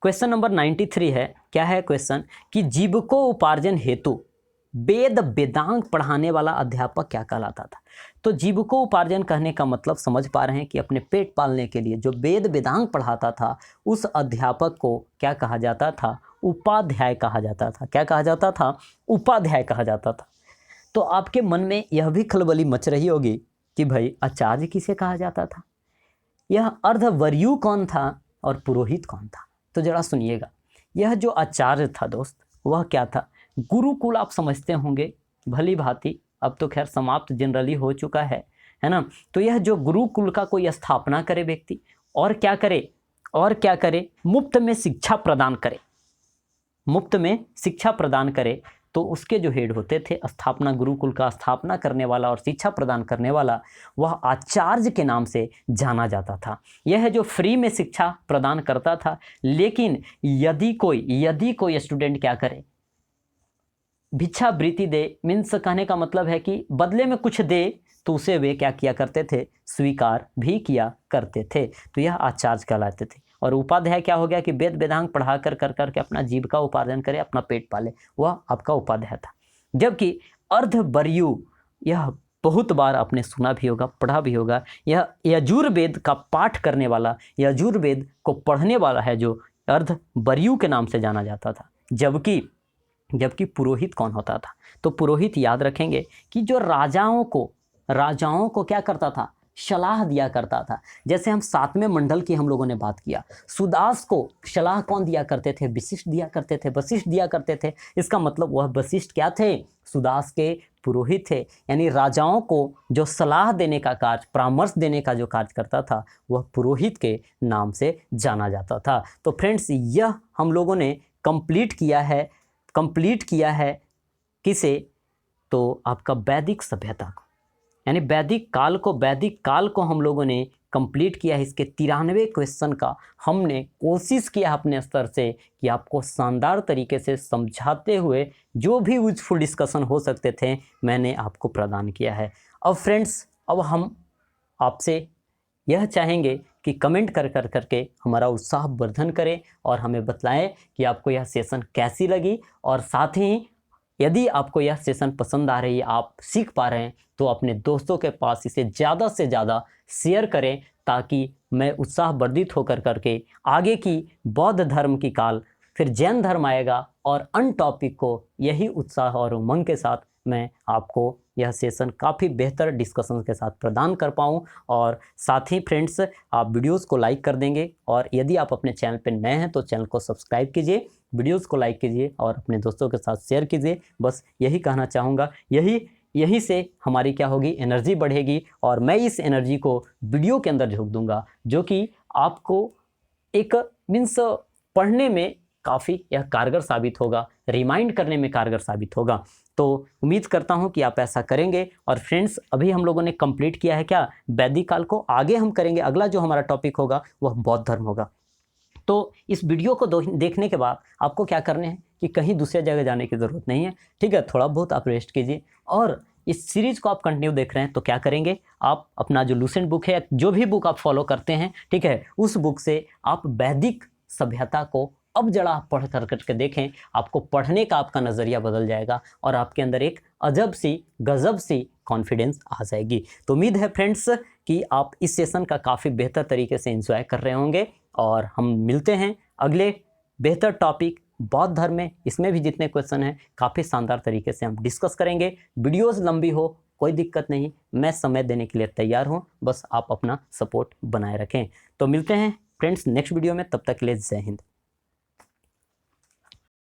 क्वेश्चन नंबर 93 है, क्या है क्वेश्चन कि जीविकोपार्जन हेतु वेद वेदांग पढ़ाने वाला अध्यापक क्या कहलाता था। तो जीविकोपार्जन कहने का मतलब समझ पा रहे हैं कि अपने पेट पालने के लिए जो वेद वेदांग पढ़ाता था, उस अध्यापक को क्या कहा जाता था, उपाध्याय कहा जाता था। क्या कहा जाता था, उपाध्याय कहा जाता था। तो आपके मन में यह भी खलबली मच रही होगी कि भाई आचार्य किसे कहा जाता था, यह अर्धवर्यु कौन था और पुरोहित कौन था। तो जरा सुनिएगा, यह जो आचार्य था दोस्त, वह क्या था, गुरुकुल आप समझते होंगे भली भांति, अब तो खैर समाप्त जनरली हो चुका है ना। तो यह जो गुरुकुल का कोई स्थापना करे व्यक्ति, और क्या करे, और क्या करे, मुफ्त में शिक्षा प्रदान करे, मुफ्त में शिक्षा प्रदान करे। तो उसके जो हेड होते थे, स्थापना, गुरुकुल का स्थापना करने वाला और शिक्षा प्रदान करने वाला, वह आचार्य के नाम से जाना जाता था। यह जो फ्री में शिक्षा प्रदान करता था, लेकिन यदि कोई स्टूडेंट क्या करे, भिक्षावृत्ति दे, मीन्स कहने का मतलब है कि बदले में कुछ दे, तो उसे वे क्या किया करते थे, स्वीकार भी किया करते थे। तो यह आचार्य कहलाते थे। और उपाध्याय क्या हो गया कि वेद वेदांग पढ़ा कर के अपना जीविका उपार्जन करे, अपना पेट पाले, वह आपका उपाध्याय था। जबकि अर्धवर्यु, यह बहुत बार आपने सुना भी होगा, पढ़ा भी होगा, यह यजुर्वेद का पाठ करने वाला, यजुर्वेद को पढ़ने वाला है, जो अर्धवर्यु के नाम से जाना जाता था। जबकि पुरोहित कौन होता था, तो पुरोहित याद रखेंगे कि जो राजाओं को क्या करता था, सलाह दिया करता था। जैसे हम 7वें मंडल की हम लोगों ने बात किया, सुदास को सलाह कौन दिया करते थे, वशिष्ठ दिया करते थे, वशिष्ठ दिया करते थे। इसका मतलब वह वशिष्ठ क्या थे, सुदास के पुरोहित थे। यानी राजाओं को जो सलाह देने का कार्य, परामर्श देने का जो कार्य करता था, वह पुरोहित के नाम से जाना जाता था। तो फ्रेंड्स, यह हम लोगों ने कंप्लीट किया है किसे, तो आपका वैदिक सभ्यता को, यानी वैदिक काल को हम लोगों ने कंप्लीट किया है। इसके 93 क्वेश्चन का हमने कोशिश किया अपने स्तर से कि आपको शानदार तरीके से समझाते हुए जो भी यूजफुल डिस्कशन हो सकते थे, मैंने आपको प्रदान किया है। अब फ्रेंड्स, अब हम आपसे यह चाहेंगे कि कमेंट करके हमारा उत्साह वर्धन करें और हमें बतलाएं कि आपको यह सेशन कैसी लगी, और साथ ही यदि आपको यह सेशन पसंद आ रही है, आप सीख पा रहे हैं, तो अपने दोस्तों के पास इसे ज़्यादा से ज़्यादा शेयर करें, ताकि मैं उत्साह वर्धित होकर करके आगे की बौद्ध धर्म की काल, फिर जैन धर्म आएगा, और अन टॉपिक को यही उत्साह और उमंग के साथ मैं आपको यह सेशन काफ़ी बेहतर डिस्कशन के साथ प्रदान कर पाऊँ। और साथ ही फ्रेंड्स, आप वीडियोस को लाइक कर देंगे, और यदि आप अपने चैनल पर नए हैं तो चैनल को सब्सक्राइब कीजिए, वीडियोस को लाइक कीजिए और अपने दोस्तों के साथ शेयर कीजिए। बस यही कहना चाहूँगा। यही से हमारी क्या होगी, एनर्जी बढ़ेगी, और मैं इस एनर्जी को वीडियो के अंदर झोंक दूंगा, जो कि आपको एक मीन्स पढ़ने में काफ़ी यह कारगर साबित होगा, रिमाइंड करने में कारगर साबित होगा। तो उम्मीद करता हूं कि आप ऐसा करेंगे। और फ्रेंड्स, अभी हम लोगों ने कंप्लीट किया है क्या, वैदिक काल को। आगे हम करेंगे, अगला जो हमारा टॉपिक होगा वह बौद्ध धर्म होगा। तो इस वीडियो को देखने के बाद आपको क्या करने हैं कि कहीं दूसरे जगह जाने की ज़रूरत नहीं है, ठीक है। थोड़ा बहुत आप रेस्ट कीजिए, और इस सीरीज़ को आप कंटिन्यू देख रहे हैं तो क्या करेंगे, आप अपना जो लूसेंट बुक है, जो भी बुक आप फॉलो करते हैं, ठीक है, उस बुक से आप वैदिक सभ्यता को अब जरा आप पढ़ करके देखें। आपको पढ़ने का आपका नज़रिया बदल जाएगा, और आपके अंदर एक अजब सी गजब सी कॉन्फिडेंस आ जाएगी। तो उम्मीद है फ्रेंड्स कि आप इस सेशन का काफ़ी बेहतर तरीके से एंजॉय कर रहे होंगे, और हम मिलते हैं अगले बेहतर टॉपिक बौद्ध धर्म में। इसमें भी जितने क्वेश्चन हैं काफ़ी शानदार तरीके से हम डिस्कस करेंगे। वीडियोस लंबी हो कोई दिक्कत नहीं, मैं समय देने के लिए तैयार हूँ, बस आप अपना सपोर्ट बनाए रखें। तो मिलते हैं फ्रेंड्स नेक्स्ट वीडियो में, तब तक के लिए जय हिंद।